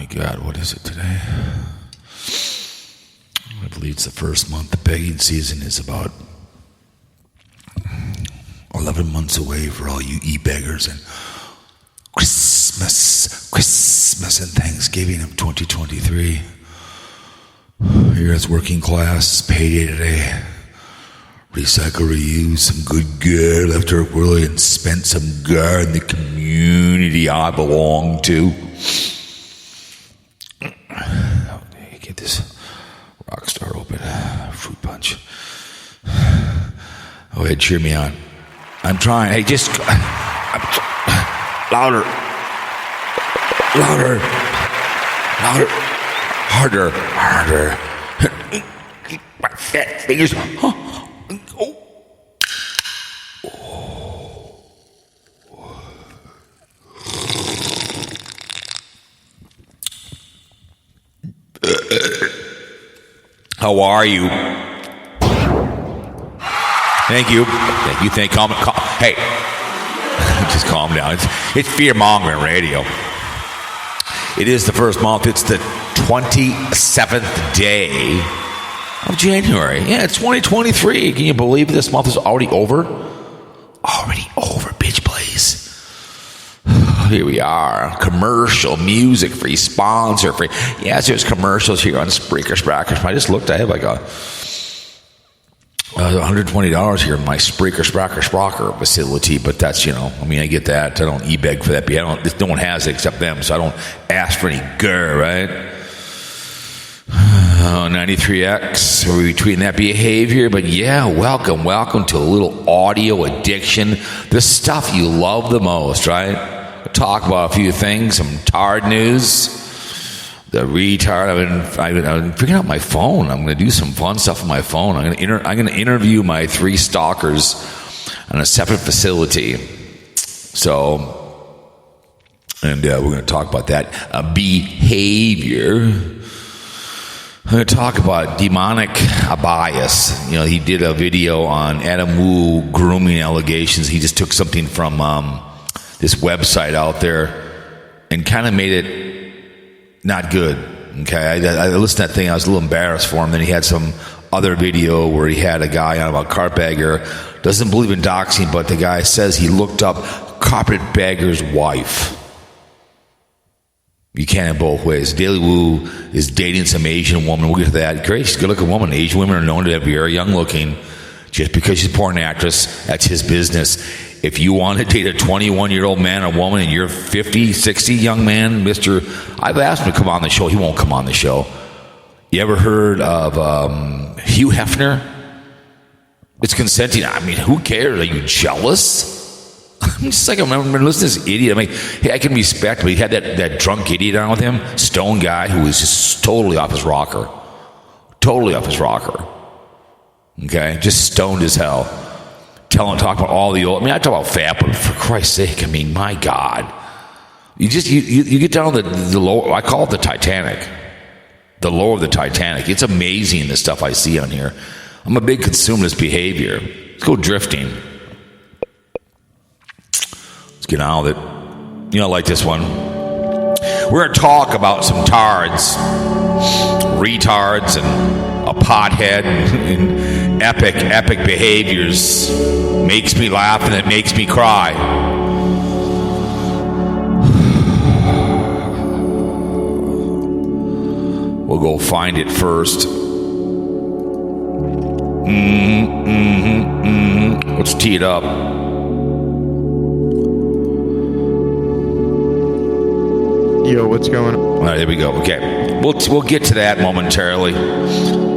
my God, what is it today? I believe it's the first month. The begging season is about 11 months away for all you e-beggars, and Christmas and Thanksgiving of 2023. Here it's working class, payday today. Recycle, reuse, some good gear, left her early and spent some gear in the community I belong to. Get this Rockstar open, fruit punch. Go ahead, cheer me on. I'm trying. Hey, just louder, harder. My fat fingers. How are you? Thank you. Hey, just calm down. It's fear-mongering radio. It is the first month. It's the 27th day of January. Yeah, it's 2023. Can you believe this month is already over? Already over, bitch, please. Here we are. Commercial, music free, sponsor free. Yes, there's commercials here on Spreaker. I just looked. I have like $120 here in my Spreaker facility, but that's, I get that. I don't e-beg for that. No one has it except them, so I don't ask for any grr, right? 93X, we're between that behavior, but yeah, welcome to a little audio addiction. The stuff you love the most, right? We'll talk about a few things, some tard news. The retard, I've been figuring out my phone. I'm going to do some fun stuff on my phone. I'm going to interview my 3 stalkers on a separate facility. So, and we're going to talk about that behavior. I'm going to talk about demonic Abyess. He did a video on Adam Wu grooming allegations. He just took something from this website out there and kind of made it not good. Okay, I listened to that thing. I was a little embarrassed for him. Then he had some other video where he had a guy on about carpetbagger. Doesn't believe in doxing, but the guy says he looked up carpetbagger's wife. You can't have both ways. Daily Woo is dating some Asian woman. We'll get to that. Great, she's a good-looking woman. Asian women are known to be very young-looking. Just because she's a porn actress, that's his business. If you want to date a 21-year-old man or woman and you're 50, 60 young man, I've asked him to come on the show. He won't come on the show. You ever heard of Hugh Hefner? It's consenting. Who cares? Are you jealous? I'm just like, I remember listening to this idiot. Hey, I can respect, but he had that drunk idiot on with him, stone guy who was just totally off his rocker. Okay? Just stoned as hell. Talk about all the old... I talk about fat, but for Christ's sake, my God. You get down to the lower... I call it the Titanic. The lower of the Titanic. It's amazing the stuff I see on here. I'm a big consumer of this behavior. Let's go drifting. Let's get on with it. I like this one. We're going to talk about some tards, retards, and a pothead, and epic behaviors. Makes me laugh and it makes me cry. We'll go find it first. Let's tee it up. Yo, what's going on? All right, there we go. Okay, we'll get to that momentarily.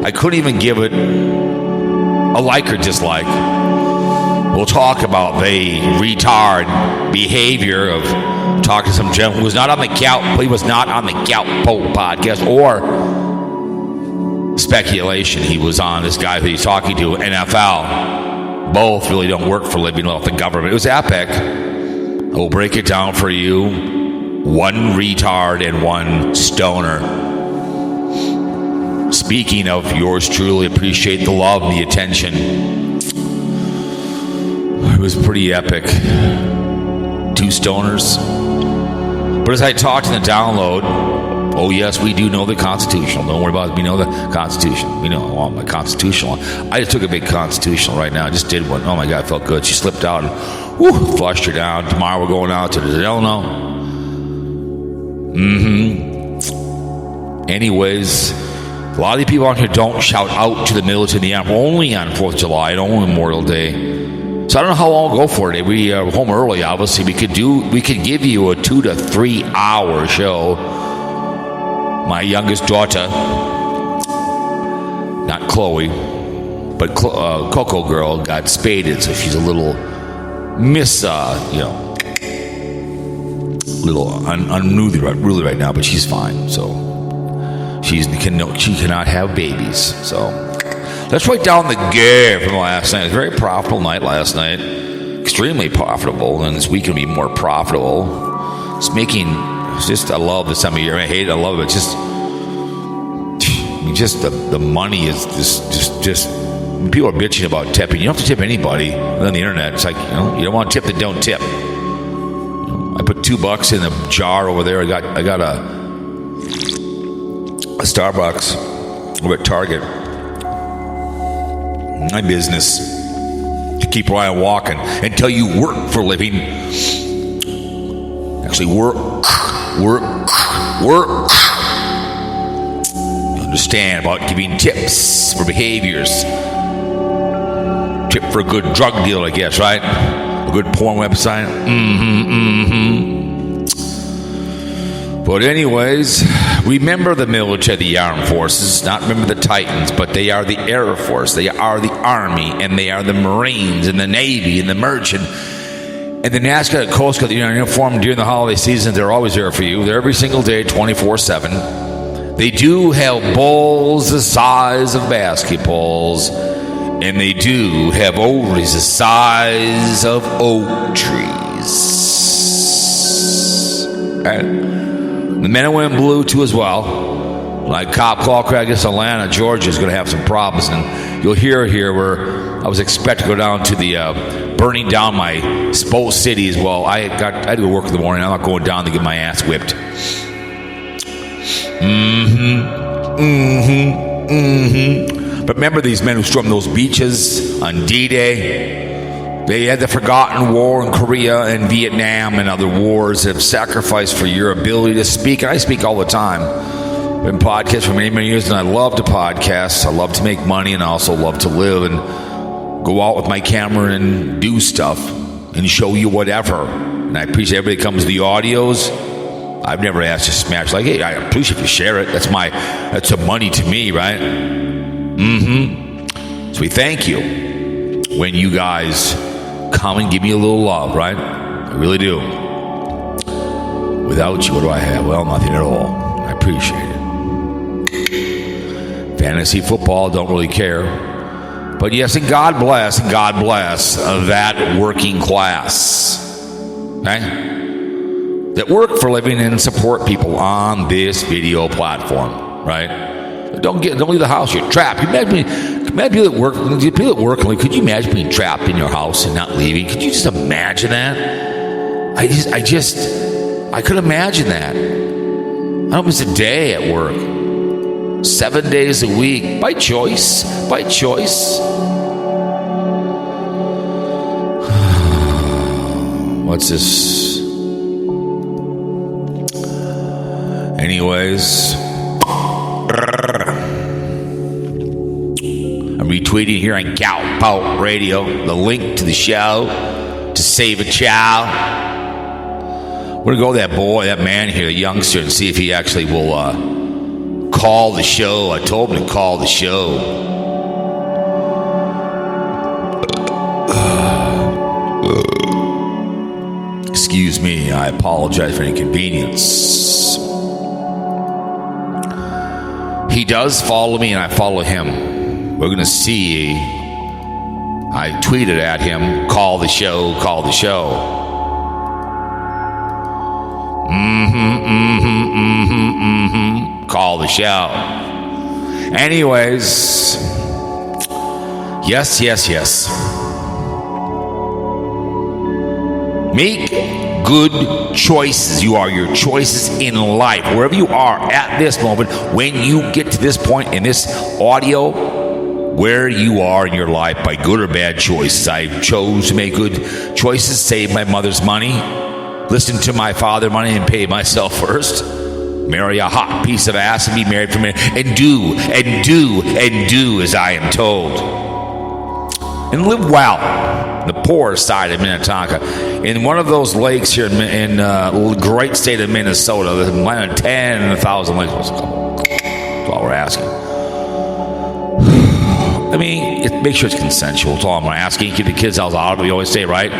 I couldn't even give it a like or dislike. We'll talk about the retard behavior of talking to some gentleman who was not on the Gout. He was not on the Gout podcast or speculation. He was on this guy who he's talking to, NFL. Both really don't work for living off the government. It was epic. I will break it down for you. One retard and one stoner. Speaking of yours truly, appreciate the love and the attention. It was pretty epic. 2 stoners. But as I talked in the download, Oh, yes, we do know the Constitutional. Don't worry about it. We know the Constitution. We know my Constitutional. I just took a big Constitutional right now. I just did one. Oh, my God, it felt good. She slipped out and flushed her down. Tomorrow we're going out to the Delano. Anyways, a lot of the people out here don't shout out to the military and the army only on 4th of July and only Memorial Day. So I don't know how long we'll go for today. We are home early, obviously. We could give you a 2 to 3 hour show. My youngest daughter, not Chloe, but Coco girl, got spaded, so she's a little little unruly right now, but she's fine. So she cannot have babies. So let's write down the gear from last night. It was a very profitable night last night, extremely profitable, and this week will be more profitable. I love this time of year. I hate it. I love it. Just the money is just people are bitching about tipping. You don't have to tip anybody on the internet. It's like, you don't want to tip, then don't tip. I put $2 in a jar over there. I got a Starbucks over at Target. My business to keep Ryan walking until you work for a living. Actually, work. Understand about giving tips for behaviors. Tip for a good drug deal, I guess, right? A good porn website. But anyways, remember the military, the armed forces. Not remember the Titans, but they are the Air Force. They are the Army, and they are the Marines, and the Navy, and the Merchant, and the NASCAR and Coast Guard. You're in uniform during the holiday season. They're always there for you. They're every single day, 24/7. They do have balls the size of basketballs, and they do have ovaries the size of oak trees. And the men and women blue, too, as well. Like Cop Call Craig, Atlanta, Georgia is going to have some problems. And you'll hear here where I was expected to go down to the burning down my both cities. Well, I had to go work in the morning. I'm not going down to get my ass whipped. But remember these men who stormed those beaches on D-Day? They had the forgotten war in Korea and Vietnam and other wars that have sacrificed for your ability to speak. And I speak all the time. I've been podcasting for many, many years, and I love to podcast. I love to make money, and I also love to live and go out with my camera and do stuff and show you whatever. And I appreciate everybody that comes to the audios. I've never asked to smash like, hey, I appreciate if you share it. That's a money to me, right? So we thank you when you guys come and give me a little love, right? I really do. Without you, what do I have? Well, nothing at all. I appreciate it. Fantasy football, don't really care. But yes, and God bless that working class. Okay? That work for a living and support people on this video platform, right? Don't leave the house. You're trapped. Imagine people at work. Could you imagine being trapped in your house and not leaving? Could you just imagine that? I could imagine that. I don't miss a day at work. 7 days a week, by choice. What's this? Anyways, I'm retweeting here on Gout Pout Radio the link to the show to save a child. We're gonna go with that man here, the youngster, and see if he actually will call the show. I told him to call the show. Excuse me, I apologize for inconvenience. He does follow me and I follow him. We're going to see. I tweeted at him, call the show. Call the show. Anyways, yes. Make good choices. You are your choices in life. Wherever you are at this moment, when you get to this point in this audio, where you are in your life by good or bad choices. I chose to make good choices, save my mother's money, listen to my father money and pay myself first, marry a hot piece of ass and be married for me, and do as I am told. And live well, the poor side of Minnetonka. In one of those lakes here in the great state of Minnesota, there's 10,000 lakes. That's all we're asking. I mean, make sure it's consensual. That's all I'm asking. Keep the kids out of it. We always say, right?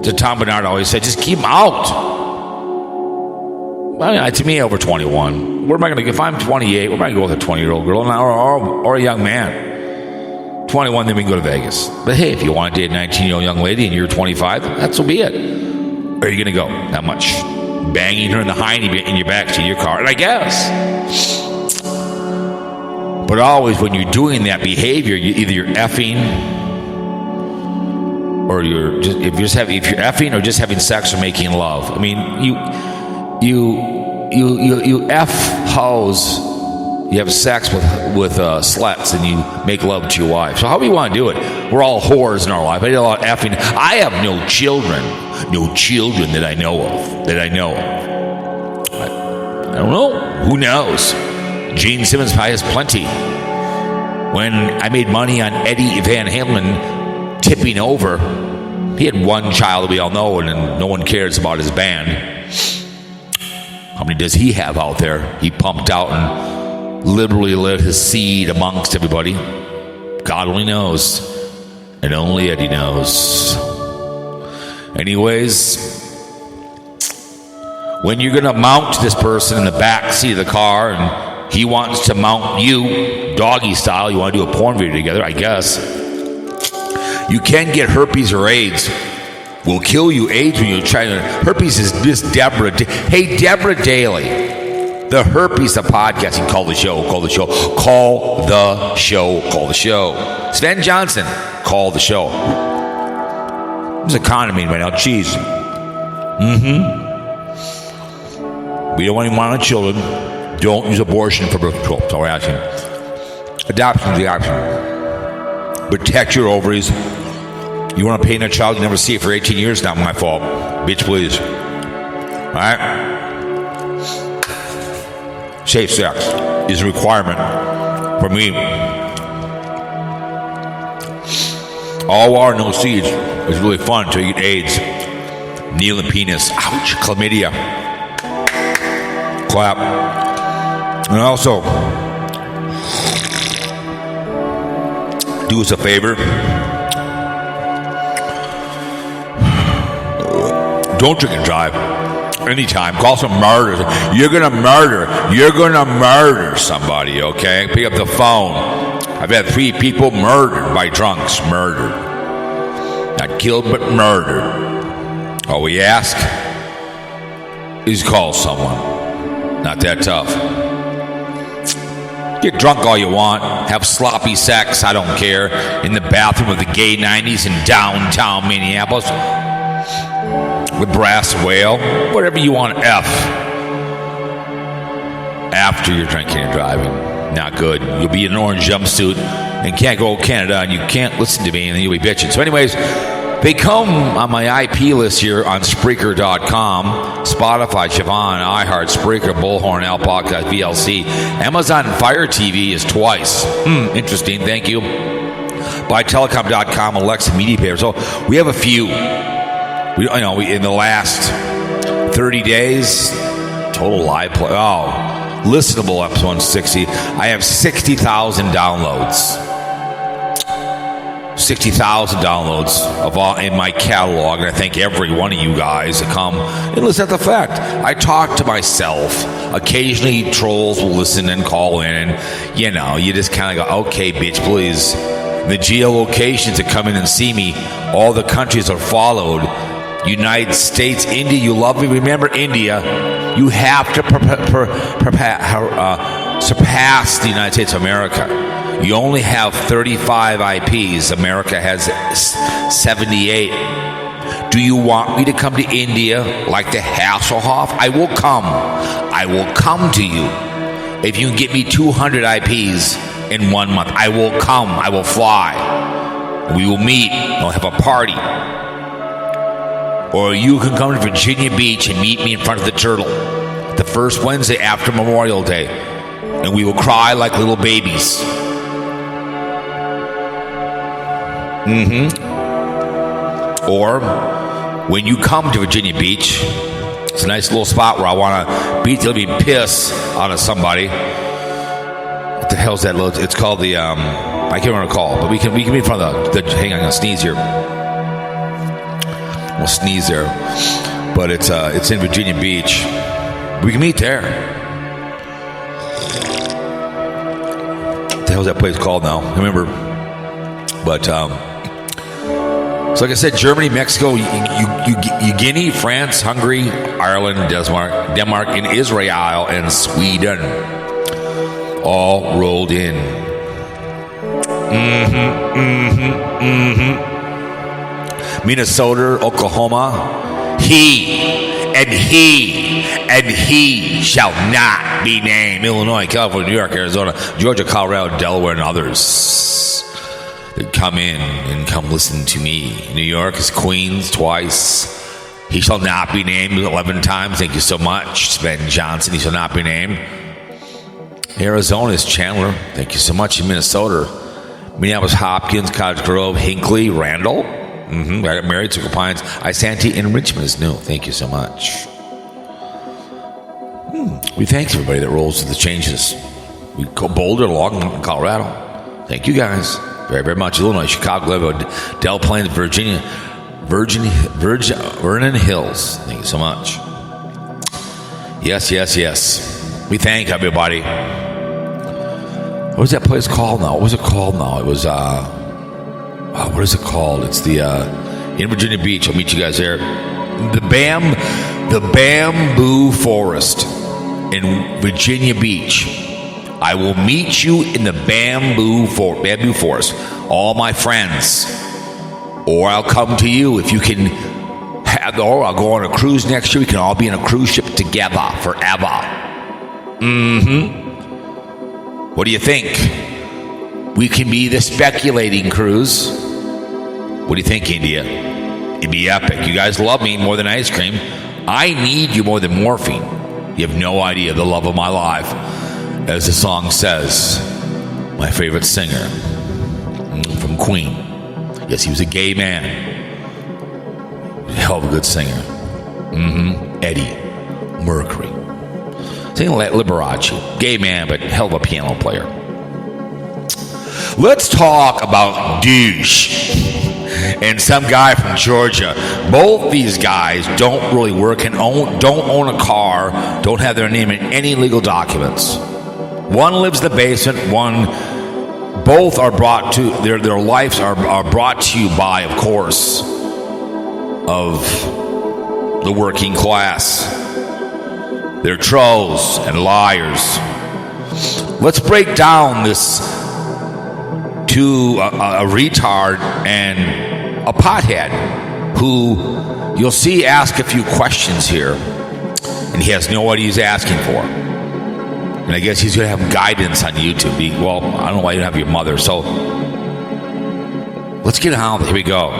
To Tom Bernard always said, just keep them out. I mean, to me, over 21. Where am I going to go? If I'm 28, where am I going to go with a 20-year-old girl or a young man? 21, then we can go to Vegas. But hey, if you want to date a 19-year-old young lady and you're 25, that's so be it. Where are you going to go? That much. Banging her in the hiney in your backseat of your car. And I guess. But always when you're doing that behavior, either you're effing or you're just if you're effing or just having sex or making love. I mean, you F hoes, you have sex with sluts and you make love to your wife. So however you want to do it, we're all whores in our life. I did a lot of effing. I have no children that I know of. I don't know. Who knows? Gene Simmons probably has plenty. When I made money on Eddie Van Halen tipping over, he had one child that we all know, and no one cares about his band. How many does he have out there? He pumped out and literally lit his seed amongst everybody. God only knows, and only Eddie knows. Anyways, when you're going to mount this person in the back seat of the car and he wants to mount you doggy style, you want to do a porn video together, I guess, you can get herpes or AIDS. Will kill you. AIDS when you're trying to. Herpes is this Deborah. Hey, Deborah Daly, the herpes, the podcasting. Call the show. Sven Johnson, call the show. There's a condom right now. Cheese. We don't want any minor children. Don't use abortion for birth control. That's all we're asking. Adoption is the option. Protect your ovaries. You want to paint a child you never see it for 18 years? Not my fault. Bitch, please. All right? Safe sex is a requirement for me. All water, no seeds. It's really fun until you get AIDS. Needle and penis. Ouch. Chlamydia. Clap. And also, do us a favor. Don't drink and drive anytime. Call some murders. You're gonna murder somebody, okay? Pick up the phone. I've had 3 people murdered by drunks. Murdered. Not killed, but murdered. All we ask is call someone. Not that tough. Get drunk all you want. Have sloppy sex. I don't care. In the bathroom of the gay 90s in downtown Minneapolis. With brass whale. Whatever you want. F. After you're drinking and driving. Not good. You'll be in an orange jumpsuit and can't go to Canada and you can't listen to me and then you'll be bitching. So anyways, they come on my IP list here on Spreaker.com, Spotify, Siobhan, iHeart, Spreaker, Bullhorn, Alpaca, VLC. Amazon Fire TV is twice. Interesting. Thank you. By Telecom.com, Alexa Media Player. So we have a few. We in the last 30 days, total live play. Listenable episode 160. I have 60,000 downloads. 60,000 downloads of all in my catalog, and I thank every one of you guys that come and listen at the fact. I talk to myself. Occasionally, trolls will listen and call in, and you just kind of go, "Okay, bitch, please." The geolocations that come in and see me, all the countries are followed. United States, India, you love me. Remember, India, you have to surpass the United States of America. You only have 35 IPs. America has 78. Do you want me to come to India like the Hasselhoff? I will come. I will come to you. If you can get me 200 IPs in 1 month, I will come. I will fly. We will meet. We'll have a party. Or you can come to Virginia Beach and meet me in front of the Turtle the first Wednesday after Memorial Day. And we will cry like little babies. Or when you come to Virginia Beach, it's a nice little spot where I want to beat the living piss out of somebody. What the hell's that little? It's called the I can't remember what it's called, but we can be in front of the hang on, I'm gonna sneeze here. We'll sneeze there, but it's in Virginia Beach. We can meet there. What the hell's that place called now? I remember, but so like I said, Germany, Mexico, Guinea, France, Hungary, Ireland, Denmark, and Israel, and Sweden, all rolled in. Minnesota, Oklahoma, he shall not be named. Illinois, California, New York, Arizona, Georgia, Colorado, Delaware, and others that come in and come listen to me. New York is Queens twice. He shall not be named 11 times. Thank you so much, Sven Johnson. He shall not be named. Arizona is Chandler. Thank you so much. In Minnesota, Minneapolis, Hopkins, Cottage Grove, Hinckley, Randall. I got married, Circle Pines, Isanti, and Richmond is new. Thank you so much. We thank everybody that rolls to the changes. We go Boulder, Logan, Colorado. Thank you guys very, very much. Illinois, Chicago, Del Plains, Virginia, Vernon Hills. Thank you so much. Yes. We thank everybody. What was that place called now? What was it called now? It was what is it called? It's the in Virginia Beach. I'll meet you guys there. The Bamboo Forest in Virginia Beach. I will meet you in the Bamboo Forest. All my friends. Or I'll come to you if you can have, or I'll go on a cruise next year. We can all be in a cruise ship together forever. What do you think? We can be the speculating cruise. What do you think, India? It'd be epic. You guys love me more than ice cream. I need you more than morphine. You have no idea the love of my life. As the song says, my favorite singer from Queen. Yes, he was a gay man. A hell of a good singer. Eddie Mercury. Sing Liberace. Gay man, but hell of a piano player. Let's talk about douche and some guy from Georgia. Both these guys don't really work and don't own a car, don't have their name in any legal documents. One lives in the basement, both are brought to, their lives are brought to you by, of course, of the working class. They're trolls and liars. Let's break down this to a retard and a pothead who you'll see ask a few questions here, and he has no idea he's asking for. And I guess he's going to have guidance on YouTube. Well, I don't know why you don't have your mother. So let's get on. Here we go.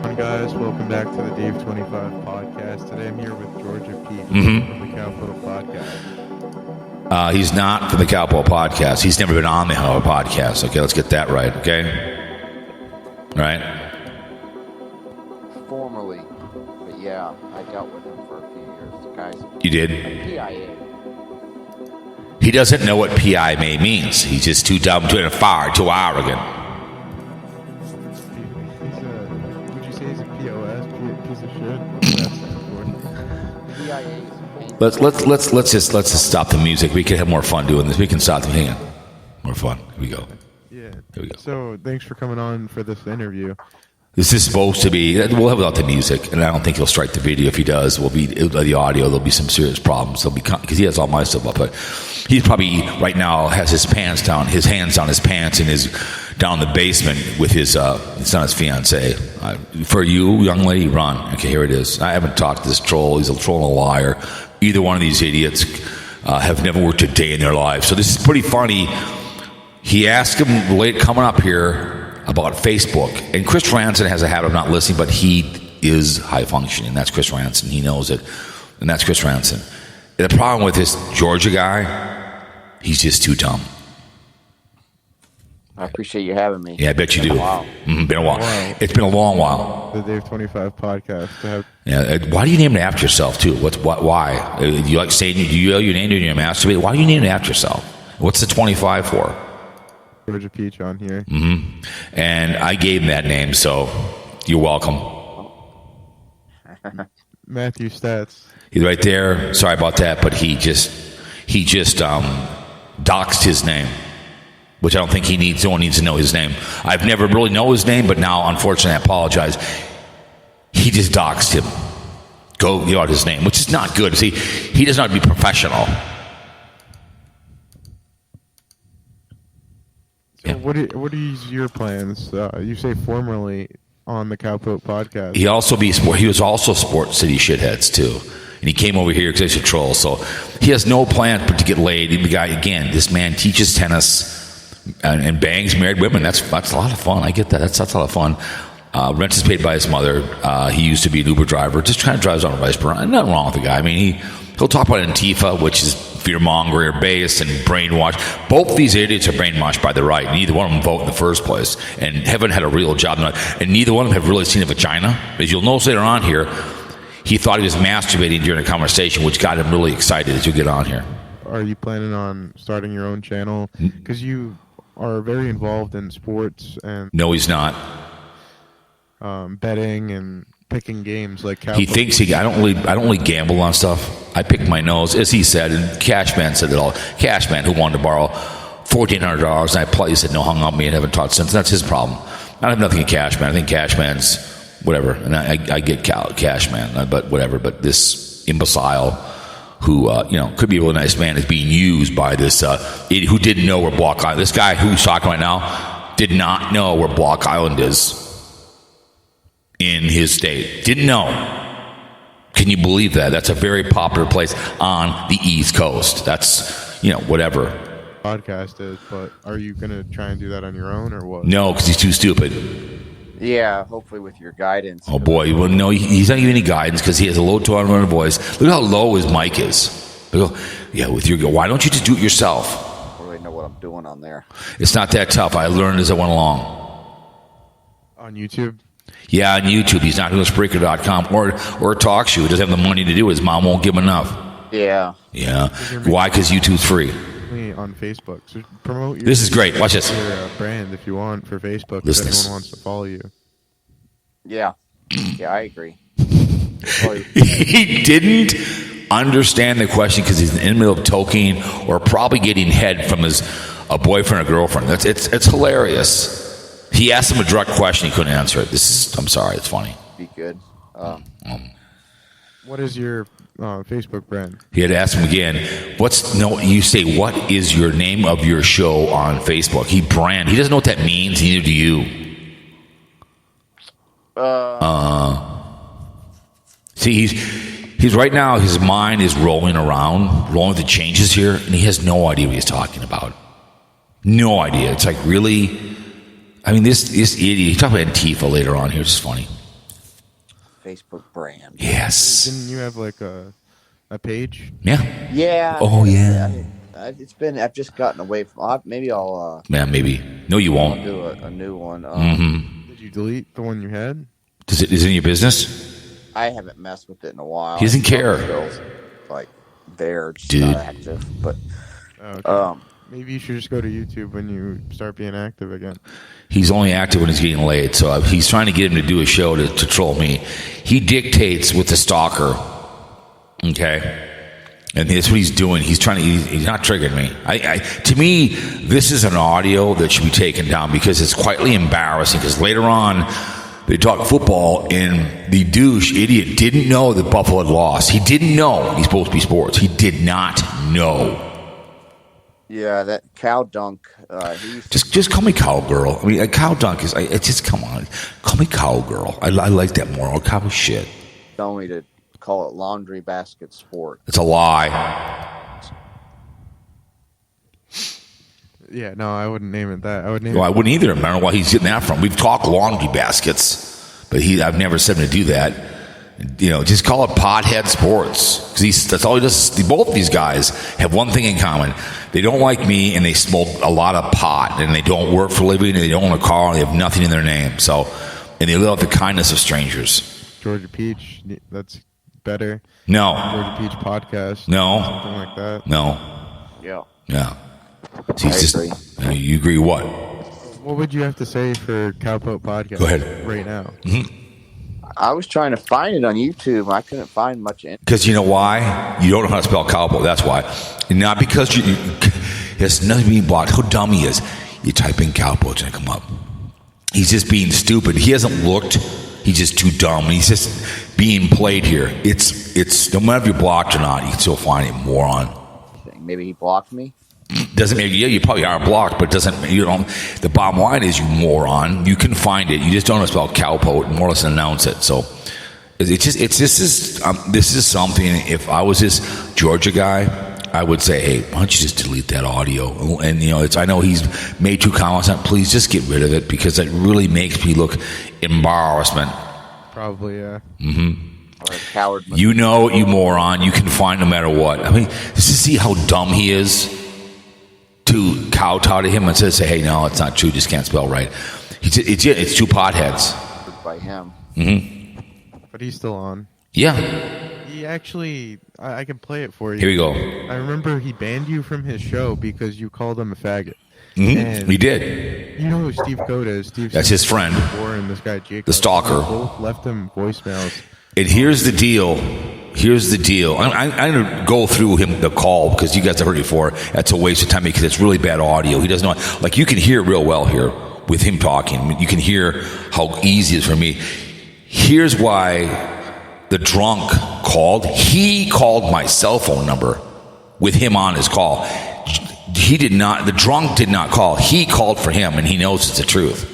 Hi guys, welcome back to the Dave 25 podcast. Today I'm here with Georgia Pete from the Cowboy Podcast. He's not for the Cowboy Podcast. He's never been on the Cowboy Podcast. Okay, let's get that right. Okay, right. Formerly, but yeah, I dealt with him for a few years. The guys. You did. PIA. He doesn't know what PIA means. He's just too dumb, too far, too arrogant. Would you say he's a POS, piece of shit? PIA. Let's just stop the music. We can have more fun doing this. We can stop the hang on. More fun. Here we go. Yeah. Here we go. So thanks for coming on for this interview. This is supposed to be. We'll have without the music, and I don't think he'll strike the video. If he does, will be the audio. There'll be some serious problems. There'll be because he has all my stuff up, but he probably right now has his pants down, his hands down his pants, and is down in the basement with his, it's not his fiance. For you, young lady, run. Okay, here it is. I haven't talked to this troll. He's a troll and a liar. Either one of these idiots have never worked a day in their lives. So this is pretty funny. He asked him late coming up here about Facebook. And Chris Ranson has a habit of not listening, but he is high functioning. That's Chris Ranson. He knows it. And that's Chris Ranson. The problem with this Georgia guy, he's just too dumb. I appreciate you having me. Yeah, I bet you do. Wow. Been a while. Wow. It's been a long while. The Dave 25 podcast. To have Yeah. Why do you name it after yourself too? Why? You like saying? Do you yell your name when you masturbate? Why do you name it after yourself? What's the 25 for? Georgia Peach on here. And I gave him that name, so you're welcome. Matthew Stats. He's right there. Sorry about that, but he just doxed his name, which I don't think no one needs to know his name. I've never really known his name, but now, unfortunately, I apologize. He just doxed him. Go get out his name, which is not good. See, he does not be professional. So what are your plans? You say formerly on the Cowpoke podcast. He was also Sports City Shitheads too, and he came over here because he's a troll. So he has no plan but to get laid. The guy, again, this man teaches tennis and bangs married women. That's a lot of fun. I get that. That's a lot of fun. Rent is paid by his mother. He used to be an Uber driver. Just kind of drives on a vice president. Nothing wrong with the guy. I mean, he'll talk about Antifa, which is fear-mongering, based and brainwashed. Both these idiots are brainwashed by the right. Neither one of them vote in the first place, and haven't had a real job. And neither one of them have really seen a vagina. As you'll notice later on here, he thought he was masturbating during a conversation, which got him really excited as you get on here. Are you planning on starting your own channel? Because you are very involved in sports and No, he's not. Betting and picking games like Cowpoke. He thinks I don't really gamble on stuff. I pick my nose, as he said, and Cashman said it all. Cashman, who wanted to borrow $1,400, and I politely said, no, hung up me and haven't taught since. That's his problem. I have nothing against Cashman. I think Cashman's whatever, and I get Cashman, but whatever. But this imbecile who could be a really nice man is being used by this idiot who didn't know where Block Island. This guy who's talking right now did not know where Block Island is in his state. Didn't know. Can you believe that? That's a very popular place on the East Coast. That's, whatever. Podcast is, but are you going to try and do that on your own or what? No, because he's too stupid. Yeah, hopefully with your guidance. Oh, boy. Well, no, he's not giving any guidance because he has a low tone of voice. Look how low his mic is. Why don't you just do it yourself? I don't really know what I'm doing on there. It's not that tough. I learned as I went along. On YouTube? Yeah, on YouTube. He's not doing Spreaker.com or a talk show. He doesn't have the money to do it. His mom won't give him enough. Yeah. Yeah. Why? Because YouTube's free. On Facebook. So promote your This is great. Watch this. Your brand if you want for Facebook. Listen if this. anyone wants to follow you. Yeah. Yeah, I agree. He didn't understand the question because he's in the middle of toking or probably getting head from a boyfriend or girlfriend. It's hilarious. He asked him a direct question. He couldn't answer it. I'm sorry. It's funny. Be good. What is your Facebook brand? He had asked him again. You say, what is your name of your show on Facebook? He doesn't know what that means. Neither do you. See, he's right now, his mind is rolling with the changes here, and he has no idea what he's talking about. No idea. It's like, really? I mean, this idiot, he's talking about Antifa later on here. It's funny. Facebook brand. Yes. Didn't you have like a page? Yeah. Yeah. Oh, yeah. I've just gotten away from. Maybe I'll. Maybe. No, you won't. I'll do a new one. Did you delete the one you had? Is it in your business? I haven't messed with it in a while. He doesn't care. Still, like there, just Dude. not active. But Okay. Maybe you should just go to YouTube when you start being active again. He's only active when he's getting laid, so he's trying to get him to do a show to troll me. He dictates with the stalker, okay? And that's what he's doing. He's not triggering me. To me, this is an audio that should be taken down because it's quietly embarrassing. Because later on, they talk football, and the douche idiot didn't know that Buffalo had lost. He didn't know he's supposed to be sports. He did not know. Yeah, that cow dunk. Just call me cowgirl. I mean, a cow dunk is. Just come on, call me cowgirl. I like that more. Or cow shit. Told me to call it laundry basket sport. It's a lie. Yeah, no, I wouldn't name it that. I would name Well, it. I wouldn't either. I don't know why he's getting that from. We've talked laundry baskets, but I've never said him to do that. Just call it pothead sports. Because that's all he does. Both of these guys have one thing in common. They don't like me, and they smoke a lot of pot, and they don't work for a living, and they don't own a car, and they have nothing in their name. And they live off the kindness of strangers. Georgia Peach, that's better. No. Georgia Peach podcast. No. Something like that. No. Yeah. See, I agree. You agree what? What would you have to say for Cowpoke podcast? Go ahead. Right now. I was trying to find it on YouTube. I couldn't find much. Because you know why? You don't know how to spell cowboy. That's why. Not because it's nothing being blocked. How dumb he is. You type in cowboy, it's going to come up. He's just being stupid. He hasn't looked. He's just too dumb. He's just being played here. It's no matter if you're blocked or not, you can still find it, moron. Maybe he blocked me. Doesn't mean, you probably are blocked, but doesn't, the bottom line is, you moron, you can find it. You just don't know spell cowpoke, more or less announce it. So this is something, if I was this Georgia guy, I would say, hey, why don't you just delete that audio? And, I know he's made 2 comments on it. Please just get rid of it, because it really makes me look embarrassment. Probably, yeah. Or a coward. You moron, you can find no matter what. I mean, just to see how dumb he is, to kowtow to him and say, hey, no, it's not true, just can't spell right. It's 2 potheads. By him. But he's still on. Yeah. He actually, I can play it for you. Here we go. I remember he banned you from his show because you called him a faggot. And he did. You know who Steve Coda is? That's his friend. And this guy Jake, the stalker. Both left him voicemails. And here's the deal. I'm going to go through the call, because you guys have heard it before. That's a waste of time, because it's really bad audio. He doesn't know. Like, you can hear it real well here with him talking. You can hear how easy it is for me. Here's why the drunk called. He called my cell phone number with him on his call. The drunk did not call. He called for him, and he knows it's the truth.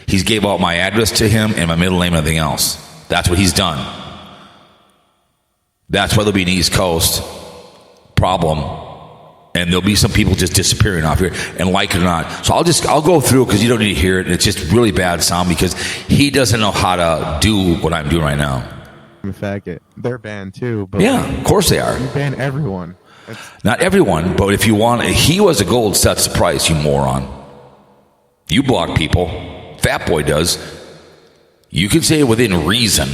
He's gave out my address to him and my middle name and everything else. That's what he's done. That's why there'll be an East Coast problem, and there'll be some people just disappearing off here, and like it or not. So I'll go through it, because you don't need to hear it. It's just really bad sound, because he doesn't know how to do what I'm doing right now. I'm a faggot. They're banned too. But yeah, of course they are. You ban everyone. Not everyone, but if you want, he was a gold sets the price, you moron. You block people. Fat Boy does. You can say it within reason.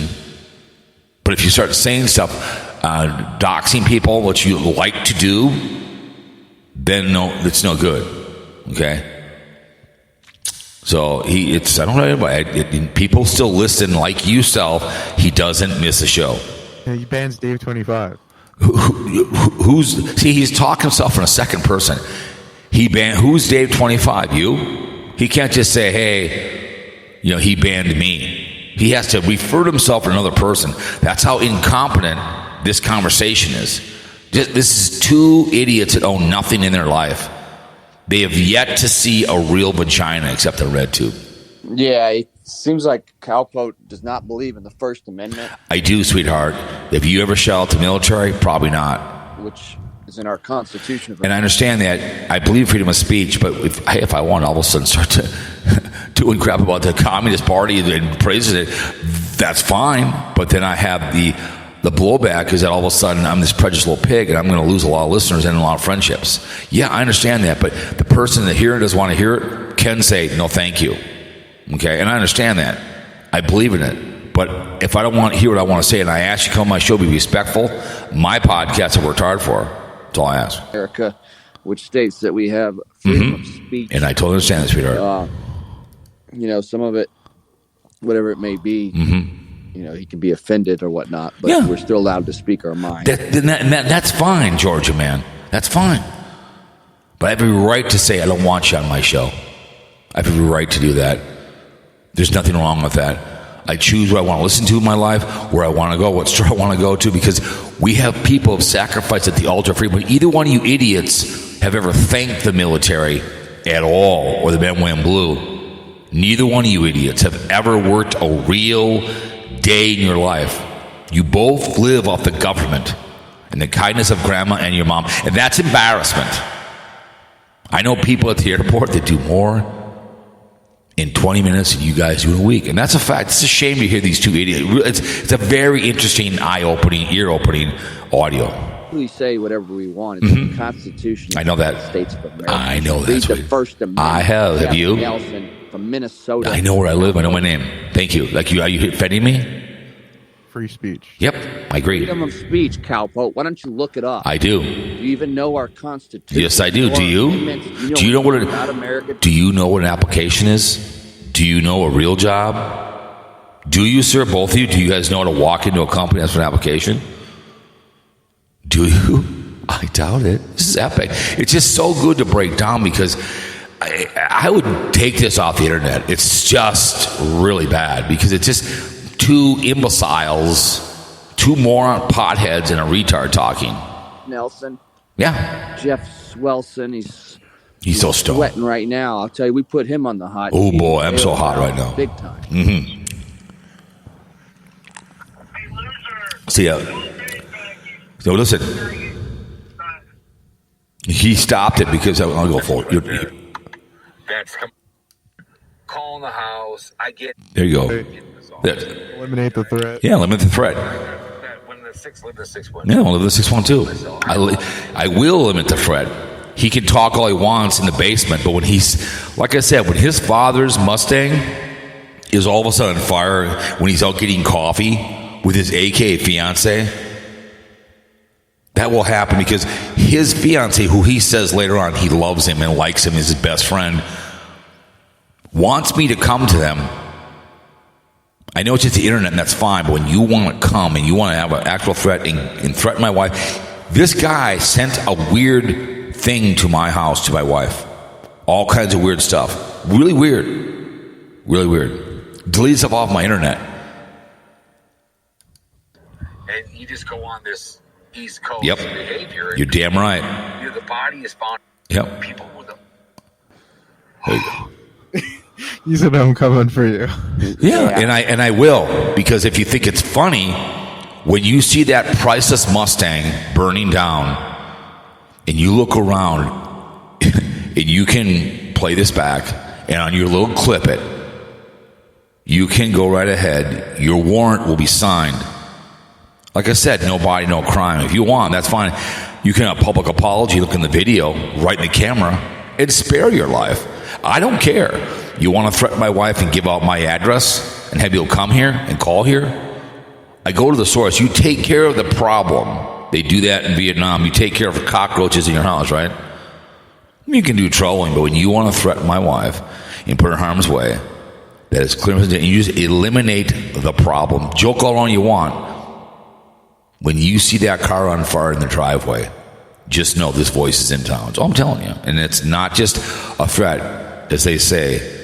But if you start saying stuff, doxing people, what you like to do, then no, it's no good. Okay? So I don't know anybody. People still listen like yourself. He doesn't miss a show. Yeah, he bans Dave 25. He's talking himself in a second person. Who's Dave 25? You? He can't just say, hey, he banned me. He has to refer to himself in another person. That's how incompetent this conversation is. This is 2 idiots that own nothing in their life. They have yet to see a real vagina except a red tube. Yeah, it seems like Cowpoke does not believe in the First Amendment. I do, sweetheart. Have you ever shelled out the military? Probably not. Which is in our Constitution. And I understand that. I believe freedom of speech, but if I want to all of a sudden start to doing crap about the Communist Party and praising it, that's fine. But then I have the blowback is that all of a sudden I'm this prejudiced little pig, and I'm going to lose a lot of listeners and a lot of friendships. Yeah, I understand that, but the person that hear it doesn't want to hear it can say, no, thank you. Okay, and I understand that. I believe in it. But if I don't want to hear what I want to say, and I ask you to come on my show, be respectful, my podcast I worked hard for. That's all I ask. America, which states that we have freedom of speech. And I totally understand that, sweetheart. Some of it, whatever it may be, he can be offended or whatnot, but we're still allowed to speak our mind. That's fine, Georgia, man. That's fine. But I have every right to say I don't want you on my show. I have every right to do that. There's nothing wrong with that. I choose what I want to listen to in my life, where I want to go, what store I want to go to, because we have people who have sacrificed at the altar for you. But either one of you idiots have ever thanked the military at all, or the men wearing blue. Neither one of you idiots have ever worked a real day in your life. You both live off the government and the kindness of grandma and your mom, and that's embarrassment. I know people at the airport that do more in 20 minutes than you guys do in a week, and that's a fact. It's a shame to hear these two idiots. It's a very interesting, eye-opening, ear-opening audio. We say whatever we want. It's the Constitution. I know that. Of the States of America. I know that. Read the First Amendment. I have. Have you? Nelson from Minnesota. I know where I live. I know my name. Thank you. Like you, are you offending me? Free speech. Yep, I agree. Freedom of speech, cowpoke. Why don't you look it up? I do. Do you even know our Constitution? Yes, I do. Do you? Do you know what Do you know what an application is? Do you know a real job? Do you, sir? Both of you? Do you guys know how to walk into a company that's an application? Do you? I doubt it. This is epic. It's just so good to break down because I would take this off the internet. It's just really bad because it's just two imbeciles, two moron potheads, and a retard talking. Nelson. Yeah. Jeff Swelson. He's so stoned. Sweating right now. I'll tell you, we put him on the hot. Oh boy, I'm so hot right now. Big time. Mm-hmm. See ya. So listen. He stopped it because I'll go for it. That's calling the house. I get. There you go. Eliminate the threat. Yeah, eliminate the threat. When the 6-1. Yeah, we'll live the 6-1 I will eliminate the threat. He can talk all he wants in the basement, but when he's, like I said, when his father's Mustang is all of a sudden on fire, when he's out getting coffee with his AK fiance, that will happen because his fiance, who he says later on he loves him and likes him, is his best friend, wants me to come to them. I know it's just the internet and that's fine, but when you want to come and you want to have an actual threat and threaten my wife, this guy sent a weird thing to my house, to my wife. All kinds of weird stuff. Really weird. Really weird. Delete stuff off my internet. And you just go on this East Coast Yep. behavior. You're damn right. The body is found. Yep. People with them. There you go. You said I'm coming for you. Yeah, and I will, because if you think it's funny, when you see that priceless Mustang burning down, and you look around, and you can play this back, and on your little clip it, you can go right ahead. Your warrant will be signed. Like I said, no body, no crime. If you want, that's fine. You can have a public apology, look in the video, right in the camera, and spare your life. I don't care. You want to threaten my wife and give out my address and have people come here and call here? I go to the source. You take care of the problem. They do that in Vietnam. You take care of the cockroaches in your house, right? You can do trolling, but when you want to threaten my wife and put her in harm's way, that is clear. You just eliminate the problem. Joke all around you want. When you see that car on fire in the driveway, just know this voice is in town. That's all I'm telling you. And it's not just a threat, as they say.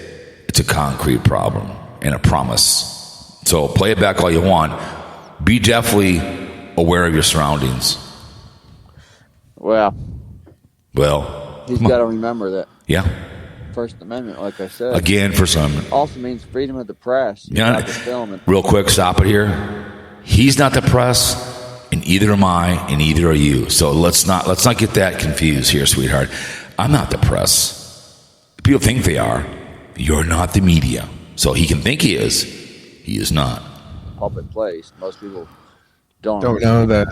It's a concrete problem and a promise. So play it back all you want. Be definitely aware of your surroundings. Well, he's got to remember that. Yeah. First Amendment, like I said. Again, First Amendment. Also means freedom of the press. Yeah. Real quick, stop it here. He's not the press, and either am I, and either are you. So let's not get that confused here, sweetheart. I'm not the press. People think they are. You're not the media. So he can think he is. He is not. Public place. Most people don't know that.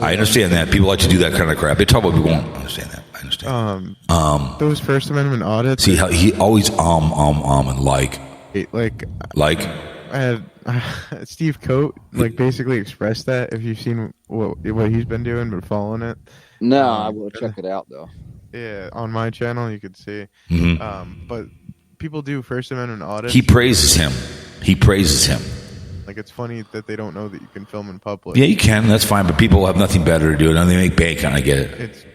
I understand that. People like to do that kind of crap. They talk about people won't understand that. I understand. Those First Amendment audits. See how he always and like. I had Steve Coate basically expressed that. If you've seen what he's been doing, but following it. No, I will check it out though. Yeah, on my channel you could see. Mm-hmm. But people do First Amendment audits. He praises him. It's funny that they don't know that you can film in public. Yeah, you can. That's fine. But people have nothing better to do, and they make bank on. I get it. It's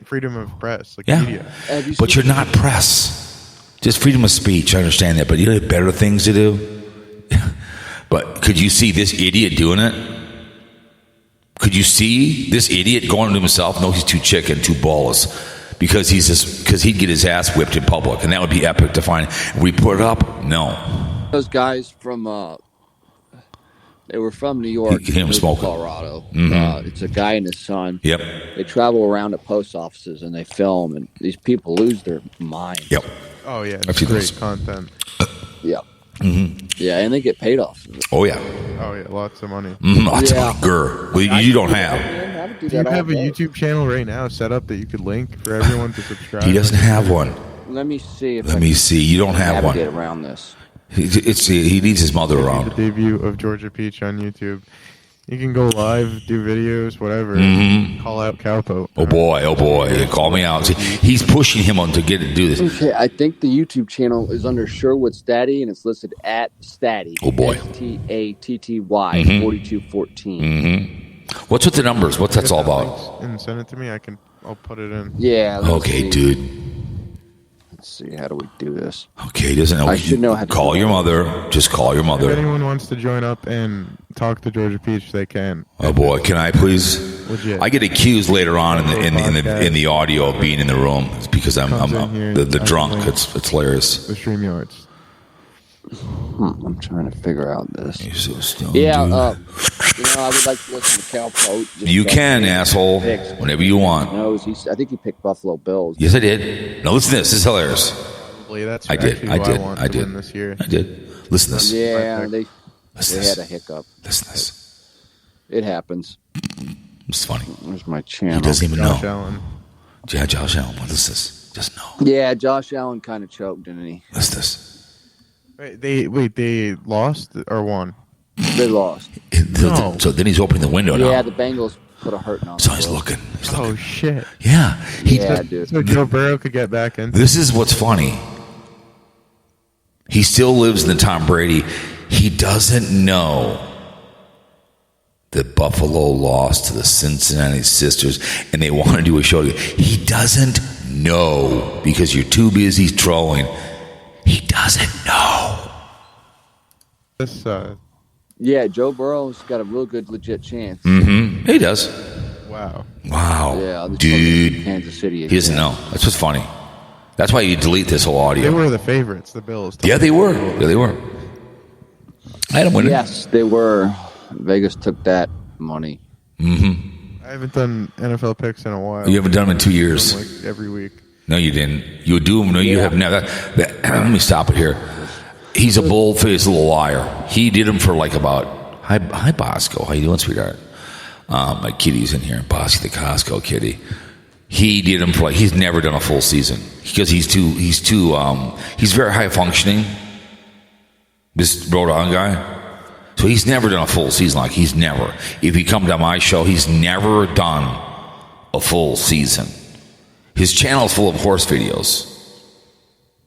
freedom of press, media. But you're not press. Just freedom of speech. I understand that, but you have better things to do. But could you see this idiot doing it? Could you see this idiot going to himself? No, he's too chicken, too ballless. because he'd get his ass whipped in public, and that would be epic to find. We put it up. No, those guys from they were from New York, you can hear him smoking. Colorado. Mm-hmm. It's a guy and his son. Yep. They travel around to post offices and they film, and these people lose their minds. Yep. Oh yeah, I've it's seen great those. content. Yeah. Mm-hmm. Yeah, and they get paid off. Oh yeah. Oh yeah, lots of money. Lots of Yeah. money. Grr. Well, you don't have. I would do Do you that have a all day. YouTube channel right now set up that you could link for everyone to subscribe? He doesn't have one. Let me see if Let I me can see. You don't have navigate one. around this. He needs his mother The around. debut of Georgia Peach on YouTube. You can go live, do videos, whatever. Call out Cowpoke. Oh boy. Call me out. See, he's pushing him on to get to do this. Okay, I think the YouTube channel is under Sherwood Statty, and it's listed at Statty. Oh, boy. STATTY 4214. What's with the numbers? What's that's all about? Links and send it to me. I'll put it in. Yeah. let's Okay, see. dude. Let's see. How do we do this? Okay, he doesn't know. I should know how to Call do your that. mother. Just call your If mother. anyone wants to join up and talk to Georgia Peach, they can. Oh boy, can I please? Legit. I get accused later on in the audio of being in the room. It's because I'm Comes in here, the drunk. I It's hilarious. The StreamYards. I'm trying to figure out this. You're so stoned, Yeah, dude. I would like to listen to Cowpoke. You can, asshole, whenever you want. I think he picked Buffalo Bills. Yes, I did. Now listen to this. This is hilarious. Probably that's I did. actually I who did. I want I to win did. this year. I did. Listen to this. Yeah, they Listen to had this. a hiccup. Listen to this. It happens. It's funny. Where's my He channel? doesn't even Josh know. Allen. Yeah, Josh Allen. What is this? Just know. Yeah, Josh Allen kind of choked, didn't he? Listen to this. They lost or won? They lost. No. So then he's opening the window Yeah, now. the Bengals put a hurting on So them. he's looking. He's Oh looking. shit! Yeah. Yeah, dude. So Joe Burrow could get back into. This is what's funny. He still lives in the Tom Brady. He doesn't know that Buffalo lost to the Cincinnati Sisters and they want to do a show together. He doesn't know because you're too busy trolling. He doesn't know. This Yeah, Joe Burrow's got a real good, legit chance. He does. wow. Wow. Yeah, this dude. is Kansas City. He doesn't know. That's what's funny. That's why you delete this whole audio. They were the favorites, the Bills. Yeah, they were. Yeah, they were. I had them winning. Yes, they were. Vegas took that money. I haven't done NFL picks in a while. You haven't done them in 2 years. Like every week. No, you didn't. You would do them. No, you Yeah. have never. Let me stop it here. He's a bold-faced little liar. He did them for like about. Hi, Bosco. How you doing, sweetheart? My kitty's in here. Bosco, the Costco kitty. He did them for like. He's never done a full season because he's very high functioning. This Rhode Island guy. So he's never done a full season. Like he's never. If you come to my show, he's never done a full season. His channel is full of horse videos.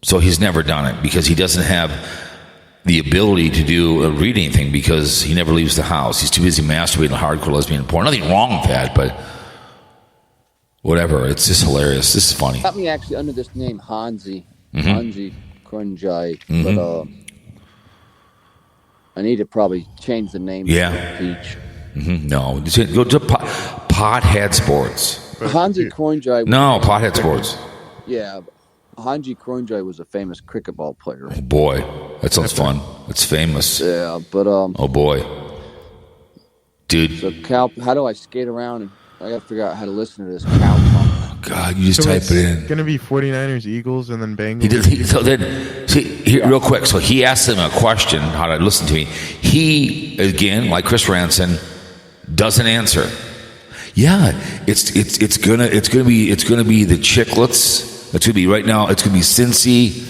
So he's never done it because he doesn't have the ability to read anything because he never leaves the house. He's too busy masturbating to hardcore lesbian porn. Nothing wrong with that, but whatever. It's just hilarious. This is funny. Got me actually under this name, Hanzi. Mm-hmm. Hanzi Kunjai. But I need to probably change the name Yeah. to Peach. No. Go to Pothead Sports. Hanzi Kunjai. No, Pothead Sports. Yeah. Hanji Kronjai was a famous cricket ball player. Oh, boy. That sounds fun. It's famous. Yeah, but Oh, boy. Dude. so Cal, how do I skate around? And I got to figure out how to listen to this cow pump. God, you just So type it's it in. gonna be 49ers, Eagles, and then Bengals. So then, see, here, real quick. So he asked him a question, how to listen to me. He, again, like Chris Ranson, doesn't answer. Yeah, it's gonna be the Chicklets. It's gonna be right now. It's gonna be Cincy.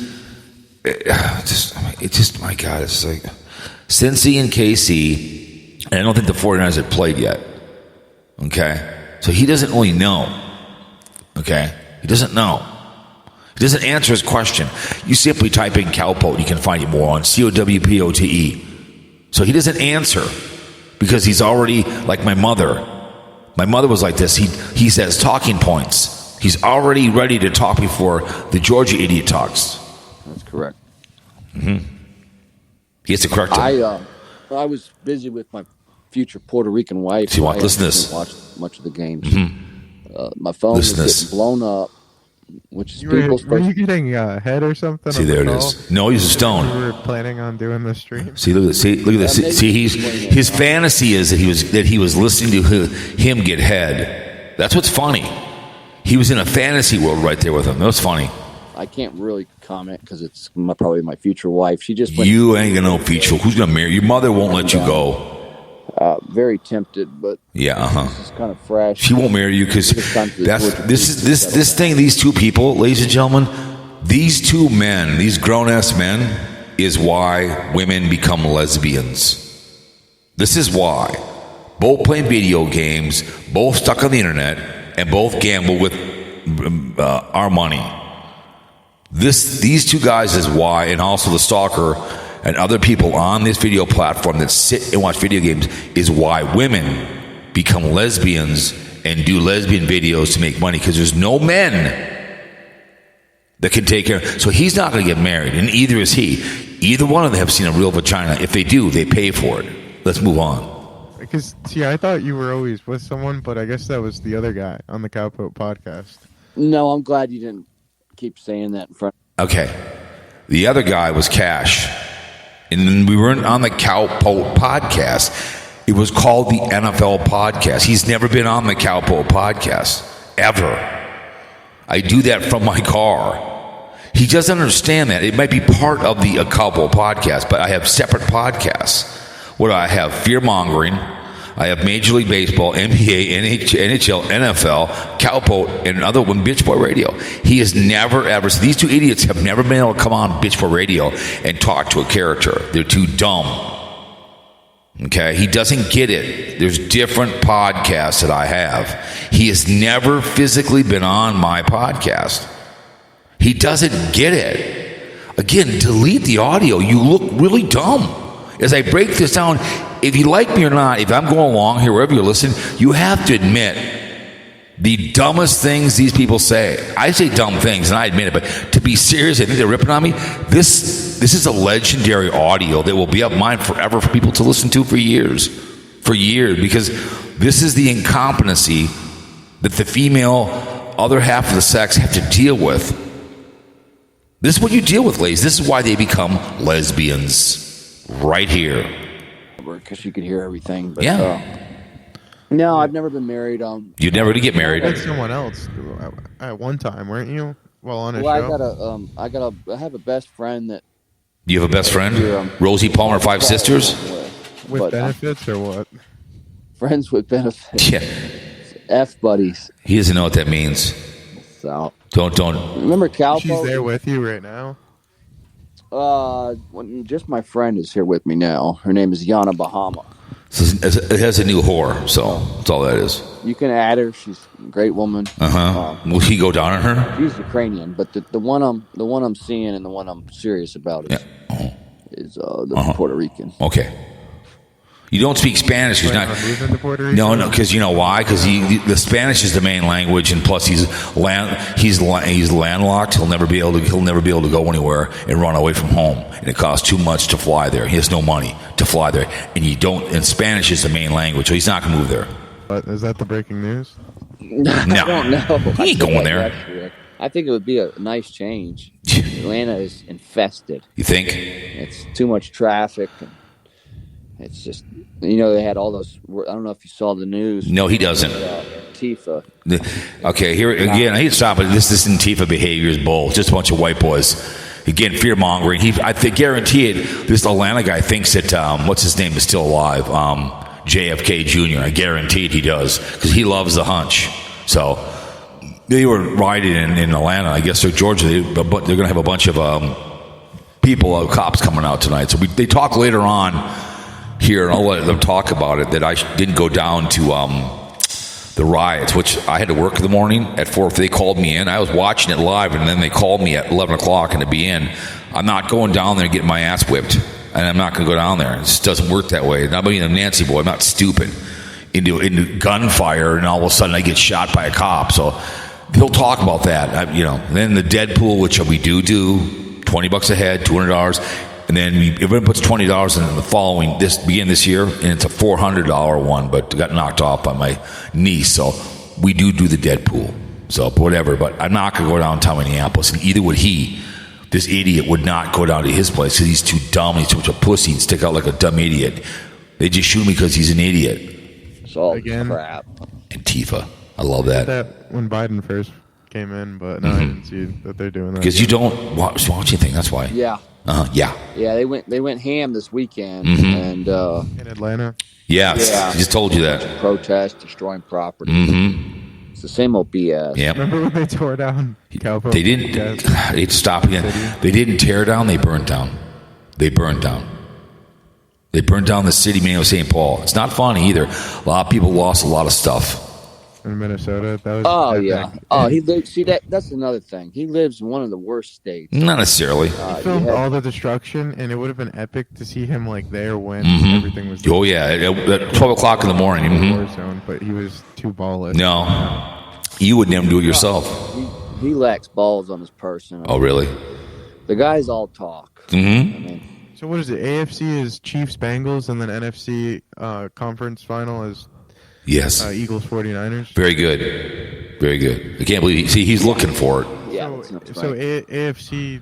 My God, it's like Cincy and KC. And I don't think the 49ers have played yet. Okay, so he doesn't really know. Okay, he doesn't know. He doesn't answer his question. You simply type in Cowpote, you can find it more on COWPOTE. So he doesn't answer because he's already like my mother. My mother was like this. He says talking points. He's already ready to talk before the Georgia idiot talks. That's correct. He has to correct him. I was busy with my future Puerto Rican wife. See, I listen to this. didn't watch much of the games. My phone Listen to was this. getting blown up. which is Were people's you getting head or something? See, there it is. No, he's a stone. We were planning on doing the stream. See, look at this. See, his fantasy is that he was listening to him get head. That's what's funny. He was in a fantasy world right there with him. That was funny. I can't really comment because it's probably my future wife. She just went. You ain't gonna know future. Who's gonna marry you? Your mother won't let you go. Very tempted, but this is kind of fresh. She won't marry you because this thing. These two people, ladies and gentlemen, these two men, these grown-ass men, is why women become lesbians. This is why. Both playing video games, both stuck on the internet, and both gamble with our money. These two guys is why, and also the stalker and other people on this video platform that sit and watch video games is why women become lesbians and do lesbian videos to make money, because there's no men that can take care. So he's not going to get married, and either is he. Either one of them have seen a real vagina. If they do, they pay for it. Let's move on. Because, see, I thought you were always with someone, but I guess that was the other guy on the Cowpoke podcast. No, I'm glad you didn't keep saying that in front. Okay. The other guy was Cash. And we weren't on the Cowpoke podcast. It was called the NFL podcast. He's never been on the Cowpoke podcast, ever. I do that from my car. He doesn't understand that. It might be part of the Cowpoke podcast, but I have separate podcasts. What do I have? Fear-mongering. I have Major League Baseball, NBA, NHL, NFL, Cowpoke, and another one, Bitch Boy Radio. He has never, ever, so these two idiots have never been able to come on Bitch Boy Radio and talk to a character. They're too dumb. Okay? He doesn't get it. There's different podcasts that I have. He has never physically been on my podcast. He doesn't get it. Again, delete the audio. You look really dumb. As I break this down, if you like me or not, if I'm going along here, wherever you're listening, you have to admit the dumbest things these people say. I say dumb things, and I admit it, but to be serious, I think they're ripping on me. This is a legendary audio that will be up mine forever for people to listen to for years. For years, because this is the incompetency that the female other half of the sex have to deal with. This is what you deal with, ladies. This is why they become lesbians. Right here. Because you could hear everything. But, yeah. No, I've never been married. You'd never get married. You had someone else at one time, weren't you? While on a show. I have a best friend that. You have a best friend? Rosie Palmer, Five Sisters? With benefits or what? Friends with benefits. Yeah. F buddies. He doesn't know what that means. So. Don't. Remember Cowpoke? She's there with you right now. Just my friend is here with me now. Her name is Yana Bahama. So it has a new whore, so that's all that is. You can add her. She's a great woman. Will he go down on her? She's Ukrainian, but the one I'm seeing and the one I'm serious about is the Puerto Rican. Okay. You don't speak Spanish. He's not. No, because you know why? Because the Spanish is the main language, and plus he's landlocked. He'll never be able to go anywhere and run away from home, and it costs too much to fly there. He has no money to fly there, and Spanish is the main language, so he's not going to move there. But is that the breaking news? No, I don't know. He ain't going there. I think it would be a nice change. Atlanta is infested. You think? It's too much traffic. It's just, they had all those. I don't know if you saw the news. No, he doesn't. Tifa. Okay, here again, I hate to stop it. This Tifa behavior is bull. Just a bunch of white boys. Again, fear mongering. I guarantee it. This Atlanta guy thinks that what's his name is still alive. JFK Jr. I guarantee it he does, because he loves the hunch. So they were riding in Atlanta. I guess they're Georgia, but they're going to have a bunch of people, cops coming out tonight. So they talk later on here, and I'll let them talk about it, that I didn't go down to the riots, which I had to work in the morning at 4. They called me in. I was watching it live, and then they called me at 11 o'clock and to be in. I'm not going down there and getting my ass whipped, and I'm not going to go down there. It just doesn't work that way. Not being a Nancy boy, I'm not stupid. Into gunfire, and all of a sudden I get shot by a cop. So he'll talk about that. Then the Deadpool, which we do $20 a head, $200. And then everyone puts $20 in the following begin this year, and it's a $400 one, but got knocked off by my niece. So we do the Deadpool. So, whatever. But I'm not going to go downtown Minneapolis. And either would he. This idiot would not go down to his place because he's too dumb. He's too much a pussy and stick out like a dumb idiot. They just shoot me because he's an idiot. It's all crap. Antifa. I love that. That when Biden first came in, but no, I didn't see that they're doing that. Because you don't watch anything. That's why. Yeah. Yeah. Yeah, they went ham this weekend and in Atlanta. Yeah. I just told you that. Protest, destroying property. It's the same old BS. Yeah. Remember when they tore down Cowboy? They didn't. They'd stop again. They didn't tear down. They burned down. They burned down the city, man, of St. Paul. It's not funny either. A lot of people lost a lot of stuff. In Minnesota, that was. Oh yeah. Oh, he lives. See that's another thing. He lives in one of the worst states. Not necessarily. He filmed all the destruction, and it would have been epic to see him like there when everything was. Oh yeah, at 12:00 in the morning. War zone, but he was too ballless. No, you would never do it yourself. He lacks balls on his person. Oh really? The guy's all talk. I mean, so what is it? AFC is Chiefs Bengals, and then NFC conference final is Eagles 49ers. Very good. Very good. I can't believe he's looking for it. Yeah. So AFC.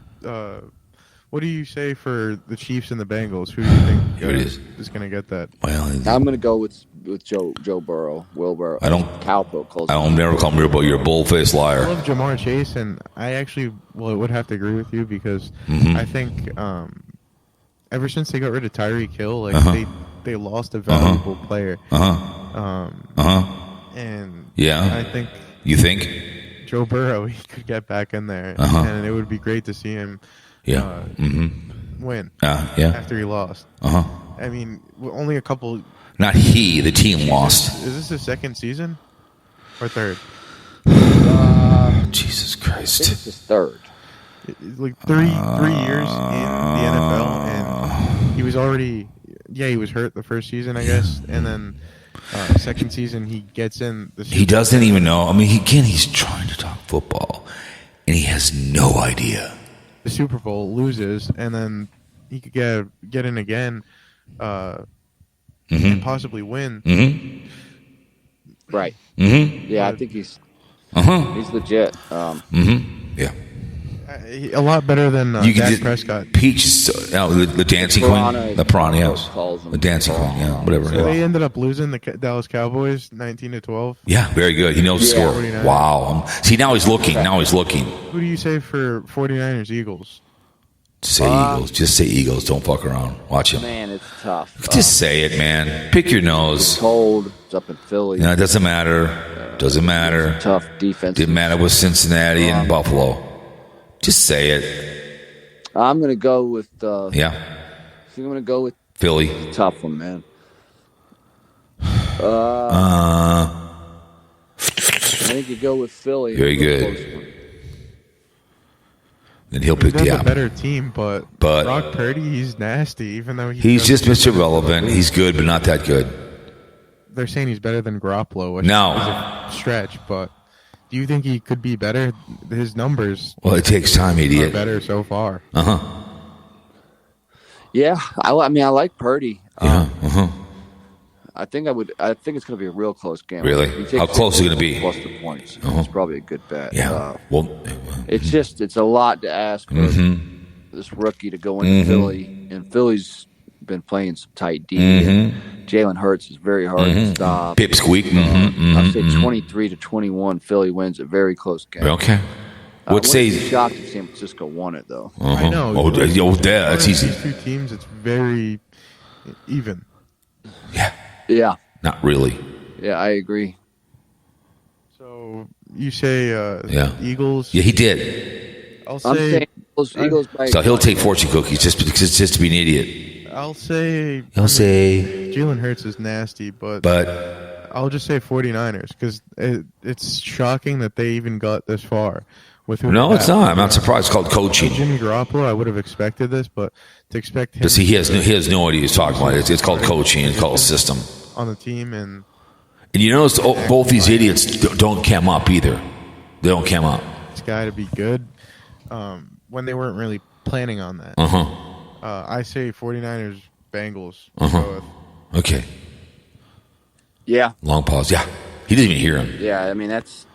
What do you say for the Chiefs and the Bengals? Who do you think is going to get that? Well, I'm going to go with Joe Burrow, Will Burrow. I don't never call him Will Burrow. You're a bull-faced liar. I love Jamar Chase, and I actually would have to agree with you because I think ever since they got rid of Tyreek Hill, like they lost a valuable player. And I think you think Joe Burrow he could get back in there, and it would be great to see him win after he lost. I mean, only a couple. Not he. The team lost. Is this his second season or third? Jesus Christ! I think it's his third. Like 3 years in the NFL, and he was already he was hurt the first season, I guess, and then second season he gets in. He doesn't even know. I mean, he's trying to talk football, and he has no idea. The Super Bowl, loses, and then he could get in again, and possibly win. Right. Yeah, I think he's legit. Yeah. A lot better than Dak Prescott. Peach, the dancing queen, the piranha, yes. The dancing queen, yeah, whatever. So they ended up losing the Dallas Cowboys 19-12. Yeah, very good. He knows the score. 49. Wow. See, now he's looking. Who do you say for 49ers Eagles? Say Eagles. Just say Eagles. Don't fuck around. Watch him. Man, it's tough. Just say it, man. Pick your nose. It's cold. It's up in Philly. No, it doesn't matter. Doesn't matter. Tough defense. Didn't matter with Cincinnati and Buffalo. Just say it. I'm going to go with... I'm going to go with... Philly. Tough one, man. I think you go with Philly. Very good. Then he'll pick the a better team, but Brock Purdy, he's nasty, even though he's just Mr. Relevant. He's good, but not that good. They're saying he's better than Garoppolo, which is a stretch, but do you think he could be better? His numbers it takes time, idiot. Are better so far. Yeah, I mean, I like Purdy. Yeah. I think it's going to be a real close game. Really? How close is it going to be? Plus the points. It's probably a good bet. Yeah. It's a lot to ask for this rookie to go into Philly, and Philly's been playing some tight D. And Jalen Hurts is very hard to stop. Pipsqueak. I'd say 23-21. Philly wins a very close game. Okay. Wouldn't be shocked if San Francisco won it, though. I know. That's easy. These two teams, it's very even. Yeah. Yeah. Not really. Yeah, I agree. So you say Eagles? Yeah, he did. I'm saying Eagles by... So he'll take fortune cookies just to be an idiot. I'll say Jalen Hurts is nasty, but I'll just say 49ers because it's shocking that they even got this far. No, it's not. I'm not surprised. It's called coaching. Jimmy Garoppolo, I would have expected this, but to expect him... He has no idea what he's talking about. It's called coaching. It's called a system. On the team, and you notice both these idiots don't cam up either. They don't cam up. This guy to be good when they weren't really planning on that. I say 49ers, Bengals. Okay. Yeah. Long pause. Yeah. He doesn't even hear him. Yeah, I mean, that's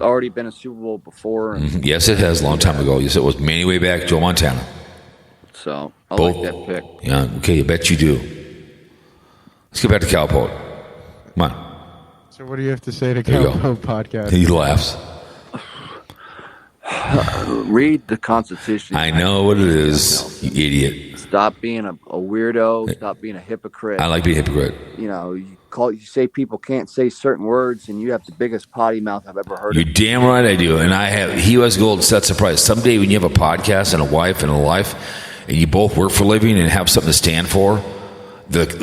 already been a Super Bowl before. And Yes, it has a long time ago. Yes, it was many way back, Joe Montana. So I Both. like that pick. Yeah, okay, I bet you do. Let's get back to Cowpote. Come on. So what do you have to say to There you go. Cowpoke Podcast? He laughs. Read the Constitution. I know what it is, you idiot. Stop being a weirdo. Stop being a hypocrite. I like being a hypocrite. You know, you say people can't say certain words, and you have the biggest potty mouth I've ever heard. You're damn right I do. And I have. He has gold sets of price. Someday when you have a podcast and a wife and a life, and you both work for a living and have something to stand for,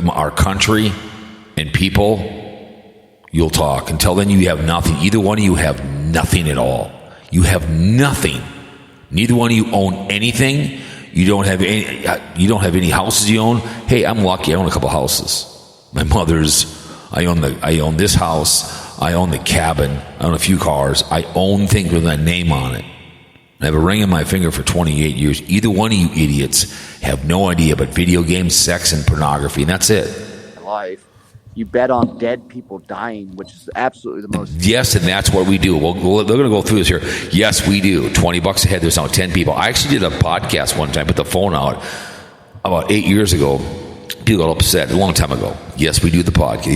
our country and people, you'll talk. Until then, you have nothing. Either one of you have nothing at all. You have nothing. Neither one of you own anything. You don't have any. You don't have any houses you own. Hey, I'm lucky. I own a couple houses. My mother's. I own this house. I own the cabin. I own a few cars. I own things with a name on it. I have a ring on my finger for 28 years. Either one of you idiots have no idea about video games, sex, and pornography, and that's it. Life. You bet on dead people dying, which is absolutely the most. Yes, and that's what we do. They're going to go through this here. Yes, we do. $20 a head. There's now 10 people. I actually did a podcast one time. Put the phone out about 8 years ago. People got upset a long time ago. Yes, we do the podcast.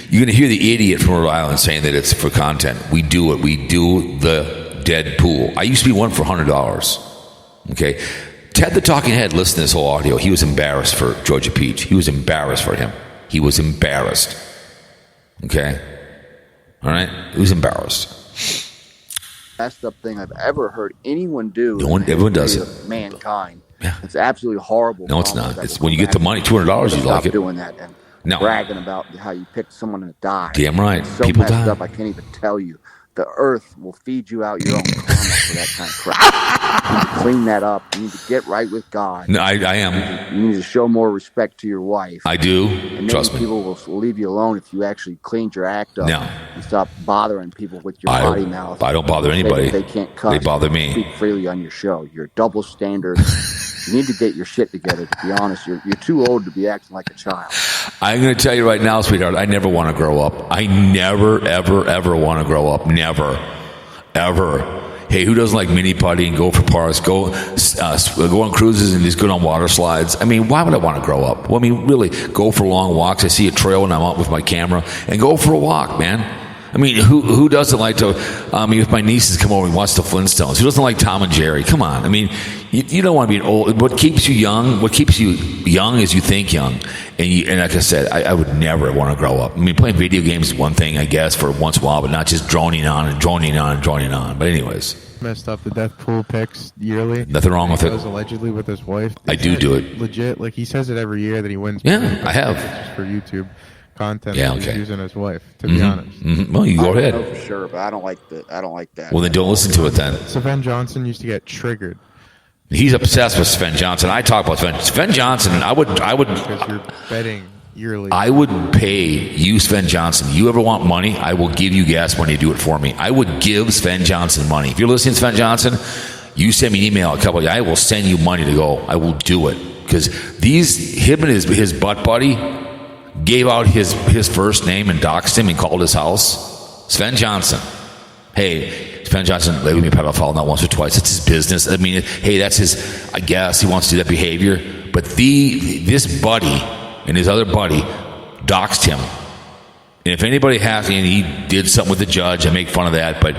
You're going to hear the idiot from Rhode Island saying that it's for content. We do it. We do the dead pool. I used to be one for $100. Okay. Ted the Talking Head listened to this whole audio. He was embarrassed for Georgia Peach. He was embarrassed for him. He was embarrassed. Okay? All right? He was embarrassed. Messed up thing I've ever heard anyone do. Everyone does it. Mankind. Yeah. It's absolutely horrible. No, it's not. It's when you get the money, $200, you like it. Doing that and No. bragging about how you picked someone to die. Damn right. It's so People messed die. up, I can't even tell you. The earth will feed you out your own karma for that kind of crap. You need to clean that up. You need to get right with God. No, I am. You need to show more respect to your wife. I do. And Trust maybe me. people will leave you alone if you actually cleaned your act up. No. And stop bothering people with your potty mouth. I don't bother Say that anybody. They can't cuss. They bother me. Speak freely on your show. You're double standard. You need to get your shit together, to be honest. You're too old to be acting like a child. I'm going to tell you right now, sweetheart, I never want to grow up. I never, ever, ever want to grow up. Never. Ever. Hey, who doesn't like mini putty and go for parks, go on cruises and just go on water slides? I mean, why would I want to grow up? Well, I mean, really, go for long walks. I see a trail when I'm out with my camera and go for a walk, man. I mean, who doesn't like to, if my nieces come over and watch the Flintstones, who doesn't like Tom and Jerry? Come on. I mean, you don't want to be an old, what keeps you young is you think young. And like I said, I would never want to grow up. I mean, playing video games is one thing, I guess, for once in a while, but not just droning on and droning on and droning on. But anyways. Messed up the death pool picks yearly. Nothing wrong with it. He goes allegedly with his wife. I do it. Legit. Like, he says it every year that he wins. Yeah, I have. It's just for YouTube content. Yeah, that he's okay. using his wife, to be honest. Mm-hmm. Well, you go I ahead. don't know for sure, but I don't like that. Well, then don't listen to it then. Sven Johnson used to get triggered He's obsessed with Sven Johnson. I talk about Sven Johnson. I would because you're betting yearly. I would pay you, Sven Johnson. You ever want money? I will give you gas money to do it for me. I would give Sven Johnson money. If you're listening to Sven Johnson, you send me an email I will send you money to go. I will do it. Because him and his butt buddy gave out his first name and doxed him and called his house Sven Johnson. Hey, Sven Johnson laid with me pedophile not once or twice. It's his business. I mean, hey, that's his, I guess he wants to do that behavior. But this buddy and his other buddy doxed him. And if anybody has, and he did something with the judge, I make fun of that. But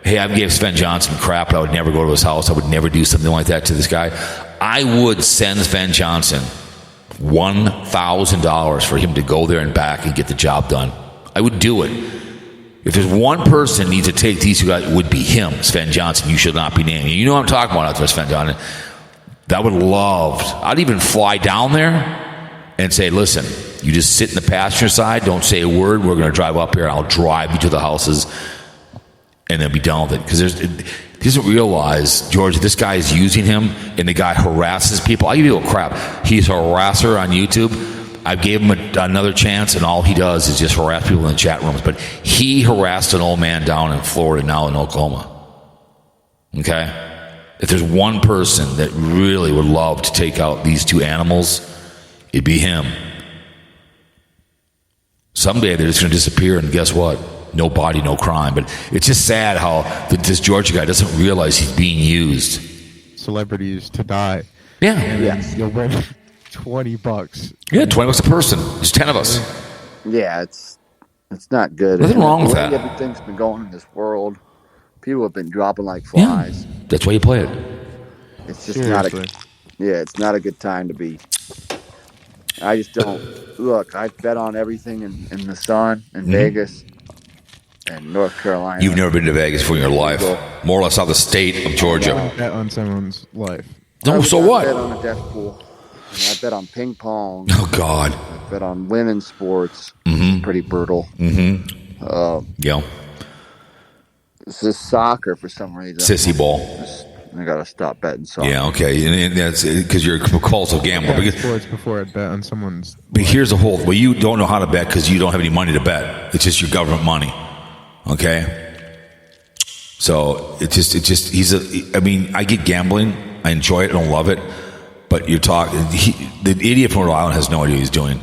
hey, I gave Sven Johnson crap. I would never go to his house. I would never do something like that to this guy. I would send Sven Johnson $1,000 for him to go there and back and get the job done. I would do it. If there's one person needs to take these two guys, it would be him, Sven Johnson. You should not be named. You know what I'm talking about out there, Sven Johnson. I'd even fly down there and say, listen, you just sit in the passenger side, don't say a word. We're going to drive up here, and I'll drive you to the houses, and then be done with it. Because he doesn't realize, George, this guy is using him, and the guy harasses people. I give you a crap. He's a harasser on YouTube. I gave him another chance, and all he does is just harass people in the chat rooms. But he harassed an old man down in Florida, now in Oklahoma. Okay? If there's one person that really would love to take out these two animals, it'd be him. Someday they're just going to disappear, and guess what? No body, no crime. But it's just sad how this Georgia guy doesn't realize he's being used. Celebrities to die. Yeah. Yes. You'll win $20. Yeah, $20 a person. There's 10 of us. Yeah, it's not good. Nothing wrong with that. Everything's been going in this world. People have been dropping like flies. Yeah, that's why you play it. It's just not it's not a good time to be. I just don't look. I bet on everything in the sun in Vegas and North Carolina. You've never been to Vegas before in your life, more or less out of the state of Georgia. Bet on someone's life. No, so what? I bet on a death pool. And I bet on ping pong. Oh God. I bet on women's sports. Pretty brutal. Yeah. This is soccer for some reason. Sissy ball. I gotta stop betting soccer. Yeah, okay, and that's because you're a compulsive gambler. Yeah, sports before I bet on someone's. But here's the whole. Well, you don't know how to bet because you don't have any money to bet. It's just your government money. Okay. So it's just I mean, I get gambling. I enjoy it. I don't love it. But you're talking. The idiot from Rhode Island has no idea what he's doing.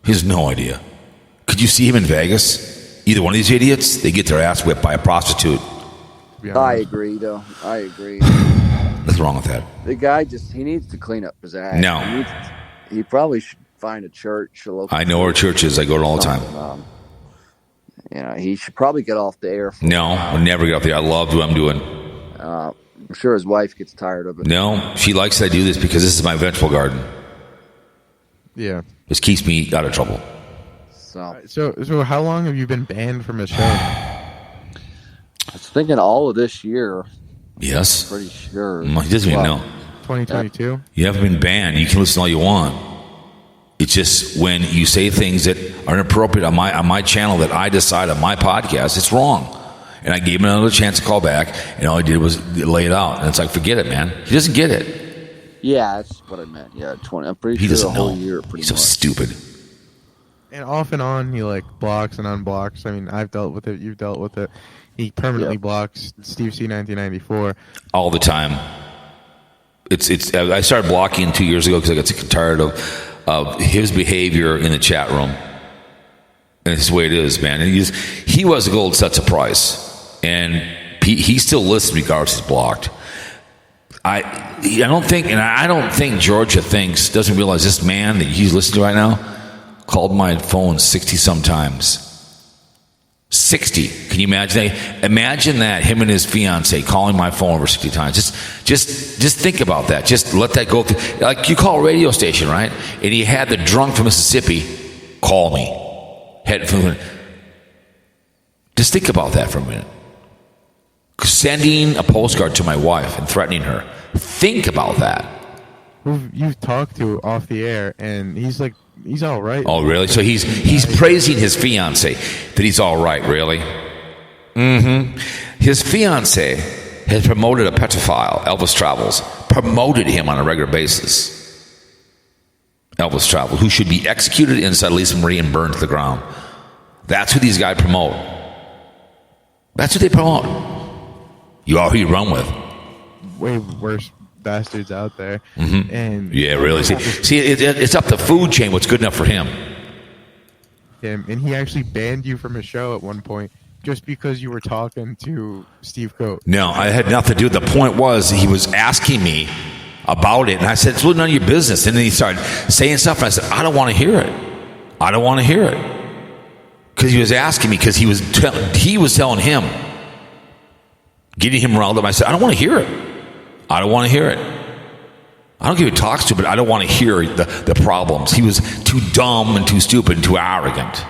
He has no idea. Could you see him in Vegas? Either one of these idiots, they get their ass whipped by a prostitute. I agree, though. I agree. Nothing wrong with that. The guy he needs to clean up his act. No. He probably should find a church. I know where church is. I go to all the time. He should probably get off the air. No, I'll never get off the air. I love what I'm doing. I'm sure his wife gets tired of it. No, she likes that I do this because this is my vegetable garden. Yeah. This keeps me out of trouble. So how long have you been banned from a show? I was thinking all of this year. Yes. Pretty sure. He doesn't even know. 2022? You haven't been banned. You can listen all you want. It's just when you say things that are inappropriate on my channel that I decide on my podcast, it's wrong. And I gave him another chance to call back, and all he did was lay it out. And it's like, forget it, man. He doesn't get it. Yeah, that's what I meant. Yeah, 20. I'm pretty he sure doesn't the whole know. year. Pretty He's so much. stupid. And off and on, he blocks and unblocks. I mean, I've dealt with it. You've dealt with it. He permanently blocks Steve C 1994 all the time. It's. I started blocking 2 years ago because I got sick and tired of his behavior in the chat room. And it's the way it is, man. And he was a gold set surprise, and he still listens regardless he's blocked. I don't think Georgia doesn't realize this man that he's listening to right now called my phone 60-some times. 60. Can you imagine that? Imagine that, him and his fiance calling my phone over 60 times. Just think about that. Just let that go through. Like you call a radio station, right? And he had the drunk from Mississippi call me. Just think about that for a minute. Sending a postcard to my wife and threatening her. Think about that. Who you've talked to off the air, and he's all right. Oh, really? So he's praising his fiance that he's all right, really? Mm-hmm. His fiance has promoted a pedophile, Elvis Travels, promoted him on a regular basis. Elvis Travels, who should be executed inside Lisa Marie and burned to the ground. That's who these guys promote. That's what they promote. You are who you run with. Way worse bastards out there. Mm-hmm. And yeah, really. See, it's up the food chain what's good enough for him. And he actually banned you from a show at one point just because you were talking to Steve Coates. No, I had nothing to do with it. The point was he was asking me about it, and I said, it's really none of your business. And then he started saying stuff, and I said, I don't want to hear it. I don't want to hear it. Because he was asking me, because he was telling him, getting him riled up. I said, I don't want to hear it. I don't want to hear it. I don't care who he talks to, but I don't want to hear the problems. He was too dumb and too stupid and too arrogant.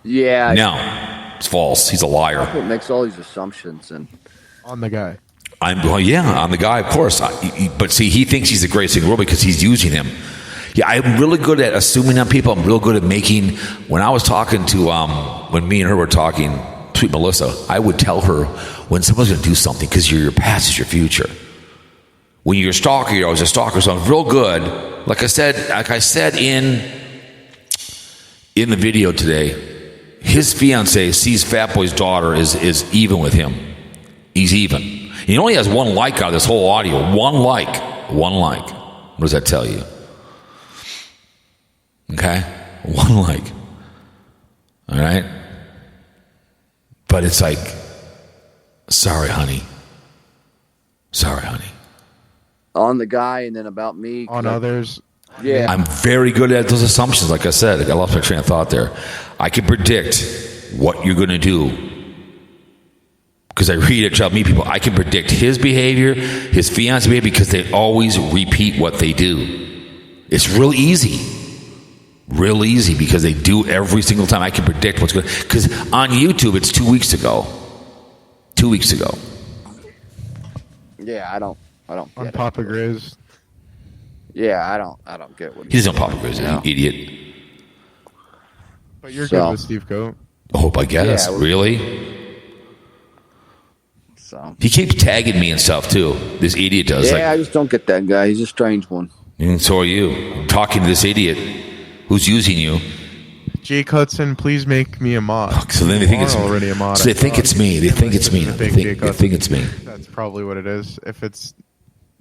Yeah. No, it's false. He's a liar. That's what makes all these assumptions on the guy. I'm the guy, of course. But see, he thinks he's the greatest thing in the world because he's using him. Yeah, I'm really good at assuming on people. I'm real good at making. When I was talking to, when me and her were talking, sweet Melissa, I would tell her when someone's going to do something because your past is your future. When you're a stalker, you're always a stalker. So I'm real good. Like I said in the video today, his fiance sees Fat Boy's daughter is even with him. He's even. He only has one like out of this whole audio. One like. What does that tell you? Okay? One like. All right? But it's like, sorry, honey. On the guy, and then about me. On others. Yeah. I'm very good at those assumptions. Like I said, I lost my train of thought there. I can predict what you're going to do. Because I read it, try to meet people. I can predict his behavior, his fiance's behavior, because they always repeat what they do. It's real easy. Real easy, because they do every single time. I can predict what's going to... Because on YouTube, it's 2 weeks ago. 2 weeks ago. Yeah, I don't On get Papa it. Grizz. Yeah, I don't get what He doesn't Papa Grizz, you idiot. But you're So- good with Steve Coat. Oh, I guess. Yeah, Really? So. He keeps tagging me and stuff, too. This idiot does. Yeah, I just don't get that guy. He's a strange one. And so are you. I'm talking to this idiot who's using you. Jake Hudson, please make me a mod. So then they think it's already a mod. So they think it's me. They think it's me. They think it's me. That's probably what it is. If it's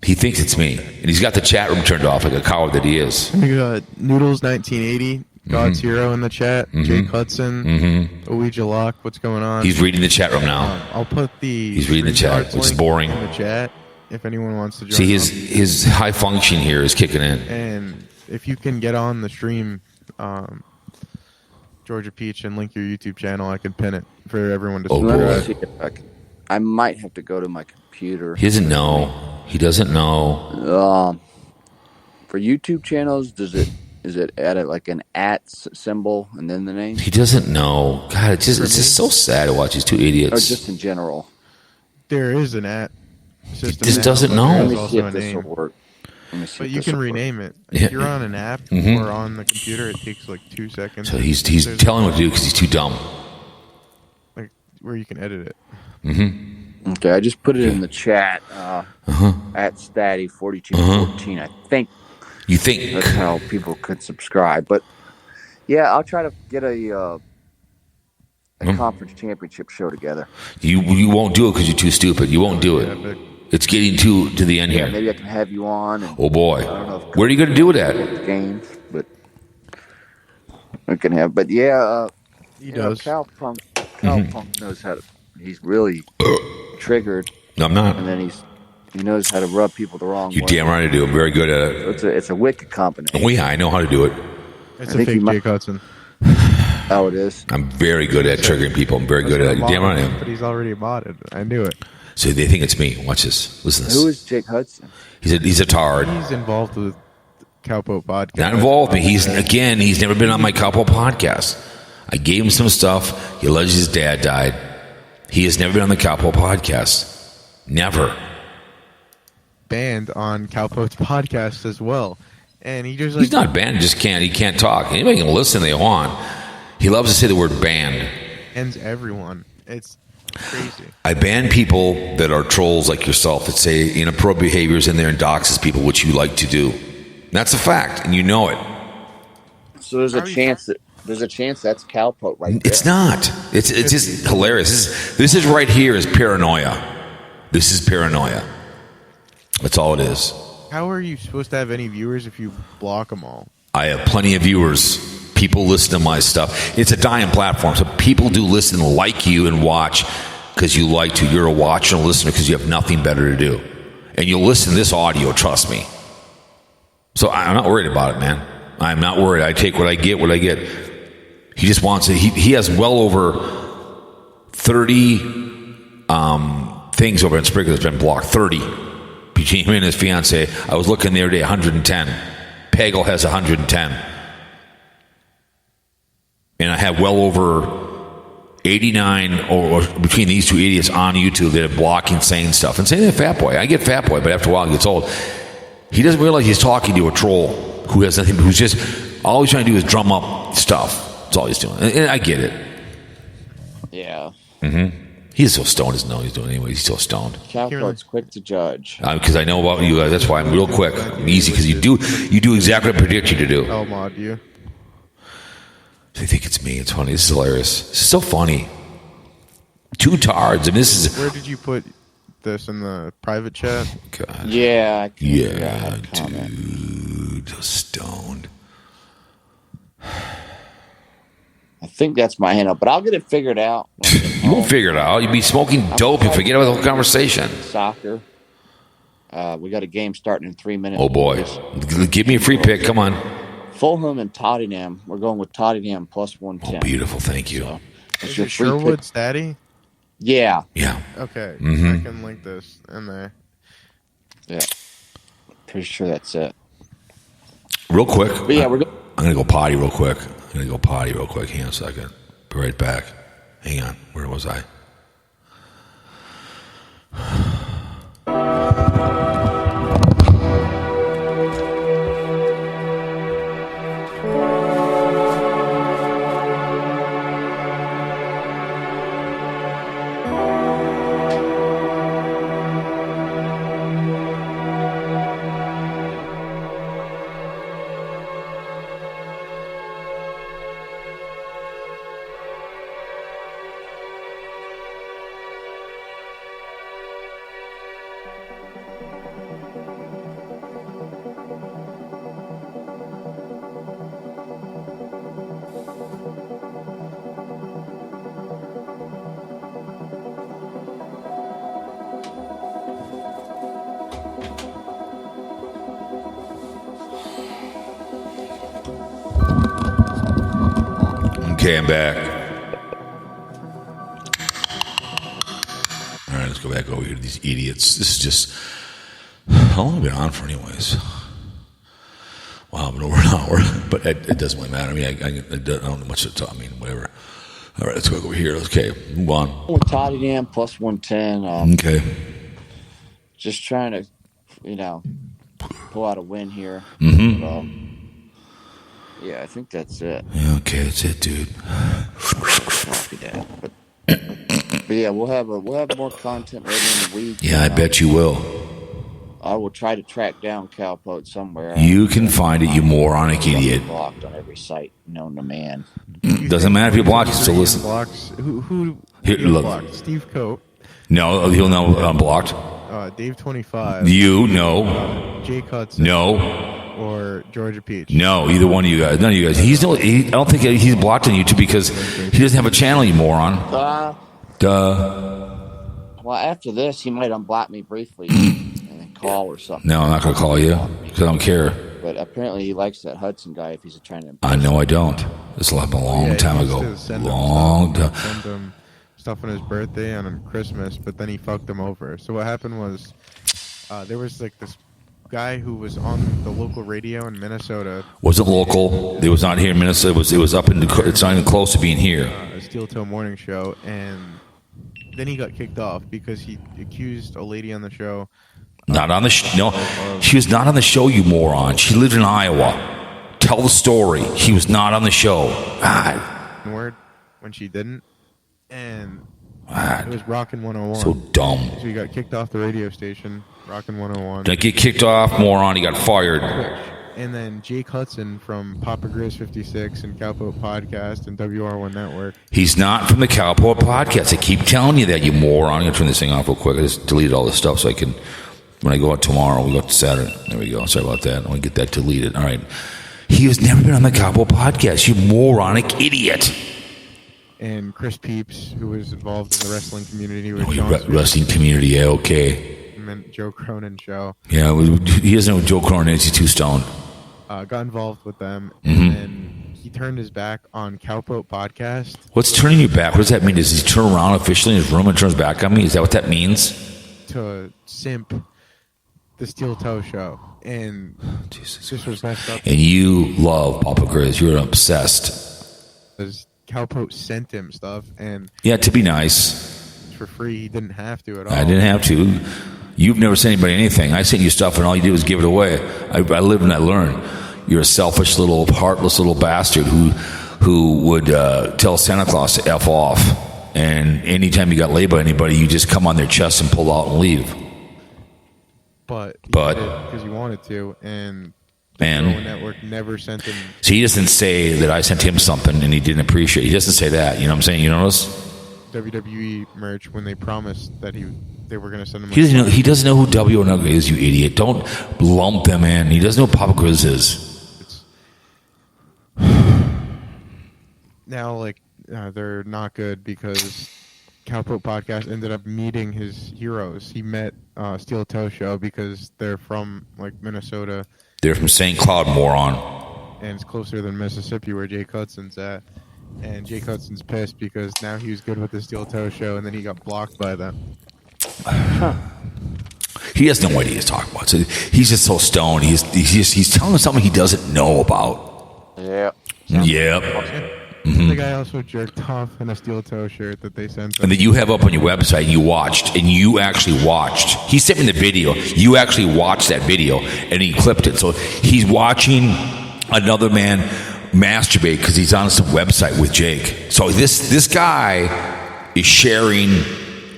He thinks it's me. And he's got the chat room turned off like a coward that he is. we got Noodles 1980, God's Hero in the chat, Jake Hudson, Ouija Lock. What's going on? He's reading the chat room now. I'll put the He's reading the chat, screenshots which is link boring. in the chat if anyone wants to join. See, his high function here is kicking in. And if you can get on the stream, Georgia Peach, and link your YouTube channel, I can pin it for everyone to Oh, Let me boy. see if I might have to go to my computer. He doesn't know. He doesn't know. For YouTube channels, is it at like an symbol and then the name, He doesn't know. God, it's just so sad to watch these two or idiots. just in general? There is an @ system. Just now, doesn't but know. there's Let me also see a if this will name. work. Let me see But if you this can will work. rename it. Yeah. If you're on an app Mhm. or on the computer, it takes like 2 seconds. So he's There's telling him what to do because he's too dumb. like where you can edit it. Okay, I just put it in the chat. At Statty4214. I think You think? that's how people could subscribe. But yeah, I'll try to get a conference championship show together. You won't do it because you're too stupid. You won't do Yeah, it. but It's getting to the end Yeah, here. maybe I can have you on. And Oh boy, I don't know if where are you going to do it at? the games, but we can have. But yeah, he you know, does. Cal Punk knows how to. He's really triggered, No, I'm not. and then he knows how to rub people the wrong You way. damn right I do. I'm very good at it. So it's a wicked combination. Oh yeah, I know how to do it. It's I a think he fake might- Jake Hudson. Oh, it is. I'm very good at triggering people. I'm very good at it. You damn right I am. But he's already modded. I knew it. So they think it's me. Watch this. Listen to this. Who is Jake Hudson? He's a tard. He's involved with Cowpoke podcast. Not involved with me. He's never been on my couple podcast. I gave him some stuff. He alleges his dad died. He has never been on the Cowpoke podcast. Never. Banned on Cowpoke's podcast as well. And he just He's not banned. He can't talk. Anybody can listen if they want. He loves to say the word banned. ends everyone. It's crazy. I ban people that are trolls like yourself that say inappropriate behaviors in there and doxes people, which you like to do. That's a fact, and you know it. So there's a chance that's Cowpoke right there. It's not. It's just hilarious. This is right here is paranoia. This is paranoia. That's all it is. How are you supposed to have any viewers if you block them all? I have plenty of viewers. People listen to my stuff. It's a dying platform, so people do listen, like you, and watch because you like to. You're a watcher and a listener because you have nothing better to do. And you'll listen to this audio, trust me. So I'm not worried about it, man. I'm not worried. I take what I get, He just wants it. He has well over 30 things over in Sprinkler that's been blocked. 30. Between him and his fiance. I was looking the other day, 110. Pagel has 110. And I have well over 89 or between these two idiots on YouTube that are blocking saying stuff. And saying Fat Boy. I get Fat Boy, but after a while he gets old. He doesn't realize he's talking to a troll who has nothing, who's just all he's trying to do is drum up stuff. That's all he's doing. And I get it. Yeah. He's so stoned, doesn't know what he's doing anyway. He's so stoned. Cowpoke's quick to judge. Because I know about you guys. That's why I'm real quick. I'm easy because you do exactly what I predict you to do. I'll mod you. They think it's me. It's funny. This is hilarious. This is so funny. Two tards. And this is... Where did you put this in the private chat? God. Yeah. Yeah, dude. So stoned. I think that's my handle, but I'll get it figured out. You won't figure it out. You'll be smoking dope and forget about the whole conversation. Soccer. We got a game starting in 3 minutes. Oh, boy. Give me a free pick. Come on. Fulham and Tottenham. We're going with Tottenham plus 110. Oh, beautiful. Thank you. So, is it Sherwood Statty? Yeah. Yeah. Okay. Mm-hmm. I can link this in there. Yeah. Pretty sure that's it. Real quick. But yeah, I'm going to go potty real quick. Hang on a second. Be right back. Hang on. Where was I? Okay, I'm back. All right, let's go back over here to these idiots. This is just... How long have I been on for anyways? Wow, I've been over an hour. But it doesn't really matter. I mean, I don't know much to talk. I mean, whatever. All right, let's go over here. Okay, move on. with Tottenham plus 110. Okay. Just trying to, pull out a win here. Mm-hmm. Yeah, I think that's it. Yeah, okay, that's it, dude. Copy that. But yeah, we'll have more content later in the week. Yeah, I bet you will. I will try to track down Cowpote somewhere. You can find it, you moronic idiot. Blocked on every site known to man. Doesn't matter if you block it, still listen. Blocks. Who Here, look. blocked? Steve Coate. No, he'll know I'm blocked. Dave 25. You, no. Jake Hudson. No. Or Georgia Peach. No, either one of you guys. None of you guys. I don't think he's blocked on YouTube because he doesn't have a channel, you moron. Duh. Well, after this, he might unblock me briefly and then call or something. No, I'm not going to call you because I don't care. But apparently he likes that Hudson guy if he's trying to... I know I don't. This happened a long time ago. Long time. Send him stuff on his birthday and on Christmas, but then he fucked him over. So what happened was there was like this guy who was on the local radio in Minnesota. Wasn't local. It was not here in Minnesota. It was up in the... It's not even close to being here. A Steel Toe Morning Show, and then he got kicked off because he accused a lady on the show. Not on the no, she was not on the show, you moron. She lived in Iowa. Tell the story. She was not on the show. God. Word when she didn't, and it was Rockin' 101. So dumb. So he got kicked off the radio station, Rockin' 101. Don't get kicked off, moron. He got fired. And then Jake Hudson from Papa Grizz 56 and Cowpote Podcast and WR1 Network. He's not from the Cowpote Podcast. I keep telling you that, you moron. I'm going to turn this thing off real quick. I just deleted all this stuff so I can... When I go out tomorrow, we go out to Saturday. There we go. Sorry about that. I want to get that deleted. All right. He has never been on the Cowpote Podcast, you moronic idiot. And Chris Peeps, who was involved in the wrestling community. Wrestling community, yeah, okay. And Joe Cronin show. Yeah, he doesn't know who Joe Cronin is. He's too stoned. Got involved with them. Mm-hmm. And then he turned his back on Cowpote Podcast. What's turning you back? What does that mean? Does he turn around officially in his room and turns back on me? Is that what that means? To simp the Steel Toe Show, and Jesus this was messed up. And you love Papa Grizz. You're obsessed. Because Cowpote sent him stuff, and yeah, to be nice, for free. He didn't have to at all. I didn't have to. You've never sent anybody anything. I sent you stuff, and all you did was give it away. I live and I learn. You're a selfish little, heartless little bastard who would tell Santa Claus to F off. And anytime you got laid by anybody, you just come on their chest and pull out and leave. But because you wanted to, and the network never sent him. So he doesn't say that I sent him something and he didn't appreciate it. He doesn't say that. You know what I'm saying? You notice? WWE merch when they promised that they were going to send him. He doesn't know who WNW is, you idiot. Don't lump them in. He doesn't know who Papa Grizz is. now like they're not good because Cowpoke Podcast ended up meeting his heroes. He met Steel Toe Show because they're from like Minnesota. They're from St. Cloud, moron. And it's closer than Mississippi where Jake Hudson's at. And Jake Hudson's pissed because now he was good with the Steel Toe Show and then he got blocked by them. He has no idea he's talking about. So he's just so stoned. He's telling us something he doesn't know about. Yep. Mm-hmm. The guy also jerked off in a Steel Toe shirt that they sent him. And that you have up on your website, and you actually watched. He sent me the video. You actually watched that video, and he clipped it. So he's watching another man masturbate because he's on some website with Jake. So this guy is sharing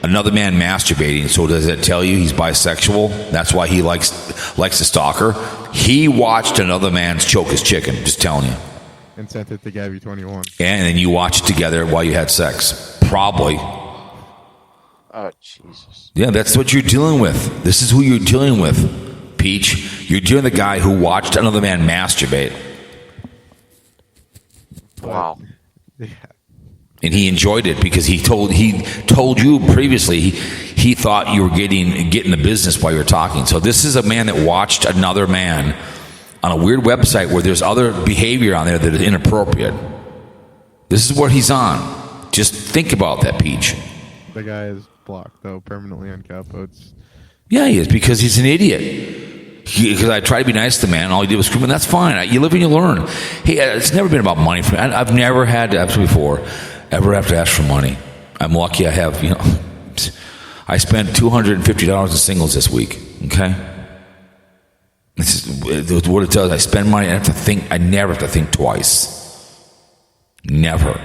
another man masturbating. So does that tell you he's bisexual? That's why he likes to stalk her. He watched another man's choke his chicken. Just telling you. And sent it to Gabby 21. Yeah, and then you watched it together while you had sex. Probably. Oh, Jesus. Yeah, that's what you're dealing with. This is who you're dealing with, Peach. You're dealing with the guy who watched another man masturbate. Wow. Yeah. And he enjoyed it because he told you previously he thought you were getting the business while you were talking. So this is a man that watched another man on a weird website where there's other behavior on there that is inappropriate. This is what he's on. Just think about that, Peach. The guy is blocked, though, permanently on Cowpotes. Yeah, he is, because he's an idiot. Because I try to be nice to the man, all he did was scream, and that's fine. You live and you learn. Hey, it's never been about money for me. I've never had to, ever have to ask for money. I'm lucky I have, I spent $250 in singles this week, okay? This is what it does. I spend money. I never have to think twice. Never.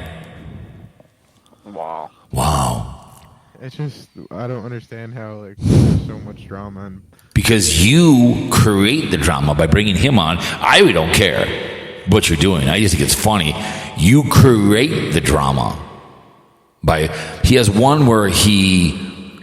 Wow. It's just, I don't understand how there's so much drama. And because you create the drama by bringing him on. I really don't care what you're doing. I just think it's funny. You create the drama he has one where AZ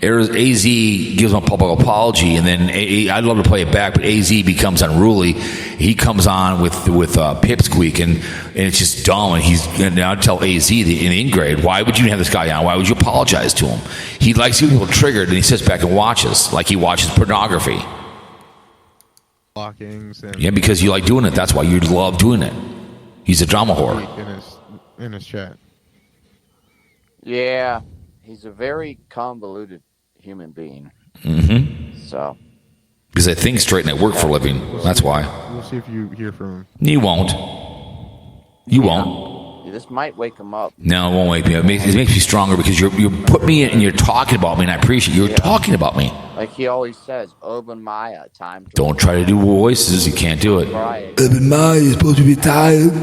gives him a public apology, and then I'd love to play it back, but AZ becomes unruly. He comes on with Pipsqueak, and it's just dumb. And now tell AZ in the in-grade, why would you have this guy on? Why would you apologize to him? He likes people triggered, and he sits back and watches, like he watches pornography. Blockings. And yeah, because you like doing it. That's why you love doing it. He's a drama whore. In his chat. Yeah, he's a very convoluted human being. Mm-hmm. So. Because I think straight and I work for a living. That's why. We'll see if you hear from him. You won't. You won't. Yeah, this might wake him up. No, it won't wake me up. It makes me stronger because you put me in and you're talking about me, and I appreciate you're talking about me. Like he always says, Oben Maya, time to... Don't try to do voices. You can't do it. Oben Maya, you're supposed to be tired.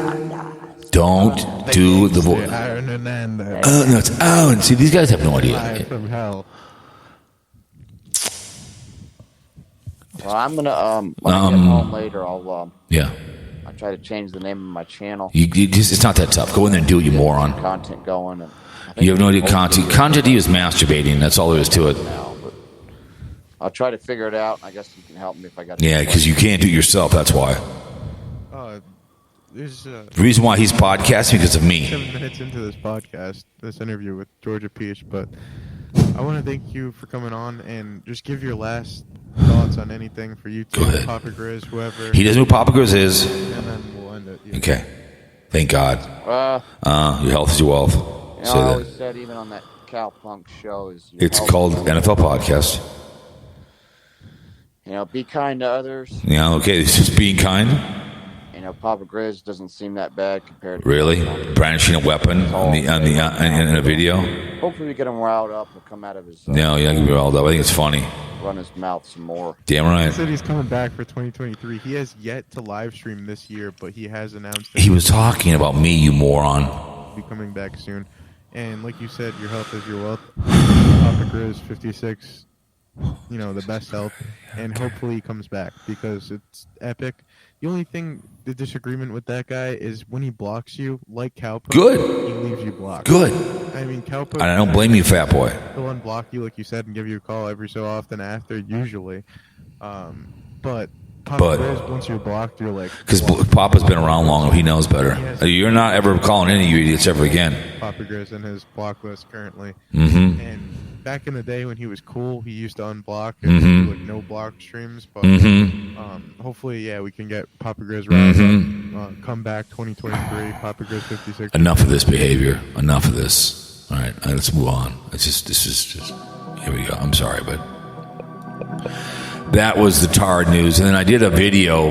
Don't do the voice. No, it's Aaron. See, these guys have no idea. From hell. Well, I'm gonna when I get home later, I'll try to change the name of my channel. It's not that tough. Go in there and do it, you moron. Content going. And you have no idea content. Content is masturbating. That's all there is to it. Now, but I'll try to figure it out. I guess you can help me if I got. Yeah, because you can't do it yourself. That's why. There's the reason why he's podcasting because of me. 7 minutes into this interview with Georgia Peach, but I want to thank you for coming on and just give your last thoughts on anything for you two, Papa Grizz, whoever. He doesn't know who Papa Grizz is. And then we'll end it. Yeah. Okay. Thank God. Your health is your wealth. I always said, even on that Cowpunk show, it's called NFL Podcast. Be kind to others. Yeah, okay. It's just being kind. Papa Grizz doesn't seem that bad compared to... Really? Brandishing a weapon in a video? Hopefully we get him riled up and come out of his... No, yeah, I can be riled up. I think it's funny. Run his mouth some more. Damn right. He said he's coming back for 2023. He has yet to live stream this year, but he has announced... He was talking about me, you moron. He'll be coming back soon. And like you said, your health is your wealth. Papa Grizz, 56, the best health. And hopefully he comes back because it's epic. The only thing, the disagreement with that guy is when he blocks you, like Cowpoke, good. He leaves you blocked. Good. I mean, Cowpoke... I don't blame you, fat boy. He'll unblock you, like you said, and give you a call every so often after, usually. But Papa Grizz, once you're blocked, you're like... Because Papa's been around long, he knows better. You're not ever calling any of you idiots ever again. Papa Grizz in his block list currently. Mm-hmm. And back in the day when he was cool, he used to unblock and do like no block streams. But hopefully, we can get Papa Grizz round up, come back 2023, Papa Grizz 56. Enough of this behavior. Enough of this. All right, let's move on. This is just... Here we go. I'm sorry, but... That was the Tard news. And then I did a video.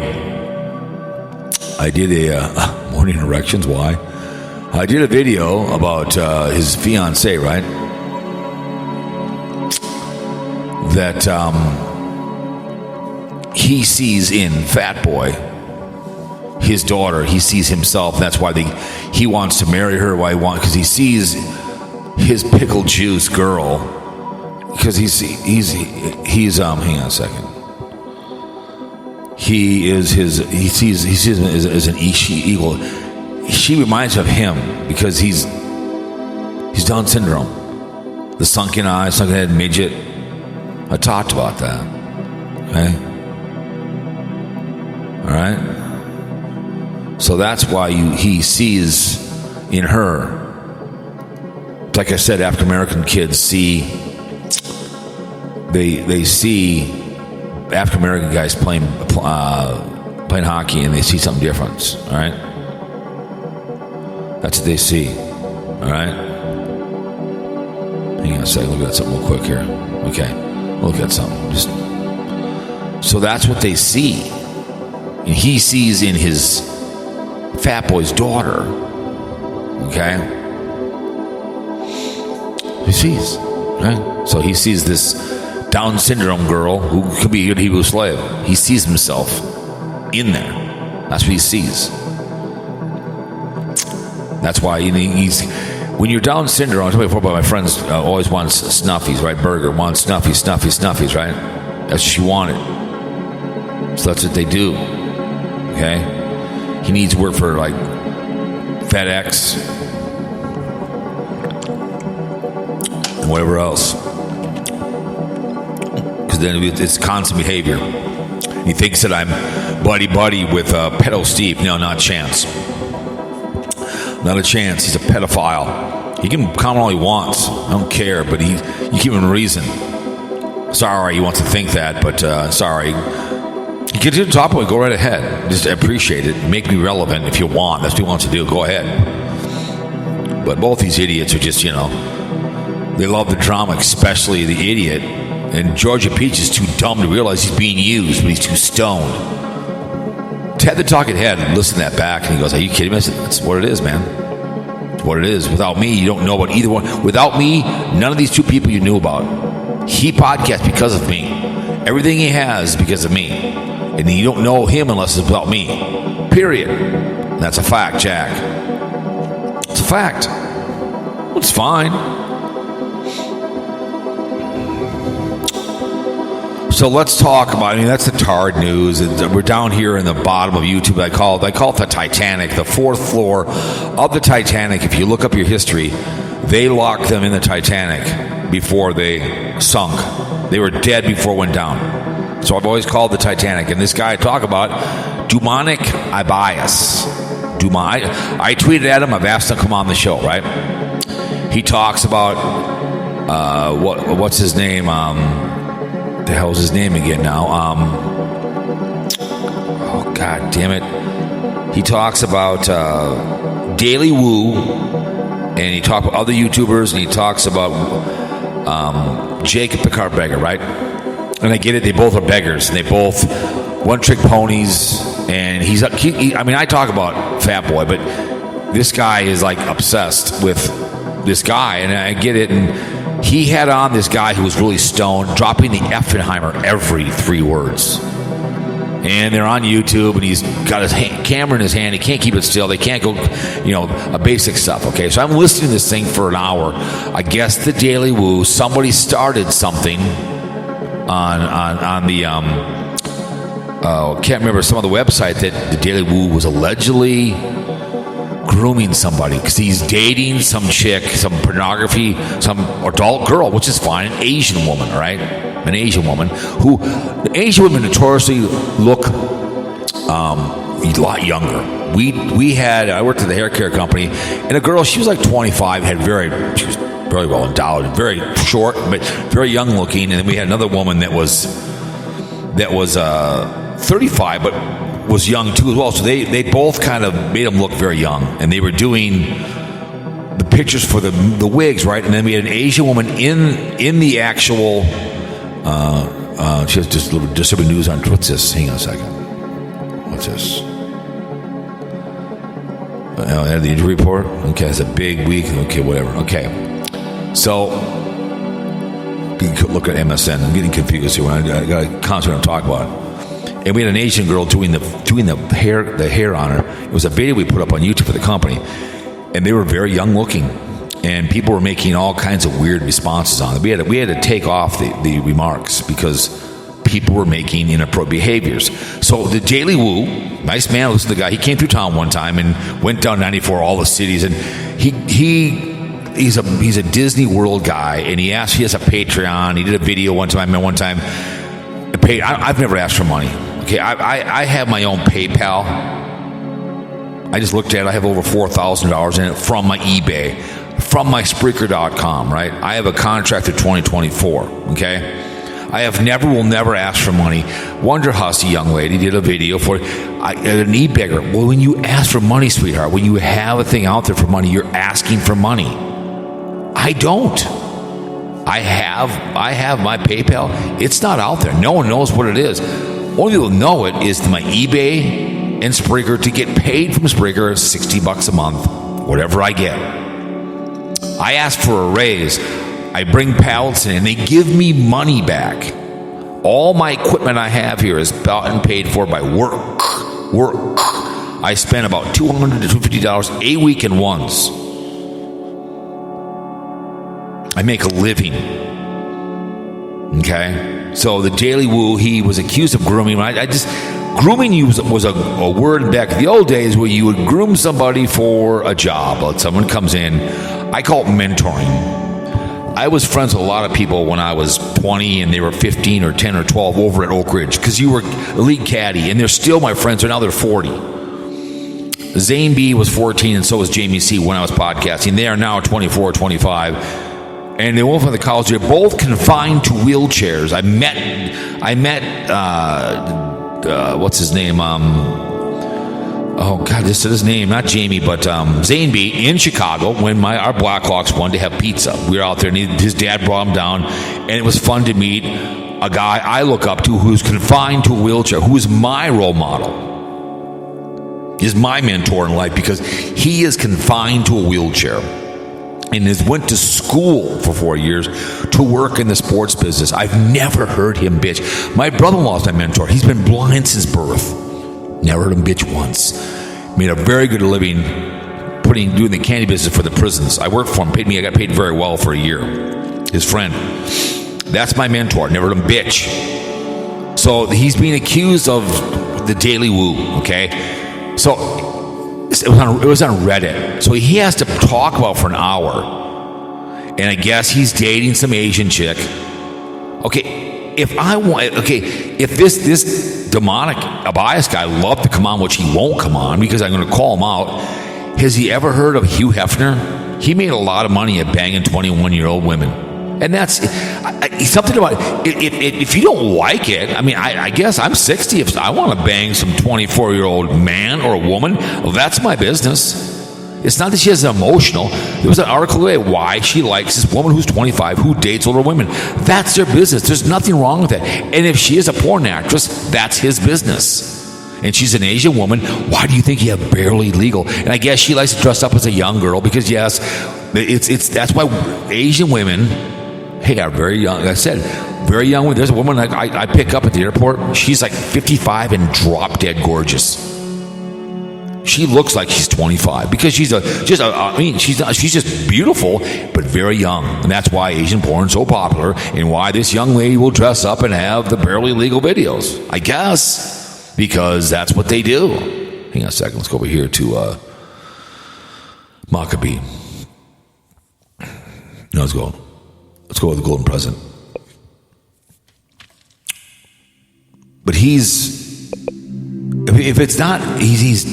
I did a... morning erections, why? I did a video about his fiancée, right? That he sees in Fat Boy his daughter. He sees himself. That's why he wants to marry her. Why because he sees his pickle juice girl. Because he's hang on a second. He sees him as an equal. She reminds him of him because he's Down syndrome. The sunken eyes, sunken head midget. I talked about that. Okay? Alright? So that's why he sees in her. Like I said, African American kids see they see African American guys playing hockey and they see something different. Alright? That's what they see. Alright? Hang on a second, look at something real quick here. Okay. Look at something. So that's what they see. And he sees in his Fat Boy's daughter. Okay? He sees. Right? So he sees this Down syndrome girl who could be a Hebrew slave. He sees himself in there. That's what he sees. That's why he's... When you're Down syndrome, I told you before about my friends always wants snuffies, right? Burger wants snuffies, right? That's what she wanted. So that's what they do. Okay? He needs work for like FedEx and whatever else. Because then it's constant behavior. He thinks that I'm buddy with pedo Steve. No, not a chance. Not a chance. He's a pedophile. He can comment all he wants. I don't care, but you give him a reason. Sorry, he wants to think that, but sorry. You get to the top of it, go right ahead. Just appreciate it. Make me relevant if you want. That's what he wants to do. Go ahead. But both these idiots are just, they love the drama, especially the idiot. And Georgia Peach is too dumb to realize he's being used, but he's too stoned. Ted the Talking Head, listen to that back, and he goes, are you kidding me? I said, that's what it is, man. It's what it is. Without me, you don't know about either one. Without me, none of these two people you knew about. He podcasts because of me. Everything he has is because of me. And you don't know him unless it's about me. Period. And that's a fact, Jack. It's a fact. Well, it's fine. So let's talk about, that's the Tard news. We're down here in the bottom of YouTube. I call it the Titanic, the fourth floor of the Titanic. If you look up your history, they locked them in the Titanic before they sunk. They were dead before it went down. So I've always called the Titanic. And this guy I talk about, Dewmonic Abyess. I tweeted at him. I've asked him to come on the show, right? He talks about, what's his name? What the hell's his name again now? Oh, God damn it. He talks about Daily Woo, and he talks about other YouTubers, and he talks about Jacob Picard Beggar, right? And I get it, they both are beggars, and they both one-trick ponies, and I talk about Fat Boy, but this guy is like obsessed with this guy, and I get it, and he had on this guy who was really stoned, dropping the Effenheimer every 3 words. And they're on YouTube, and he's got his camera in his hand. He can't keep it still. They can't go, a basic stuff, okay? So I'm listening to this thing for an hour. I guess the Daily Woo, somebody started something on the, can't remember some of the website that the Daily Woo was allegedly grooming somebody because he's dating some chick, some pornography, some adult girl, which is fine, an Asian woman, right? an Asian woman, who Asian women notoriously look a lot younger. I worked at the hair care company, and a girl, she was like 25, she was very well endowed, very short, but very young looking. And then we had another woman that was 35, but was young too as well. So they both kind of made them look very young, and they were doing the pictures for the wigs, right? And then we had an Asian woman in the actual. She has just distributing news on. What's this? Hang on a second. What's this? I had the injury report. Okay, it's a big week. Okay, whatever. Okay, so you can look at MSN. I'm getting confused here. I got to concentrate on talking about it. And we had an Asian girl doing the hair on her. It was a video we put up on YouTube for the company, and they were very young looking, and people were making all kinds of weird responses on it. We had to take off the remarks because people were making inappropriate behaviors. So the Daily Woo, nice man, listen to the guy. He came through town one time and went down 94, all the cities, and he's a Disney World guy, and he has a Patreon. He did a video one time. I've never asked for money. Okay, I have my own PayPal. I just looked at it. I have over $4,000 in it from my eBay, from my Spreaker.com, right? I have a contract through 2024, okay? I will never ask for money. Wonderhussy young lady did a video for an e-beggar. Well, when you ask for money, sweetheart, when you have a thing out there for money, you're asking for money. I don't. I have my PayPal. It's not out there. No one knows what it is. Only people who know it is my eBay and Spreaker. To get paid from Spreaker, $60 a month, whatever I get. I ask for a raise. I bring pallets in, and they give me money back. All my equipment I have here is bought and paid for by work. I spend about $200 to $250 a week in ones. I make a living. Okay? So the Daily Woo, he was accused of grooming. Grooming was a word back in the old days where you would groom somebody for a job. Someone comes in. I call it mentoring. I was friends with a lot of people when I was 20 and they were 15 or 10 or 12 over at Oak Ridge because you were a league caddy, and they're still my friends. Now they're 40. Zane B was 14 and so was Jamie C when I was podcasting. They are now 24, 25. And they went from the college. They're both confined to wheelchairs. I met what's his name? Oh God, this is his name, not Jamie, but Zane B in Chicago when our Blackhawks wanted to have pizza. We were out there, and his dad brought him down, and it was fun to meet a guy I look up to who's confined to a wheelchair, who is my role model, is my mentor in life because he is confined to a wheelchair. And went to school for 4 years to work in the sports business. I've never heard him bitch. My brother-in-law is my mentor. He's been blind since birth. Never heard him bitch once. Made a very good living doing the candy business for the prisons. I worked for him. I got paid very well for a year. His friend. That's my mentor. Never heard him bitch. So he's being accused of the Daily Woo. Okay, so. It was on Reddit. So he has to talk about for an hour. And I guess he's dating some Asian chick. Okay, if this demonic Abyess guy loved to come on, which he won't come on because I'm going to call him out. Has he ever heard of Hugh Hefner? He made a lot of money at banging 21-year-old women. And that's something about it. If you don't like it, I mean, I guess I'm 60. If I want to bang some 24-year-old man or a woman, well, that's my business. It's not that she has an emotional. There was an article today why she likes this woman who's 25 who dates older women. That's their business. There's nothing wrong with that. And if she is a porn actress, that's his business. And she's an Asian woman. Why do you think you have barely legal? And I guess she likes to dress up as a young girl because, yes, that's why Asian women. Hey, are very young. Like I said, very young. There's a woman I pick up at the airport. She's like 55 and drop dead gorgeous. She looks like she's 25 because she's just beautiful, but very young. And that's why Asian porn is so popular and why this young lady will dress up and have the barely legal videos. I guess because that's what they do. Hang on a second. Let's go over here to Maccabee. No, let's go with the golden present. if it's not, he's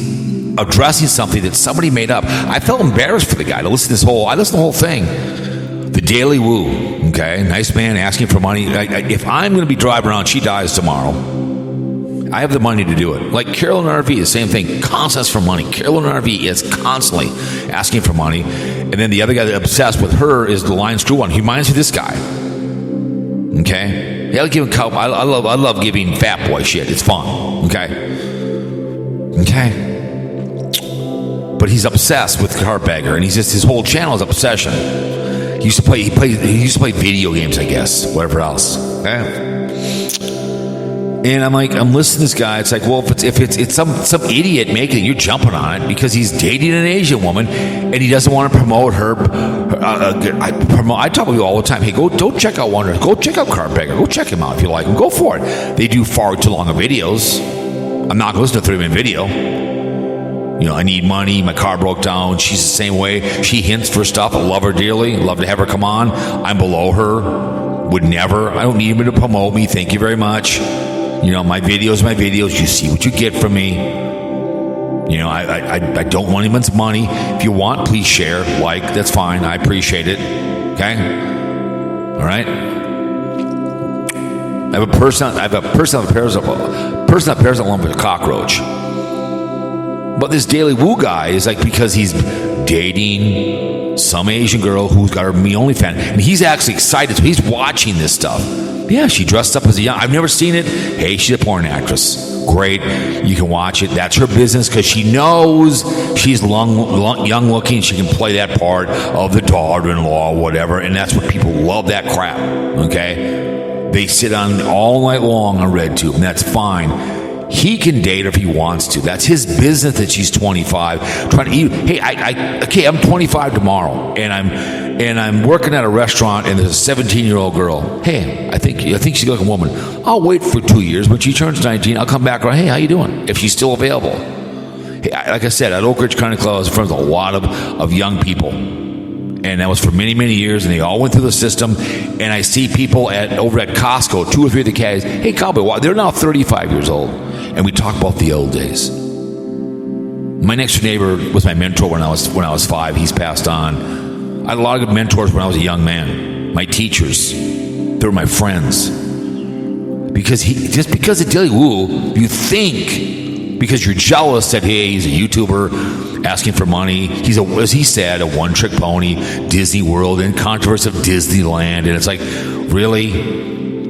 addressing something that somebody made up. I felt embarrassed for the guy to listen to this whole. I listened to the whole thing. The Daily Woo, okay, nice man asking for money. If I'm going to be driving around, she dies tomorrow. I have the money to do it. Like Carolyn RV, the same thing. Constant for money. Carolyn RV is constantly asking for money. And then the other guy that's obsessed with her is the Lion Screw one. He reminds me of this guy. Okay? Yeah, I love giving fat boy shit. It's fun. Okay? But he's obsessed with Carpetbagger, and his whole channel is obsession. He used to play video games, I guess, whatever else. Okay? And I'm listening to this guy. It's like, well, if it's some idiot making it, you're jumping on it because he's dating an Asian woman and he doesn't want to promote her. I talk with you all the time. Hey, go check out Wonder. Go check out Carpetbagger. Go check him out if you like him. Go for it. They do far too long of videos. I'm not going to listen to a 30-minute video. I need money. My car broke down. She's the same way. She hints for stuff. I love her dearly. Love to have her come on. I'm below her. Would never. I don't need him to promote me. Thank you very much. My videos. You see what you get from me. I don't want anyone's money. If you want, please share, that's fine. I appreciate it. Okay? All right? I have a person that pairs along with a cockroach. But this Daily Woo guy is because he's dating some Asian girl who's got her Me Only fan, and he's actually excited. So he's watching this stuff. Yeah, she dressed up as a young. I've never seen it. Hey, she's a porn actress. Great, you can watch it. That's her business because she knows she's young looking. She can play that part of the daughter-in-law, or whatever, and that's what people love. That crap. Okay, they sit on all night long on RedTube, and that's fine. He can date her if he wants to. That's his business. That she's 25, trying to eat. Hey, I'm 25 tomorrow, and I'm working at a restaurant, and there's a 17-year-old girl. Hey, I think she's like a woman. I'll wait for 2 years. When she turns 19, I'll come back. Hey, how you doing? If she's still available. Hey, like I said, at Oak Ridge Country Club, I was in front of a lot of young people. And that was for many, many years, and they all went through the system. And I see people over at Costco, 2 or 3 of the guys. Hey, Cowboy, they're now 35 years old. And we talk about the old days. My next neighbor was my mentor when I was 5. He's passed on. I had a lot of good mentors when I was a young man. My teachers, they were my friends. Because of Daily Woo, you think because you're jealous that he's a YouTuber asking for money. He's as he said, a one-trick pony, Disney World, and controversy of Disneyland, and it's like, really?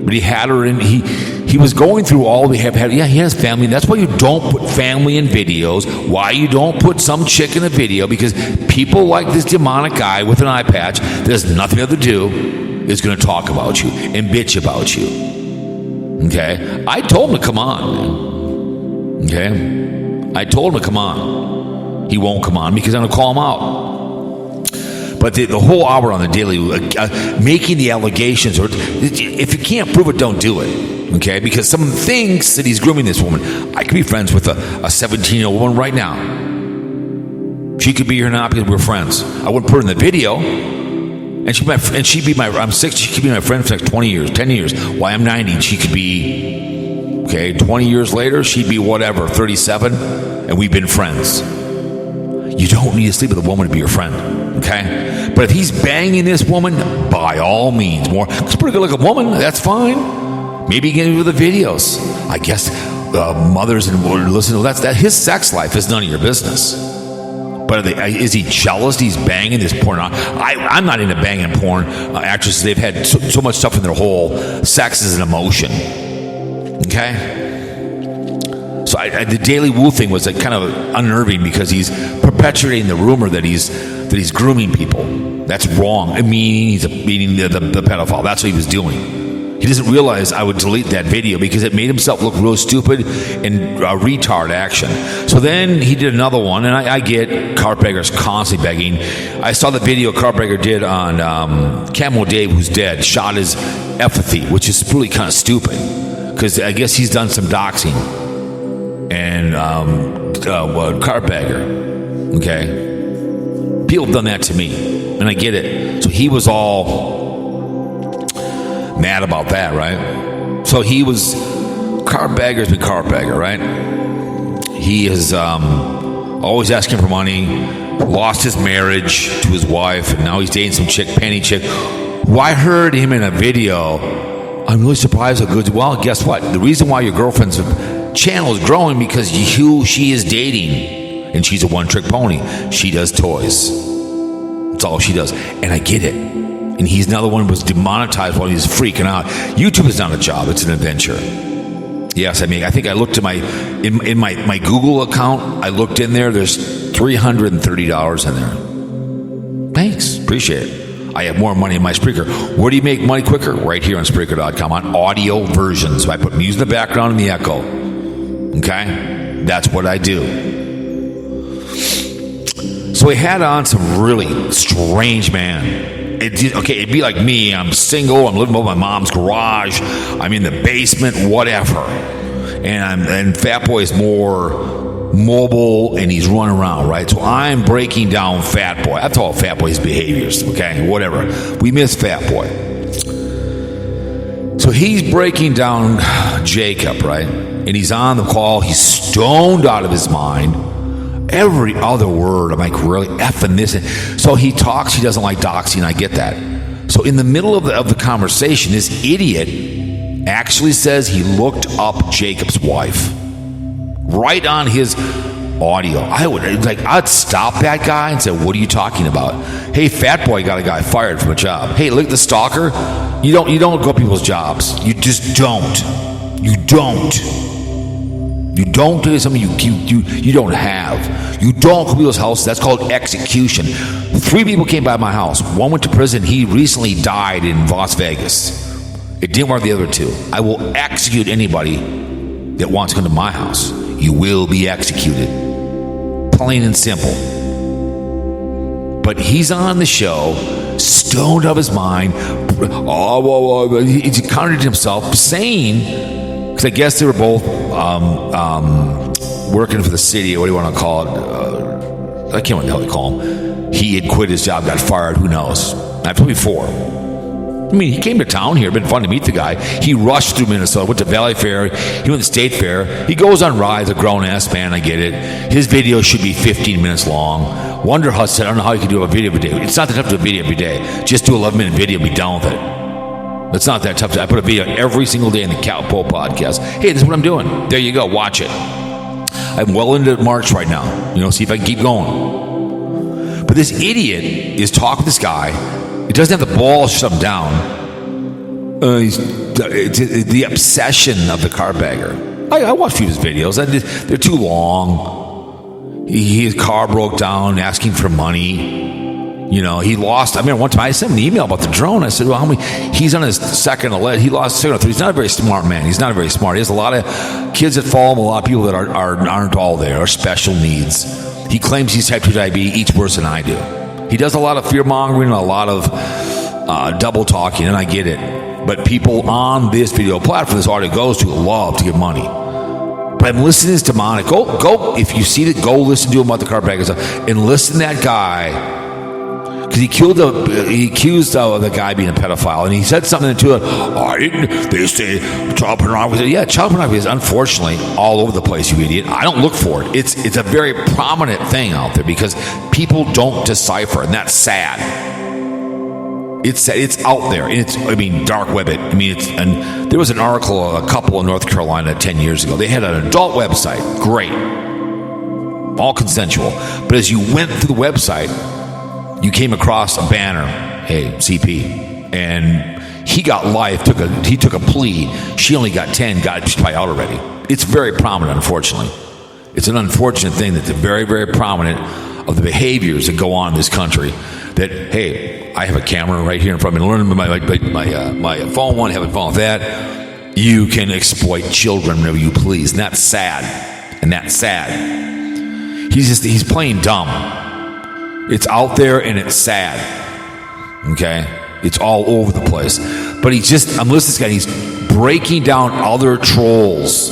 But he had her in. He was going through all they have had. Yeah, he has family. That's why you don't put family in videos. Why you don't put some chick in a video? Because people like this demonic guy with an eye patch that has nothing to do is going to talk about you and bitch about you. Okay? I told him to come on, man. Okay? I told him to come on. He won't come on because I'm going to call him out. But the whole hour on the Daily, making the allegations, or if you can't prove it, don't do it. Okay? Because someone thinks that he's grooming this woman. I could be friends with a 17-year-old woman right now. She could be here now because we're friends. I wouldn't put her in the video. And she'd be my, I'm 60, she could be my friend for like 20 years, 10 years. Why I'm 90, she could be, 20 years later, she'd be whatever, 37, and we've been friends. You don't need to sleep with a woman to be your friend, okay? But if he's banging this woman, by all means, it's a pretty good looking woman, that's fine. Maybe he can do the videos. I guess mothers and listen to that. His sex life is none of your business. But is he jealous? He's banging this porn. I'm not into banging porn actresses. They've had so much stuff in their hole. Sex is an emotion. Okay? So the Daily Woo thing was kind of unnerving because he's perpetuating the rumor that he's grooming people. That's wrong. Meaning the pedophile. That's what he was doing. He doesn't realize I would delete that video because it made himself look real stupid and retard action. So then he did another one, and I get Carpetbagger's constantly begging. I saw the video Carpetbagger did on Camo Dave, who's dead, shot his empathy, which is really kind of stupid because I guess he's done some doxing. And Carpetbagger, okay? People have done that to me, and I get it. So he was all mad about that, right? So he was carpetbagger's been carpetbagger, right? He is always asking for money, lost his marriage to his wife, and now he's dating some penny chick. Well, I heard him in a video. I'm really surprised how good. Well, guess what? The reason why your girlfriend's channel is growing because who she is dating, and she's a one-trick pony. She does toys. That's all she does, and I get it. And he's another one who was demonetized while he was freaking out. YouTube is not a job; it's an adventure. Yes, I mean, I think I looked at my Google account. I looked in there. There's $330 in there. Thanks, appreciate it. I have more money in my Spreaker. Where do you make money quicker? Right here on Spreaker.com on audio version. So I put music in the background and the echo. Okay, that's what I do. So we had on some really strange man. It'd be like me. I'm single. I'm living over my mom's garage. I'm in the basement, whatever. And Fat Boy is more mobile, and he's running around, right? So I'm breaking down Fat Boy. I've told Fat Boy his behaviors, okay? Whatever. We miss Fat Boy. So he's breaking down Jacob, right? And he's on the call. He's stoned out of his mind. Every other word, I'm like, really effing this. So he talks, he doesn't like doxing, I get that. So in the middle of the conversation, this idiot actually says he looked up Jacob's wife. Right on his audio. I'd stop that guy and say, what are you talking about? Hey, Fat Boy got a guy fired from a job. Hey, look at the stalker. You don't go people's jobs. You just don't. You don't. You don't do something you don't have. You don't go to people's houses. That's called execution. 3 people came by my house. 1 went to prison. He recently died in Las Vegas. It didn't work the other 2. I will execute anybody that wants to come to my house. You will be executed. Plain and simple. But he's on the show, stoned out of his mind. He contradicted himself, saying... I guess they were both working for the city, or what do you want to call it? I can't remember what the hell they call him. He had quit his job, got fired, who knows? I've told you before. I mean, he came to town here, been fun to meet the guy. He rushed through Minnesota, went to Valley Fair, he went to State Fair. He goes on rides, a grown-ass man, I get it. His video should be 15 minutes long. Wonderhussy said, I don't know how you can do a video every day. It's not that tough to do a video every day. Just do an 11-minute video and be done with it. It's not that tough. I put a video every single day in the Cowpole podcast. Hey, this is what I'm doing. There you go. Watch it. I'm well into March right now. See if I can keep going. But this idiot is talking to this guy. He doesn't have the balls to shut him down. It's the obsession of the carpetbagger. I watched a few of his videos. They're too long. His car broke down asking for money. He lost. I remember one time I sent him an email about the drone. I said, well, he's on his second alleged. He lost second or third. He's not a very smart man. He's not very smart. He has a lot of kids that follow him, a lot of people that aren't all there, are special needs. He claims he's type 2 diabetes, eats worse than I do. He does a lot of fear-mongering, a lot of double talking, and I get it. But people on this video platform, this audio goes to, love to give money. But I'm listening to this demonic. Go, if you see that, go listen to him about the carpetbagger stuff, and listen to that guy. Because he accused the guy being a pedophile, and he said something to it. They say child pornography. Yeah, child pornography is unfortunately all over the place, you idiot. I don't look for it. It's a very prominent thing out there because people don't decipher, and that's sad. It's out there, and it's dark web it. And there was an article, a couple in North Carolina 10 years ago. They had an adult website, great, all consensual. But as you went through the website, you came across a banner, hey, CP, and he got life, he took a plea. She only got 10, she's probably out already. It's very prominent, unfortunately. It's an unfortunate thing that they're very, very prominent of the behaviors that go on in this country. That, hey, I have a camera right here in front of me, learning my phone one, have a phone with that. You can exploit children whenever you please, and that's sad. He's playing dumb. It's out there and it's sad. Okay? It's all over the place. But I'm listening to this guy, he's breaking down other trolls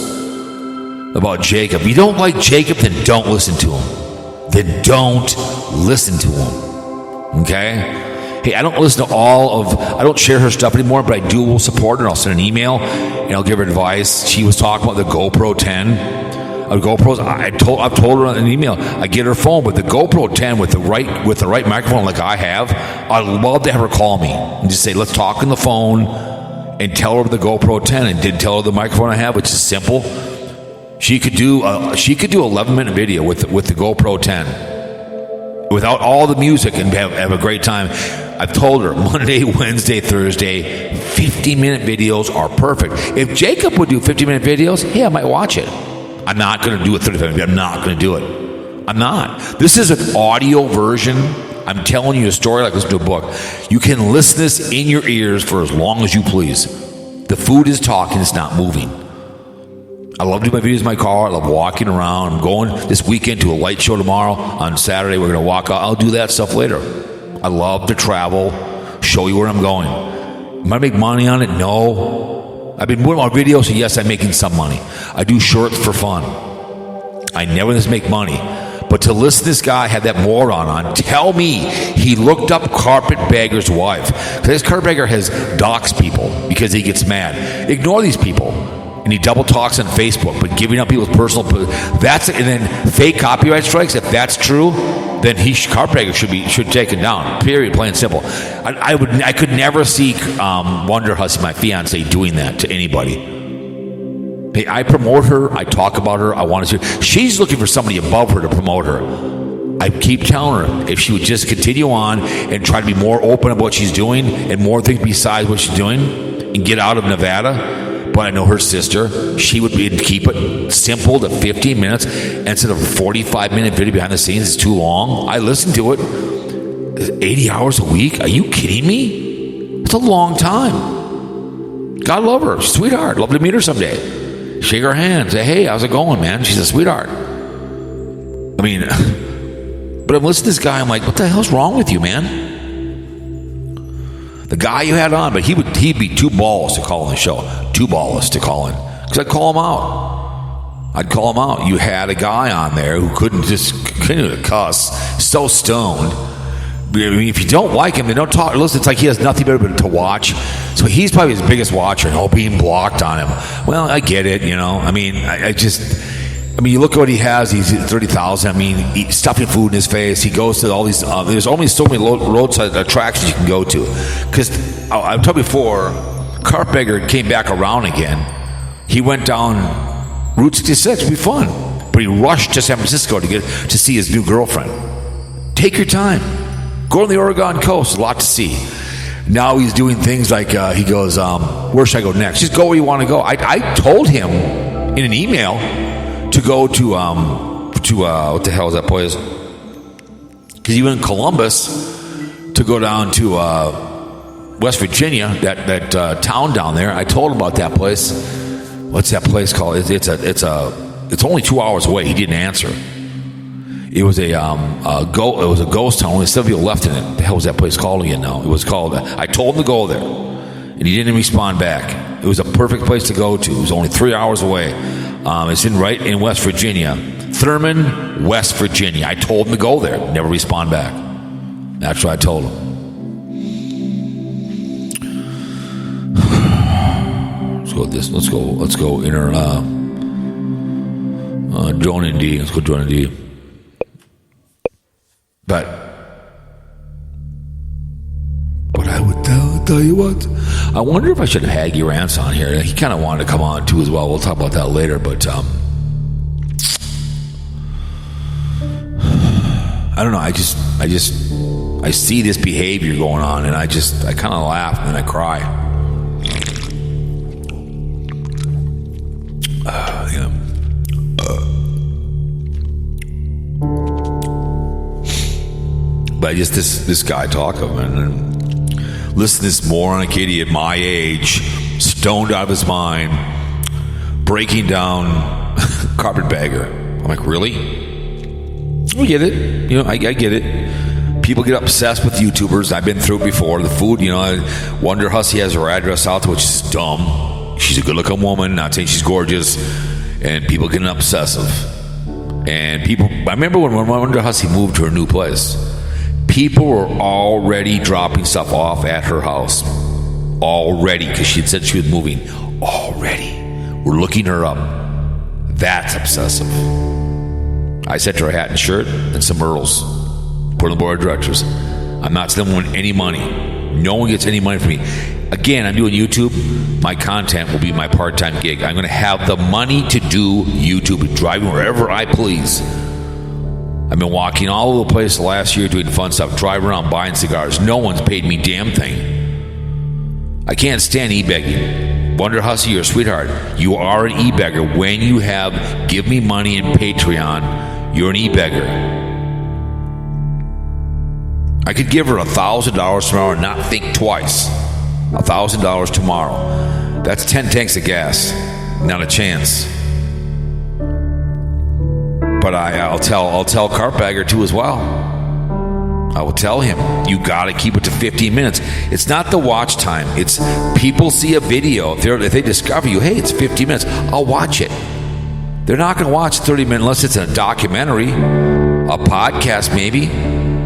about Jacob. If you don't like Jacob, then don't listen to him. Okay? Hey, I don't listen to I don't share her stuff anymore, but I will support her. I'll send an email and I'll give her advice. She was talking about the GoPro 10. GoPros, I've told her in an email, I get her phone, but the GoPro 10 with the right microphone like I have, I'd love to have her call me and just say, let's talk on the phone and tell her the GoPro 10 and did tell her the microphone I have, which is simple. She could do 11-minute video with the GoPro 10 without all the music and have a great time. I've told her Monday, Wednesday, Thursday, 50-minute videos are perfect. If Jacob would do 50-minute videos, hey, I might watch it. I'm not going to do a 35-minute. I'm not going to do it. I'm not. This is an audio version. I'm telling you a story like listening to a book. You can listen to this in your ears for as long as you please. The food is talking. It's not moving. I love doing my videos in my car. I love walking around. I'm going this weekend to a light show tomorrow. On Saturday, we're going to walk out. I'll do that stuff later. I love to travel, show you where I'm going. Am I make money on it? No. I've been doing more videos, so yes, I'm making some money. I do shorts for fun. I never just make money. But to listen to this guy have that moron on, tell me he looked up Carpetbagger's wife. Because this Carpetbagger has doxed people because he gets mad. Ignore these people. And he double talks on Facebook, but giving up people's personal... That's it. And then fake copyright strikes, if that's true, then Carpetbagger should take it down. Period. Plain and simple. I could never see Wonderhussy, my fiance, doing that to anybody. Hey, I promote her. I talk about her. I want to see. She's looking for somebody above her to promote her. I keep telling her if she would just continue on and try to be more open about what she's doing and more things besides what she's doing and get out of Nevada. But I know her sister, she would keep it simple to 15 minutes instead of a 45-minute video behind the scenes. It's too long. I listen to it. 80 hours a week? Are you kidding me? It's a long time. God love her. Sweetheart. Love to meet her someday. Shake her hand. Say, hey, how's it going, man? She's a sweetheart. I mean, but I'm listening to this guy. I'm like, what the hell's wrong with you, man? The guy you had on, but he'd be too balls to call on the show. Too balls to call in. Because I'd call him out. You had a guy on there who couldn't continue to cuss. So stoned. I mean, if you don't like him, then don't talk. Listen, it's like he has nothing better to watch. So he's probably his biggest watcher. And being blocked on him. Well, I get it, you know. I mean, I mean, you look at what he has. He's 30,000. I mean, he's stuffing food in his face. He goes to all these. There's only so many roadside attractions you can go to. Because I've told you before, Carpetbagger came back around again. He went down Route 66. It'd be fun, but he rushed to San Francisco to see his new girlfriend. Take your time. Go on the Oregon coast. A lot to see. Now he's doing things like he goes, "Where should I go next?" Just go where you want to go. I told him in an email to go to what the hell is that place? Because he went in Columbus to go down to West Virginia, that town down there. I told him about that place. What's that place called? It's only 2 hours away. He didn't answer. It was a ghost town. Only 7 people left in it. The hell was that place called again now? It was called. I told him to go there, and he didn't respond back. It was a perfect place to go to. It was only 3 hours away. It's right in West Virginia, Thurman, West Virginia. I told him to go there. Never respond back. That's what I told him. Let's go with this. Let's go inner Joan and D. Let's go Joan and D. But I would tell you what, I wonder if I should have Haggy Rants on here. He kind of wanted to come on too as well. We'll talk about that later. But I don't know. I see this behavior going on, and I kind of laugh and then I cry. But just this guy talk of him and listen to this moronic idiot my age, stoned out of his mind, breaking down Carpetbagger. I'm like, really? I get it. You know, I get it. People get obsessed with YouTubers. I've been through it before. The food, you know, Wonderhussy has her address out, which is dumb. She's a good-looking woman. Not saying she's gorgeous. And people get obsessive. And people, I remember when Wonderhussy moved to her new place. People were already dropping stuff off at her house. Already, because she had said she was moving. Already. We're looking her up. That's obsessive. I sent her a hat and shirt and some Earls. Put on the board of directors. I'm not sending anyone any money. No one gets any money from me. Again, I'm doing YouTube. My content will be my part-time gig. I'm going to have the money to do YouTube, driving wherever I please. I've been walking all over the place the last year doing fun stuff, driving around buying cigars. No one's paid me damn thing. I can't stand e-begging. Wonderhussy, you're a sweetheart. You are an e-beggar. When you have Give Me Money and Patreon, you're an e-beggar. I could give her $1,000 tomorrow and not think twice. $1,000 tomorrow. That's 10 tanks of gas. Not a chance. But I'll tell Carpetbagger too as well. I will tell him, you got to keep it to 15 minutes. It's not the watch time. It's people see a video. If they discover you, hey, it's 15 minutes, I'll watch it. They're not going to watch 30 minutes unless it's a documentary, a podcast maybe,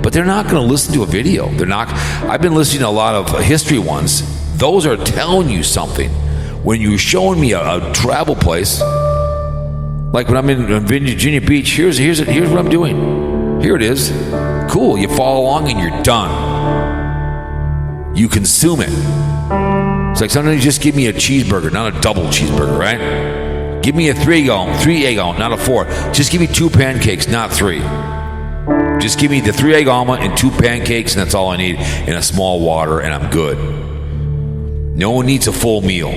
but they're not going to listen to a video. They're not. I've been listening to a lot of history ones. Those are telling you something. When you're showing me a travel place, like when I'm in Virginia Beach, here's what I'm doing. Here it is. Cool. You follow along and you're done. You consume it. It's like sometimes you just give me a cheeseburger, not a double cheeseburger, right? Give me a 3 egg omelet, not a 4. Just give me 2 pancakes, not 3. Just give me the 3 egg omelet and 2 pancakes, and that's all I need, and a small water, and I'm good. No one needs a full meal.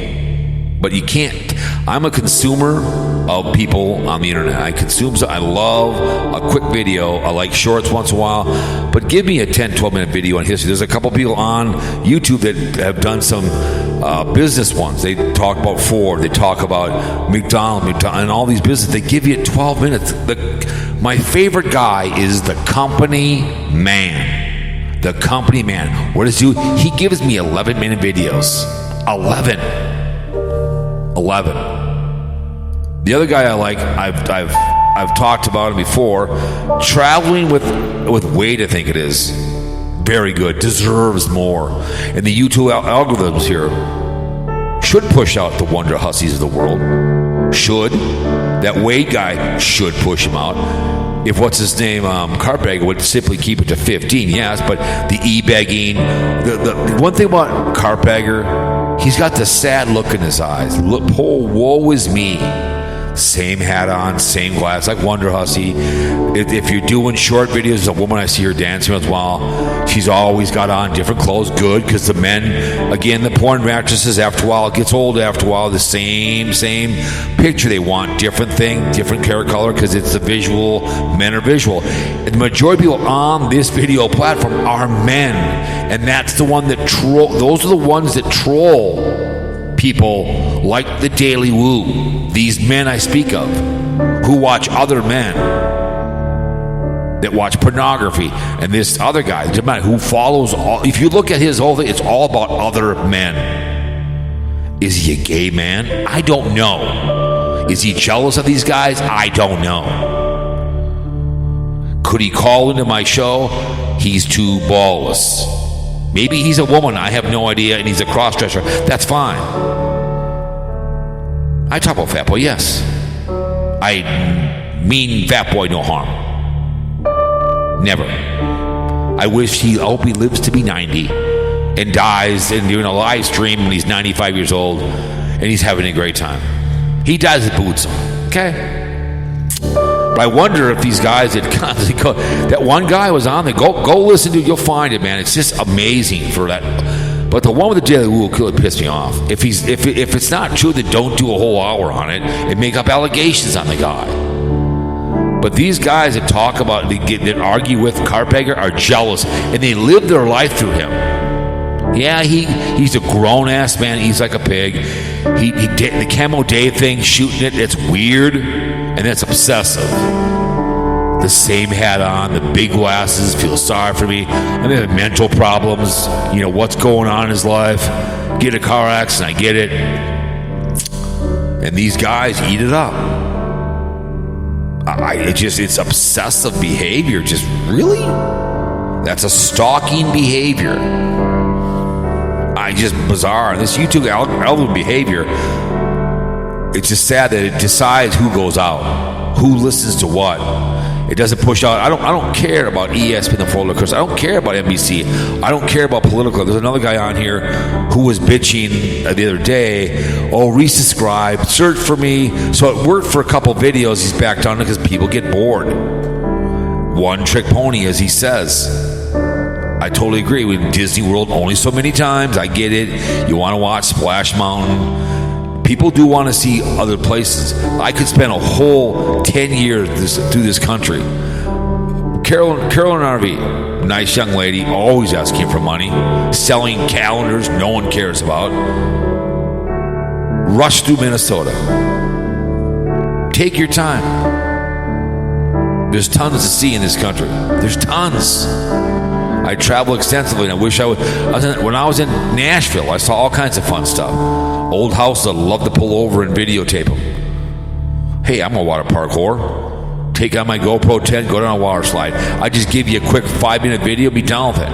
But you can't. I'm a consumer of people on the internet. I love a quick video. I like shorts once in a while. But give me a 10, 12-minute video on history. There's a couple people on YouTube that have done some business ones. They talk about Ford. They talk about McDonald's, and all these businesses. They give you 12 minutes. My favorite guy is the company man. The company man. What does he do? He gives me 11-minute videos. 11. The other guy I like, I've talked about him before. Traveling with Wade, I think it is. Very good. Deserves more. And the YouTube algorithms here should push out the Wonderhussies of the world. Should. That Wade guy should push him out. If what's his name, Carpetbagger would simply keep it to 15, yes, but the e-begging, the one thing about Carpetbagger, he's got the sad look in his eyes. Look, oh, woe is me. Same hat on, same glass, like Wonderhussy. If you're doing short videos, there's a woman I see her dancing with, well, she's always got on different clothes. Good, because the men, again, the porn mattresses, after a while, it gets old after a while, the same picture. They want different thing, different hair color, because it's the visual. Men are visual. And the majority of people on this video platform are men. And that's the one that those are the ones that troll people like the Daily Woo. These men I speak of, who watch other men, that watch pornography, and this other guy who follows all. If you look at his whole thing, it's all about other men. Is he a gay man? I don't know. Is he jealous of these guys? I don't know. Could he call into my show? He's too ballless. Maybe he's a woman, I have no idea, and he's a cross-dresser. That's fine. I talk about Fat Boy, yes. I mean Fat Boy no harm. Never. I hope he lives to be 90 and dies and doing a live stream when he's 95 years old and he's having a great time. He dies with boots on, okay? But I wonder if these guys that one guy was on there, go listen to it, you'll find it, man. It's just amazing for that. But the one with the Daily Woo could piss me off. If it's not true, then don't do a whole hour on it and make up allegations on the guy. But these guys that talk about, that argue with Carpetbagger are jealous, and they live their life through him. Yeah, he's a grown-ass man. He's like a pig. The Camo Dave thing, shooting it, it's weird, and that's obsessive. The same hat on, the big glasses, feel sorry for me. I mean, mental problems, what's going on in his life. Get in a car accident, I get it. And these guys eat it up. It's obsessive behavior, just really? That's a stalking behavior. Just bizarre. This YouTube algorithm behavior, it's just sad that it decides who goes out, who listens to what. It doesn't push out. I don't care about ESPN, the Roller Coaster. I don't care about NBC. I don't care about political. There's another guy on here who was bitching the other day. Oh, resubscribe, search for me. So it worked for a couple videos. He's backed on it because people get bored. One trick pony, as he says. I totally agree. With Disney World only so many times. I get it. You want to watch Splash Mountain. People do want to see other places. I could spend a whole 10 years through this country. Carolyn RV, nice young lady, always asking for money, selling calendars no one cares about. Rush through Minnesota. Take your time. There's tons to see in this country. There's tons. I travel extensively, and I wish I would. When I was in Nashville, I saw all kinds of fun stuff. Old houses I'd love to pull over and videotape them. Hey, I'm a water park whore. Take out my GoPro 10, go down a water slide. I just give you a quick 5-minute video, be done with it.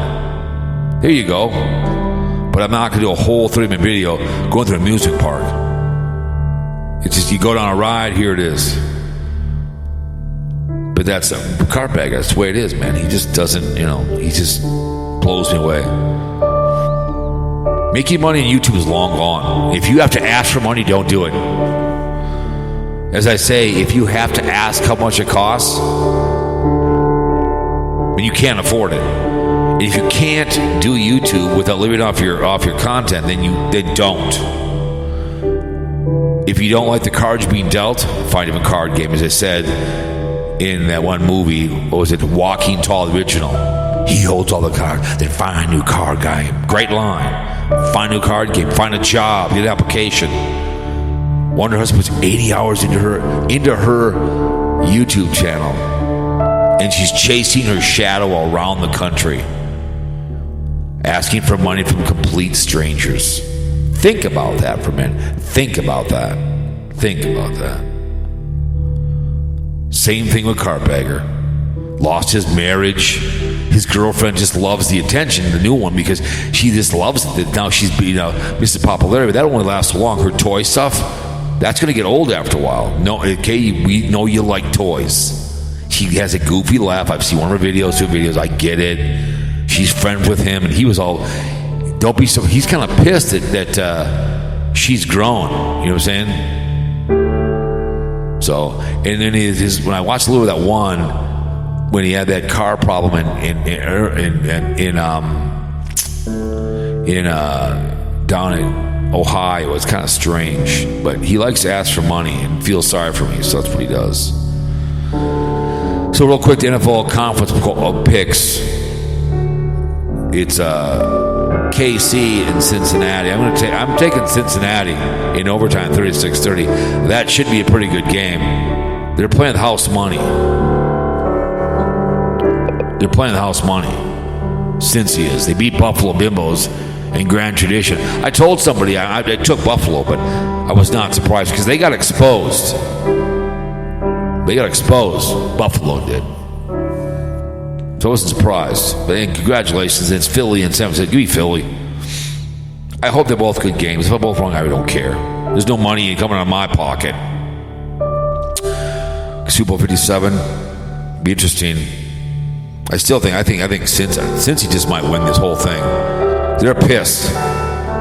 There you go. But I'm not going to do a whole 30-minute video going through a amusement park. It's just you go down a ride, here it is. But that's a cartbagger. That's the way it is, man. He just doesn't, he just blows me away. Making money on YouTube is long gone. If you have to ask for money, don't do it. As I say, if you have to ask how much it costs, then you can't afford it. And if you can't do YouTube without living off your content, then don't. If you don't like the cards being dealt, find him a card game. As I said in that one movie, what was it, Walking Tall original? He holds all the cards. Then find a new card game. Great line. Find a new card game. Find a job. Get an application. Wonderhussy puts 80 hours into her YouTube channel, and she's chasing her shadow around the country, asking for money from complete strangers. Think about that for a minute. Think about that. Think about that. Same thing with Cartbagger. Lost his marriage. His girlfriend just loves the attention, the new one, because she just loves it. Now she's Mrs. Popularity, but that only lasts so long. Her toy stuff, that's going to get old after a while. No, okay, we know you like toys. She has a goofy laugh. I've seen one of her videos, I get it. She's friends with him, and he was all, don't be so, he's kind of pissed that she's grown. You know what I'm saying? So, and then when I watched a little of that one, when he had that car problem down in Ohio, it's kind of strange. But he likes to ask for money and feel sorry for me, so that's what he does. So real quick, the NFL conference called PICKS. It's KC in Cincinnati. I'm taking Cincinnati in overtime, 36-30. That should be a pretty good game. They're playing house money. They're playing the house money. Cincy is. They beat Buffalo Bimbos in Grand Tradition. I told somebody I took Buffalo, but I was not surprised because they got exposed. Buffalo did. So I wasn't surprised. But congratulations. It's Philly and San Francisco. Give me Philly. I hope they're both good games. If I'm both wrong, I don't care. There's no money coming out of my pocket. Super Bowl 57. Be interesting. I think since he just might win this whole thing. They're pissed.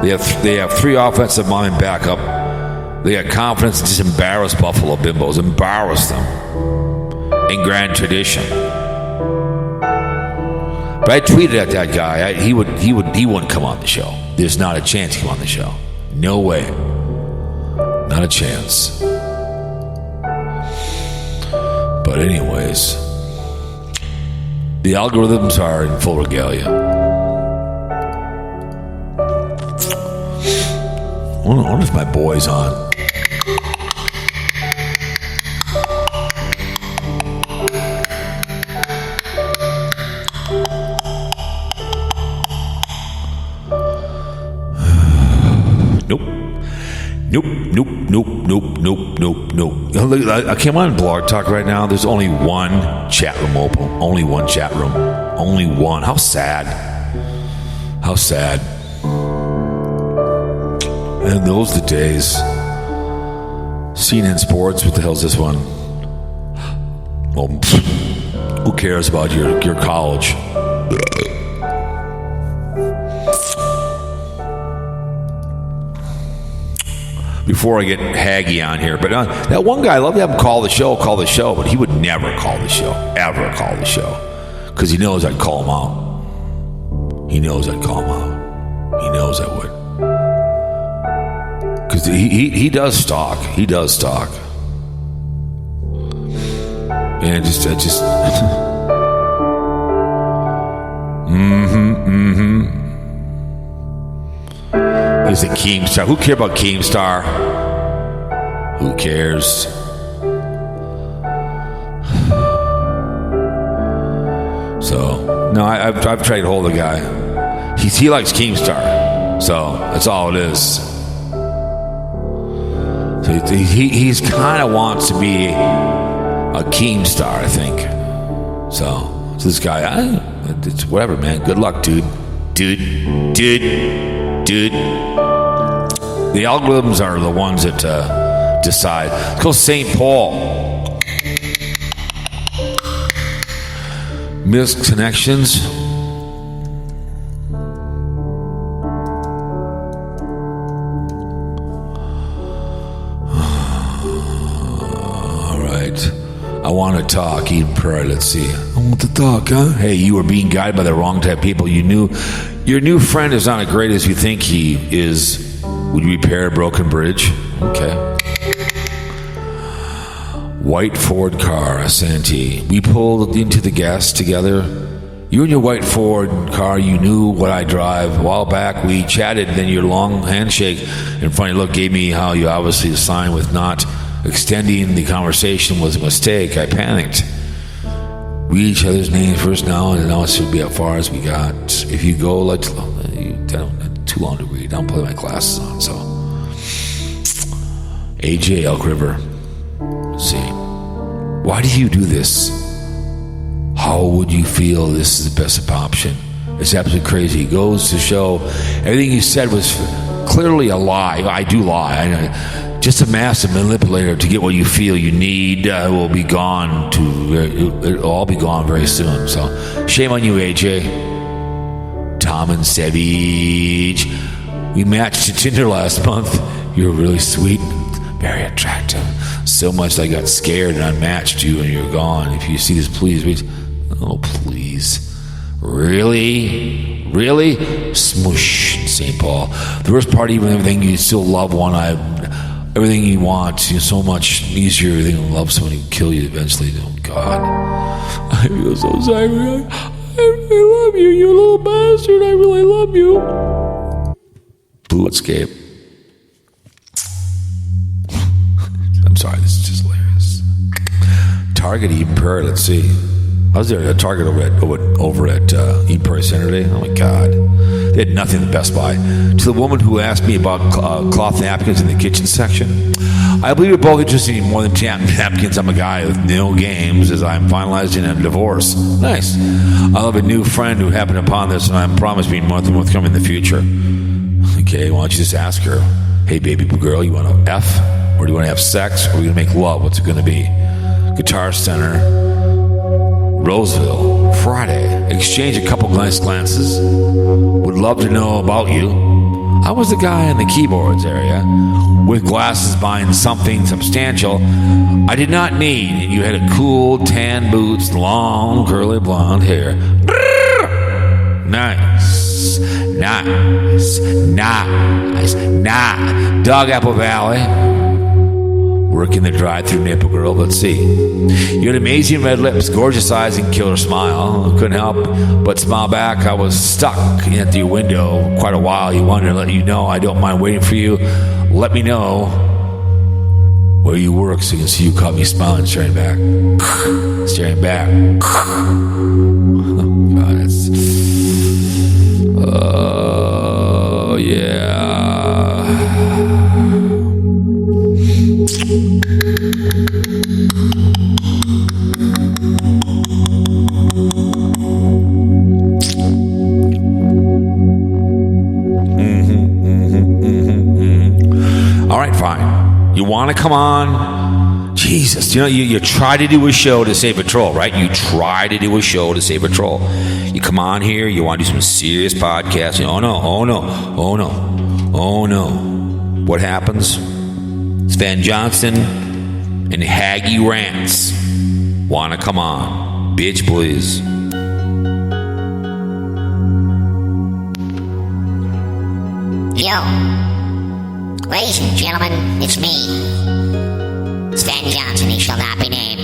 They have 3 offensive linemen back up. They got confidence to just embarrass Buffalo Bimbos, embarrass them in Grand Tradition. But I tweeted at that guy. He wouldn't come on the show. There's not a chance he'd come on the show. No way. Not a chance. But anyways, the algorithms are in full regalia. I wonder if my boy's on. Nope. I came on Blog Talk right now. There's only one chat room open. Only one chat room. Only one. How sad. How sad. And those are the days. CNN Sports, what the hell's this one? Well, who cares about your college? Before I get Haggy on here, but that one guy, I love to have him call the show, but he would never call the show, ever call the show, because he knows I'd call him out. He knows I'd call him out. He knows I would. Because he does stalk. He does stalk. And I just Is it Keemstar? Who cares about Keemstar? Who cares? So, no, I've tried to hold the guy. He likes Keemstar. So, that's all it is. So, he's kind of wants to be a Keemstar, I think. So this guy, it's whatever, man. Good luck, dude. The algorithms are the ones that decide. Let's go St. Paul. Missed connections. All right. I want to talk, Eden Prairie. Let's see. I want to talk, huh? Hey, you were being guided by the wrong type of people. You knew your new friend is not as great as you think he is. Would you repair a broken bridge? Okay. White Ford car, Asante. We pulled into the gas together. You and your white Ford car, you knew what I drive. A while back, we chatted, then your long handshake and funny look gave me how you obviously signed with not extending the conversation was a mistake. I panicked. Read each other's names first now, and now it should be as far as we got. If you go, like, too long to read. I don't put my glasses on, so. AJ Elk River. Let's see. Why do you do this? How would you feel this is the best option? It's absolutely crazy. It goes to show everything you said was clearly a lie. I do lie. I know. Just a massive manipulator to get what you feel you need will be gone. It'll all be gone very soon. So, shame on you, AJ. Tom and Savage. We matched to Tinder last month. You were really sweet and very attractive. So much that I got scared and unmatched you, and you're gone. If you see this, please. Oh, please. Really? Smoosh, St. Paul. The worst part, even everything you still love one. Everything you want, so much easier. Everything to love someone who can kill you eventually. Oh, God. I feel so sorry. I really love you, you little bastard. I really love you. Blue Escape. I'm sorry, this is just hilarious. Target Eden Prairie, let's see. I was there at Target over at Eden Prairie Center today. Oh, my God. They had nothing at the Best Buy. To the woman who asked me about cloth napkins in the kitchen section, I believe we're both interested in more than napkins. I'm a guy with no games as I'm finalizing a divorce. Nice. I have a new friend who happened upon this, and I promise being more than forthcoming in the future. Okay, why don't you just ask her, hey, baby girl, you want to F? Or do you want to have sex? Or are we going to make love? What's it going to be? Guitar Center, Roseville, Friday. Exchange a couple nice glances. Would love to know about you. I was the guy in the keyboards area with glasses buying something substantial I did not need, and you had a cool tan boots, long curly blonde hair. Nice. Dog Apple Valley. Working the drive-through nipple girl. Let's see. You had amazing red lips, gorgeous eyes, and killer smile. I couldn't help but smile back. I was stuck at your window quite a while. You wanted to let you know I don't mind waiting for you. Let me know where you work so you can see you caught me smiling, staring back. Staring back. Oh, God, that's... Oh, yeah. You want to come on? Jesus, you try to do a show to save a troll, right? You try to do a show to save a troll. You come on here, you want to do some serious podcasting. Oh no. What happens? Sven Johnson and Haggy Rants want to come on. Bitch, please. Yo, ladies and gentlemen, it's me, Sven Johnson, he shall not be named.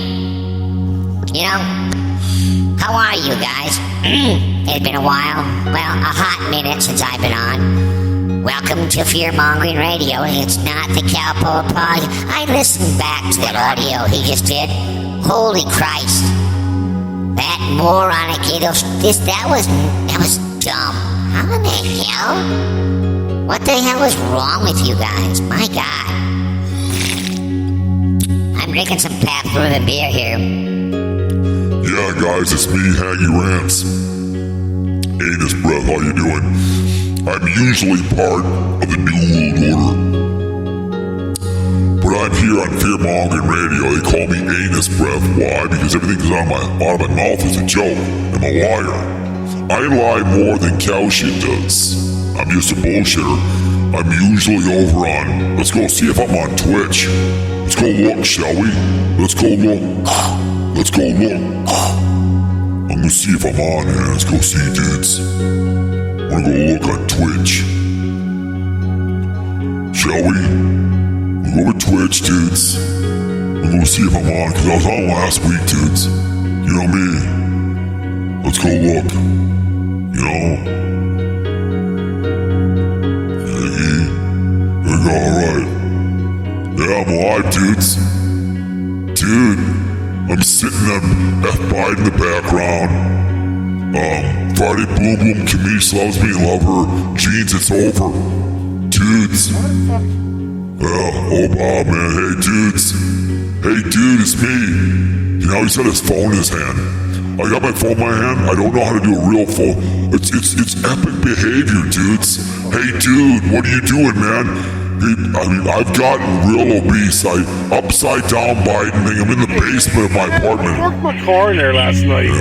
How are you guys? It's been a while, well, a hot minute since I've been on. Welcome to Fear-Mongering Radio. It's not the Cowboy Pod. I listened back to that audio he just did. Holy Christ. That moronic, that was dumb. How in the hell? What the hell is wrong with you guys? My God. I'm drinking some Path-Proven beer here. Yeah, guys, it's me, Haggy Rants. Anus Breath, how you doing? I'm usually part of the New World Order. But I'm here on Fear-Mongering Radio. They call me Anus Breath. Why? Because everything that's out of my mouth is a joke. I'm a liar. I lie more than cow shit does. I'm just a bullshitter. I'm usually over on... Let's go see if I'm on Twitch. Let's go look, shall we? Let's go look. Let's go look. I'm gonna see if I'm on here. Let's go see, dudes. I'm gonna go look on Twitch. Shall we? We'll go with Twitch, dudes. We're gonna see if I'm on, because I was on last week, dudes. You know me. Let's go look. Alright. Yeah, I'm alive, dudes. Dude, I'm sitting on F-Bite in the background. Friday Boom Boom, Kamish loves me, love her. Jeans, it's over. Dudes. Yeah, oh Bob, man. Hey, dudes. Hey, dude, it's me. He's got his phone in his hand. I got my phone in my hand. I don't know how to do a real phone. It's epic behavior, dudes. Hey, dude, what are you doing, man? I've gotten real obese. Upside down biting thing. I'm in the basement of my apartment. I parked my car in there last night.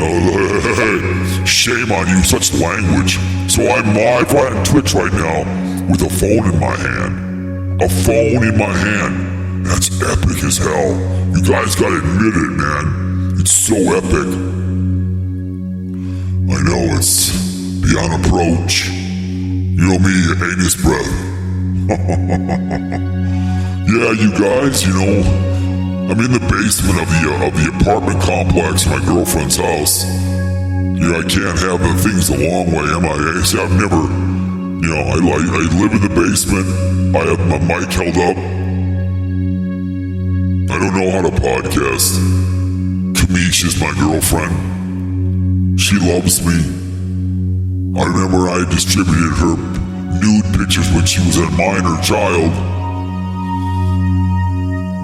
Shame on you, such language. So I'm live right on Twitch right now with a phone in my hand. A phone in my hand. That's epic as hell. You guys gotta admit it, man. It's so epic. I know it's beyond approach. You know me, Anus Breath. Yeah, you guys, I'm in the basement of the apartment complex in my girlfriend's house. I can't have the things the long way, am I? See, I've never, I live in the basement. I have my mic held up. I don't know how to podcast. Kamish is my girlfriend. She loves me. I remember I distributed her nude pictures when she was a minor child.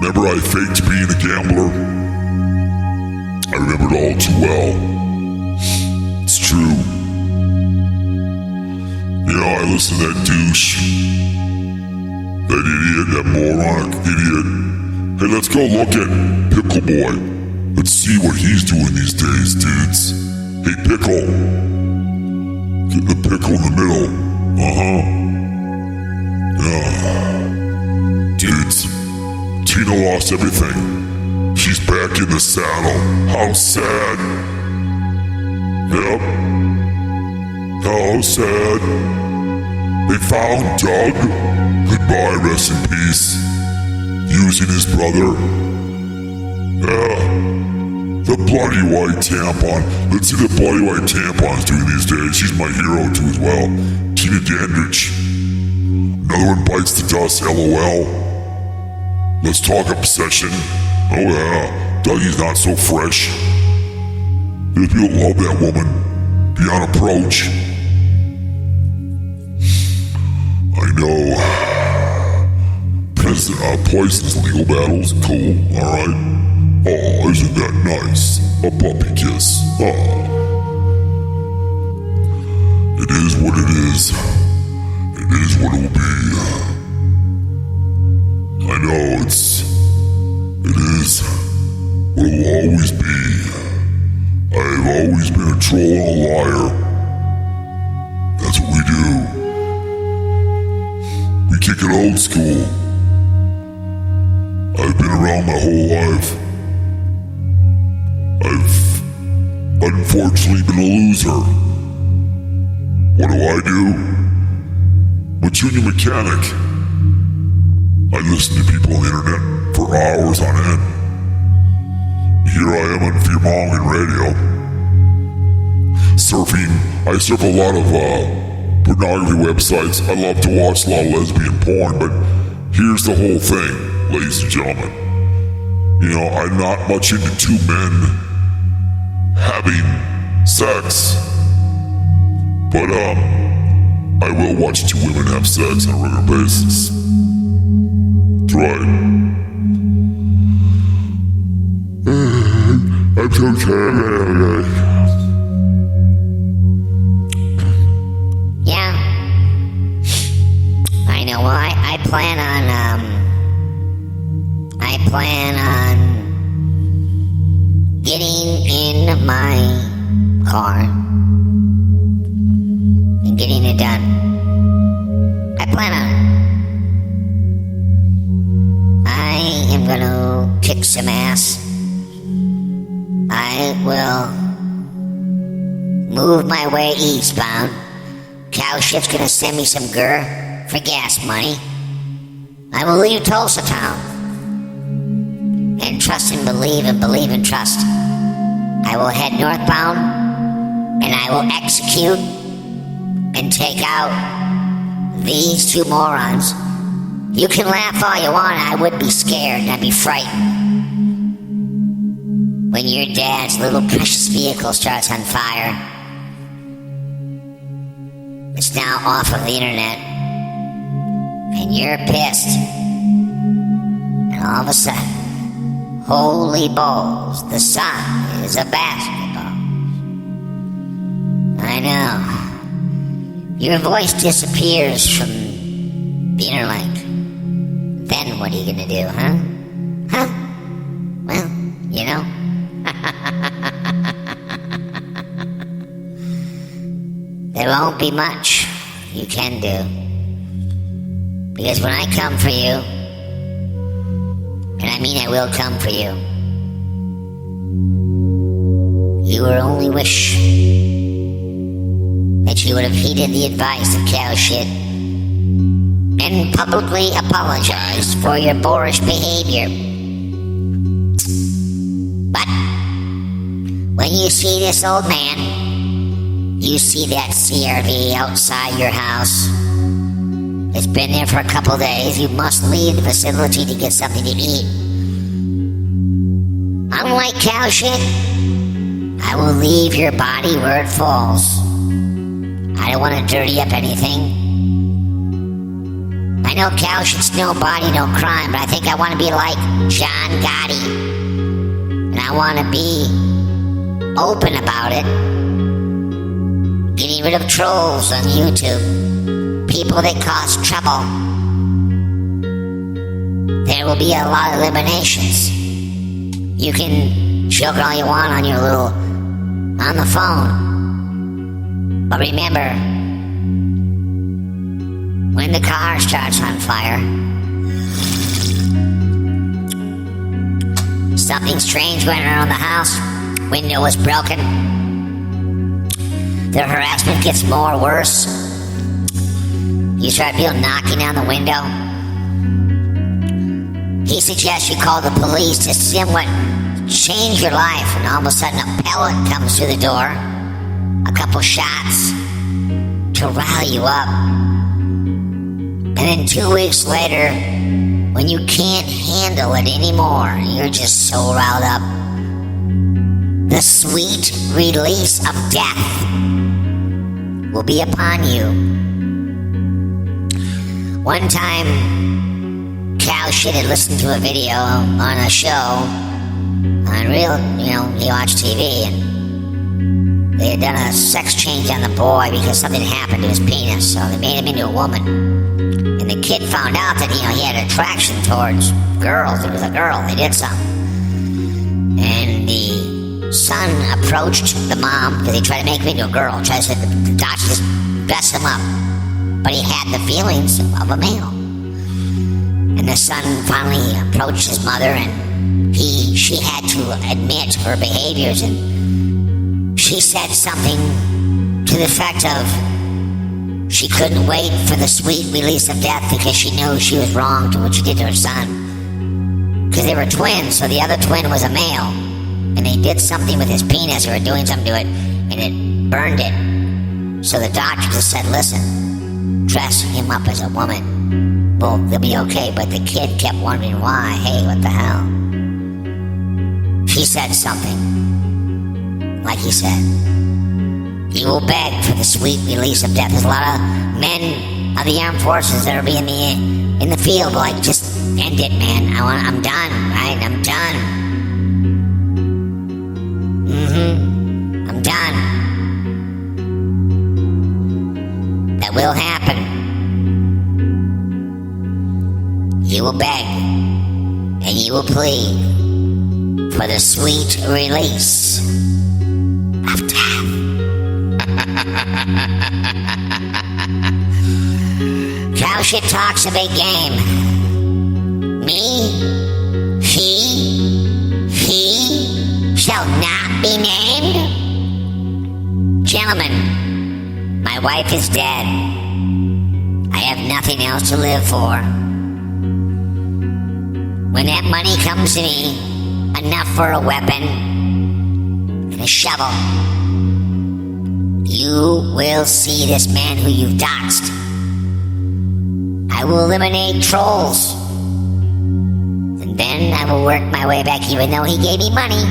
Remember I faked being a gambler? I remember it all too well. It's true. I listened to that douche. That idiot, that moronic idiot. Hey, let's go look at Pickle Boy. Let's see what he's doing these days, dudes. Hey, Pickle. Get the pickle in the middle. Dudes, Tina lost everything. She's back in the saddle. How sad. Yep. How sad. They found Doug. Goodbye, rest in peace. Using his brother. Yeah. The bloody white tampon. Let's see the bloody white tampon's doing these days. She's my hero too as well. Tina Dandridge. Another one bites the dust, LOL. Let's talk obsession. Oh yeah, Dougie's not so fresh. If you love that woman, beyond approach. I know. Poison's legal battles, cool, alright. Oh, isn't that nice? A puppy kiss. It is what it is. It is what it will be. I know, it's and a liar. That's what we do. We kick it old school. I've been around my whole life. I've unfortunately been a loser. What do? I'm a junior mechanic. I listen to people on the internet for hours on end. Here I am on fear-mongering radio. Surfing. I surf a lot of pornography websites. I love to watch a lot of lesbian porn, but here's the whole thing, ladies and gentlemen. You know, I'm not much into two men having sex, but I will watch two women have sex on a regular basis. That's right. I'm so tired. Yeah. I know. Well, I plan on getting in my car and getting it done. I plan on it. I am gonna kick some ass. I will move my way eastbound. Cowshift's gonna send me some gur for gas money. I will leave Tulsa town and trust and believe and trust. I will head northbound and I will execute and take out these two morons. You can laugh all you want. I would be scared and I'd be frightened when your dad's little precious vehicle starts on fire. It's now off of the internet and you're pissed. And all of a sudden, holy balls, the sun is a basketball. I know. Your voice disappears from the interlink. Then what are you gonna do, huh? Huh? Well, you know. There won't be much you can do. Because when I come for you, and I mean I will come for you, you will only wish that you would have heeded the advice of cow shit and publicly apologized for your boorish behavior. But when you see this old man, you see that CRV outside your house. It's been there for a couple days. You must leave the facility to get something to eat. Unlike cow shit, I will leave your body where it falls. I don't want to dirty up anything. I know cow shit's no body, no crime, but I think I want to be like John Gotti. And I want to be open about it. Getting rid of trolls on YouTube. People that cause trouble. There will be a lot of eliminations. You can joke all you want on your on the phone. But remember, when the car starts on fire, something strange went around the house. Window was broken. The harassment gets worse. You start feeling knocking on the window. He suggests you call the police to somewhat change your life, and all of a sudden a pellet comes through the door. A couple shots to rile you up. And then 2 weeks later, when you can't handle it anymore, you're just so riled up, the sweet release of death will be upon you. One time, cow shit had listened to a video on a show on he watched TV, and they had done a sex change on the boy because something happened to his penis, so they made him into a woman. And the kid found out that, he had attraction towards girls. It was a girl. They did something. And the son approached the mom because he tried to make him into a girl. Tried to say the doctor just dress him up. But he had the feelings of a male. And the son finally approached his mother, and she had to admit her behaviors, and she said something to the effect of she couldn't wait for the sweet release of death because she knew she was wrong to what she did to her son. Because they were twins, so the other twin was a male, and they did something with his penis, or were doing something to it, and it burned it. So the doctor just said, listen, dress him up as a woman. Well, they'll be okay, but the kid kept wondering why. Hey, what the hell? She said something, like he said, you will beg for the sweet release of death. There's a lot of men of the armed forces that are being in the field, like, just end it, man. I'm done, right? I'm done. I'm done. That will happen. You will beg and you will plead for the sweet release of death. Cow shit talks a big game. Me, he shall not be named. Gentlemen, my wife is dead. I have nothing else to live for. When that money comes to me, enough for a weapon and a shovel, you will see this man who you've doxed. I will eliminate trolls. And then I will work my way back, even though he gave me money.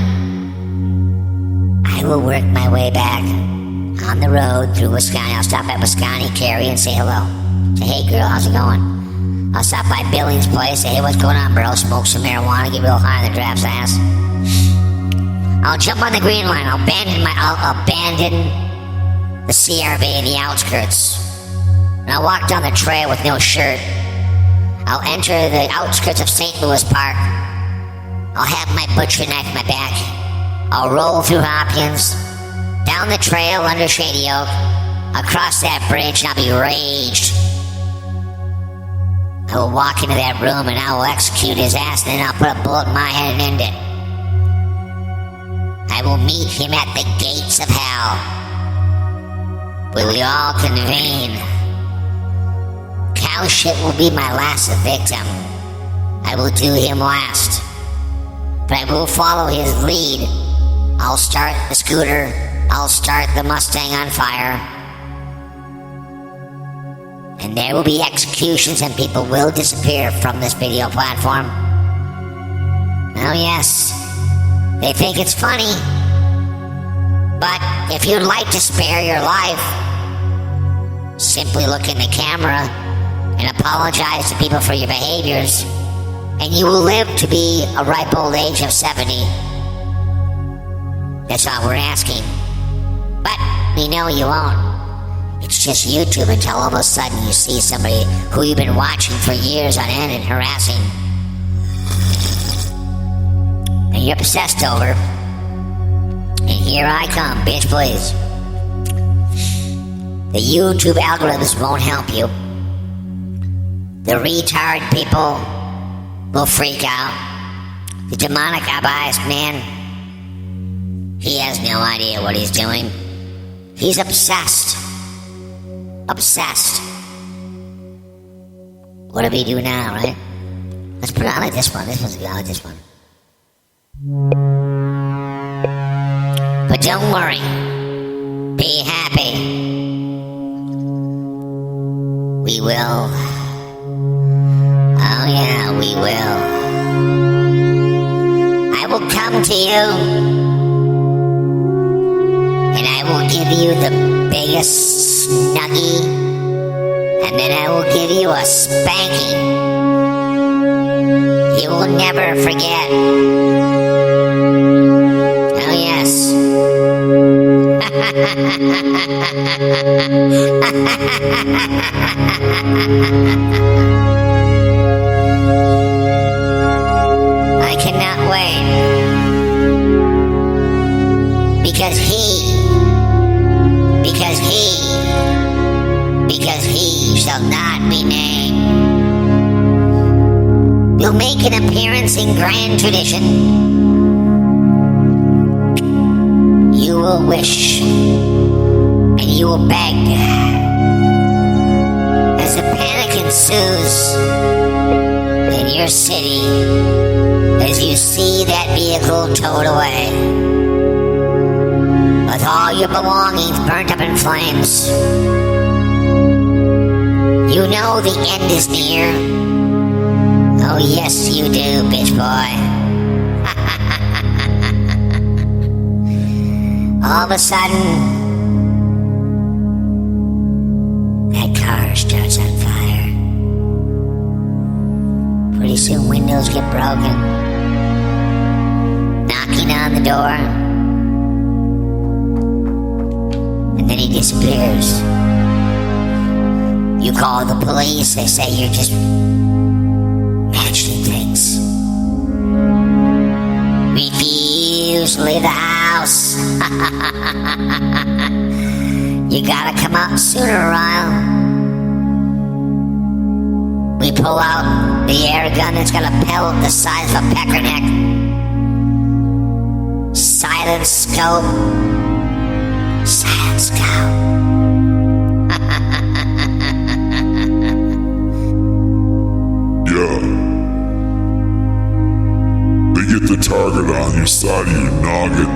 I will work my way back on the road through Wisconsin. I'll stop at Wisconsin, Carrie, and say hello. Say, hey girl, how's it going? I'll stop by Billings' place, say, hey, what's going on, bro? Smoke some marijuana, get real high on the draft's ass. I'll jump on the green line. I'll abandon the CRV in the outskirts. And I'll walk down the trail with no shirt. I'll enter the outskirts of St. Louis Park. I'll have my butcher knife in my back. I'll roll through Hopkins, down the trail under Shady Oak, across that bridge, and I'll be raged. I will walk into that room and I will execute his ass, and then I'll put a bullet in my head and end it. I will meet him at the gates of hell. We will all convene. Cow shit will be my last victim. I will do him last. But I will follow his lead. I'll start the scooter. I'll start the Mustang on fire. And there will be executions and people will disappear from this video platform. Oh yes, they think it's funny. But if you'd like to spare your life, simply look in the camera and apologize to people for your behaviors, and you will live to be a ripe old age of 70. That's all we're asking. But we know you won't. It's just YouTube until all of a sudden you see somebody who you've been watching for years on end and harassing, and you're obsessed over. And here I come, bitch, please. The YouTube algorithms won't help you. The retard people will freak out. The demonic Abyess man, he has no idea what he's doing. He's obsessed. Obsessed. What do we do now, right? Let's put it on like this one. This one's good. I like this one. But don't worry. Be happy. We will. Oh yeah, we will. I will come to you, and I will give you the biggest snuggie, and then I will give you a spanking. You will never forget. Oh yes. I cannot wait. will make an appearance in grand tradition. You will wish and you will beg as a panic ensues in your city as you see that vehicle towed away with all your belongings burnt up in flames. You know the end is near. Oh yes you do, bitch boy. All of a sudden, that car starts on fire. Pretty soon windows get broken. Knocking on the door. And then he disappears. You call the police, they say you're just imagining things. Refuse to leave the house. You gotta come out sooner or while. We pull out the air gun that's got a pellet the size of a peckerneck. Silent scope. Silent scope. Yeah. They get the target on your side of your noggin.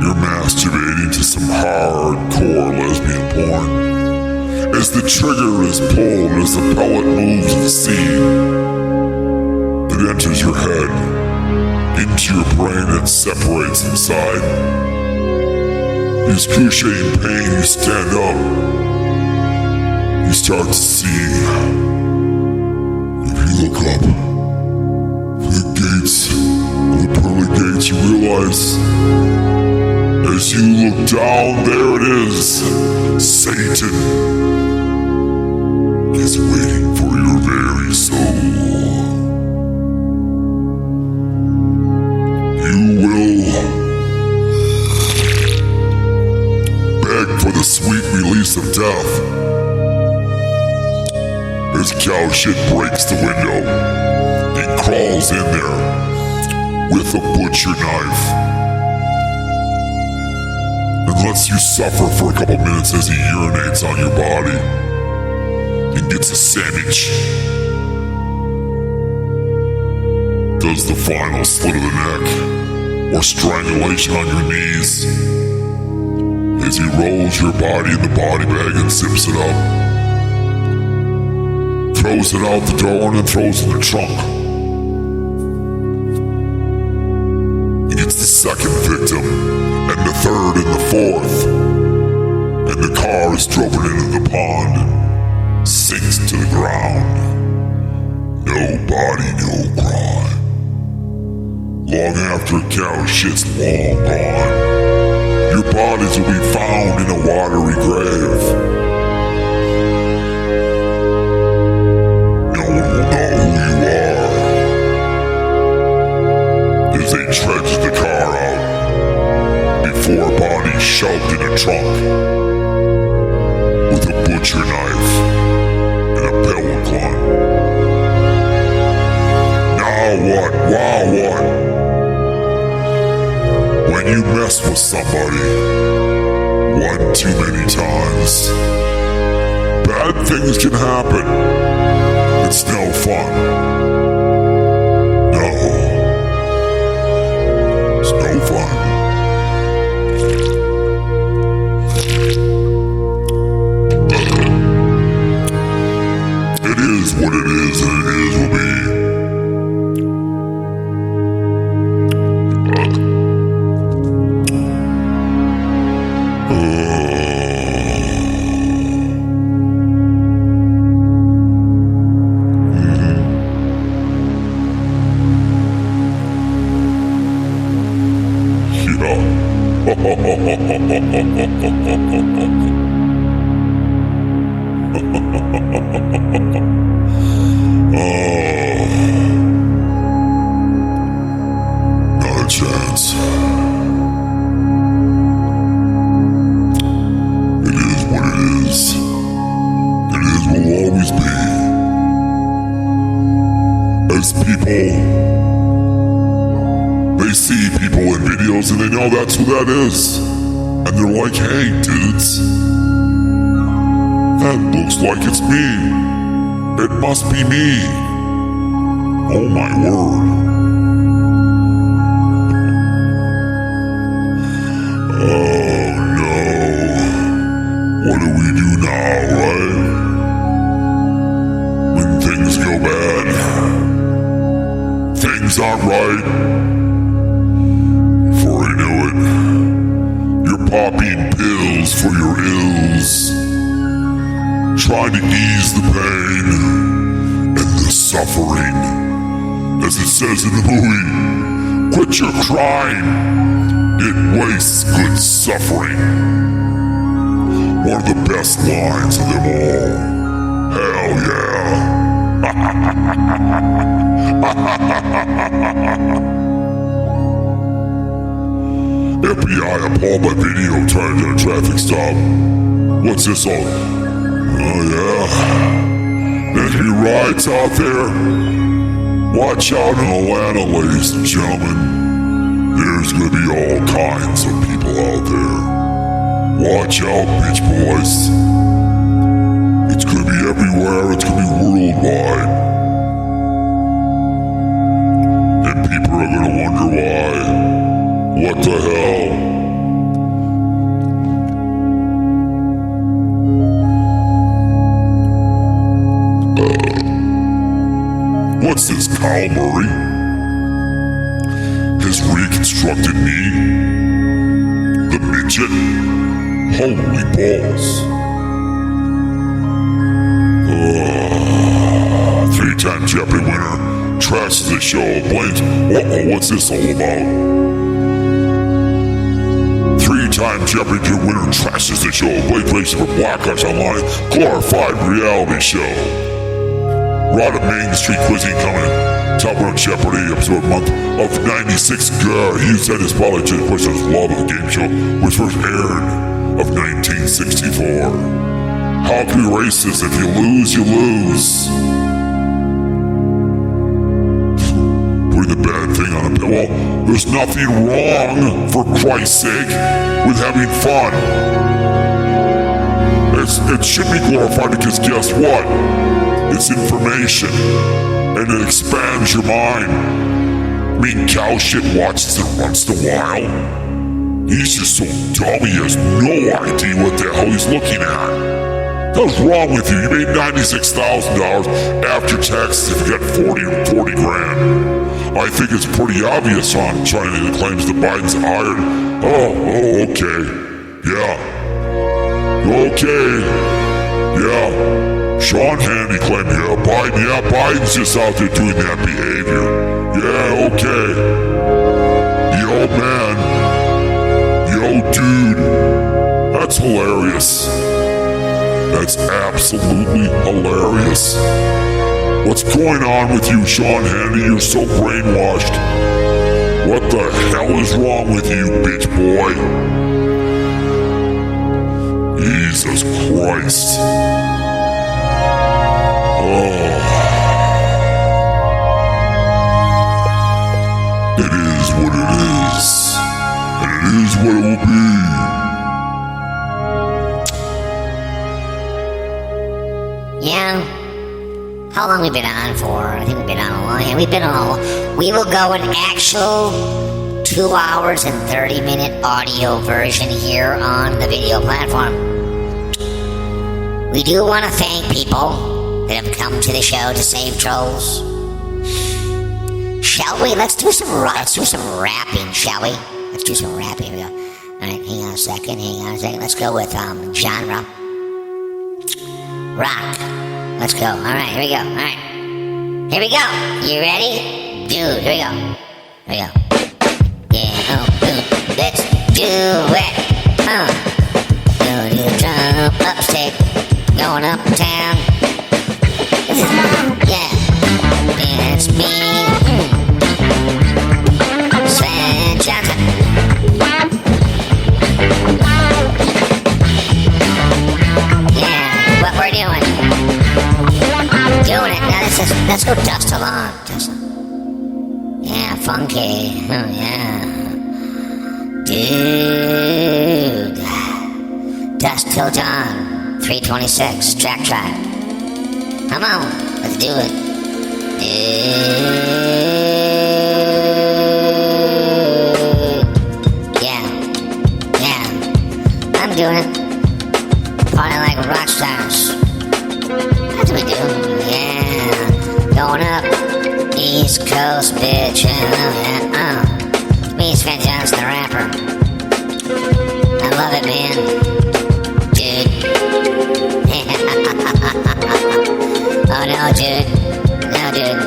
You're masturbating to some hardcore lesbian porn. As the trigger is pulled, as the pellet moves the seed, it enters your head, into your brain and separates inside. In excruciating pain, you stand up. You start to see. If you look up, the gates of the pearly gates, you realize, as you look down, there it is, Satan is waiting for your very soul. You will beg for the sweet release of death. As cow shit breaks the window, he crawls in there with a butcher knife and lets you suffer for a couple minutes as he urinates on your body and gets a sandwich. Does the final slit of the neck or strangulation on your knees as he rolls your body in the body bag and zips it up, throws it out the door and then throws it in the trunk. He gets the second victim and the third and the fourth, and the car is driven into the pond and sinks to the ground. No body, no crime. Long after cow shit's long gone, your bodies will be found in a watery grave. No one will know who you are as they dredge the car out before bodies shoved in a trunk with a butcher knife and a pellet gun. Now what? Wow, what? When you mess with somebody one too many times, bad things can happen. It's no fun. No. It's no fun. It is what it is, and it is will be. Not a chance. It is what it is. It is will always be. as people, they see people in videos and they know that's who that is. And they're like, hey, dudes, that looks like it's me. It must be me. Oh my word. Oh no. What do we do now, right? When things go bad, things aren't right. Before I know it, you're popping pills for your ills, trying to ease the pain and the suffering. As it says in the movie, quit your crying, it wastes good suffering. One of the best lines of them all. Hell yeah. FBI appalled by video trying to do a traffic stop. What's this all? Oh yeah. There's any rides out there? Watch out in Atlanta, ladies and gentlemen. There's gonna be all kinds of people out there. Watch out, bitch boys. It's gonna be everywhere, it's gonna be worldwide. And people are gonna wonder why. What the hell? What's this, Kyle Murray? Has reconstructed me? The midget? Holy balls. Three-time Jeopardy winner trashes the show, blames. Uh-oh, what's this all about? Three-time Jeopardy winner trashes the show, blames racing for Black Eyes Online, glorified reality show. Rod of Main Street Cuisine coming in. Top Round Jeopardy episode month of 96. He said his politics questions love of the game show, which first aired of 1964. How can you be racist? If you lose, you lose. Putting the bad thing on a pill. Well, there's nothing wrong, for Christ's sake, with having fun. It should be glorified because guess what? It's information, and it expands your mind. I mean, cow shit watches it once in a while. He's just so dumb, he has no idea what the hell he's looking at. What's wrong with you? You made $96,000 after taxes if you got 40 grand. I think it's pretty obvious on China that claims that Biden's hired. Oh, okay. Yeah. Okay. Yeah. Sean Hannity claimed, Biden's just out there doing that behavior. Yeah, okay. Yo, man. Yo, dude. That's hilarious. That's absolutely hilarious. What's going on with you, Sean Hannity? You're so brainwashed. What the hell is wrong with you, bitch boy? Jesus Christ. It is what it is, and it is what it will be. Yeah. How long we been on for? I think we've been on a long. Yeah, we've been on. We will go an actual 2 hours and 30-minute audio version here on the video platform. We do want to thank people that have come to the show to save trolls. Shall we? Let's do some rapping, shall we? Let's do some rapping. Here we go. Alright, hang on a second. Let's go with genre. Rock. Let's go. Alright, here we go. Alright. Here we go. You ready? Dude, here we go. Here we go. Yeah, let's do it. Do jump up stick. Going uptown. Yeah, it's me, Sven Johnson. Yeah, what we're doing. Doing it. Now this is Let's go dust a lawn. Yeah, funky. Oh, yeah. Dude. Dust till dawn. 326. Track drive. Come on. Let's do it. Dude. Yeah. I'm doing it. Party like rock stars. That's what we do. Yeah. Going up. East Coast, bitch. Me, Sven Johnson, the rapper. I love it, man. Dude. Oh, no, dude. No, dude.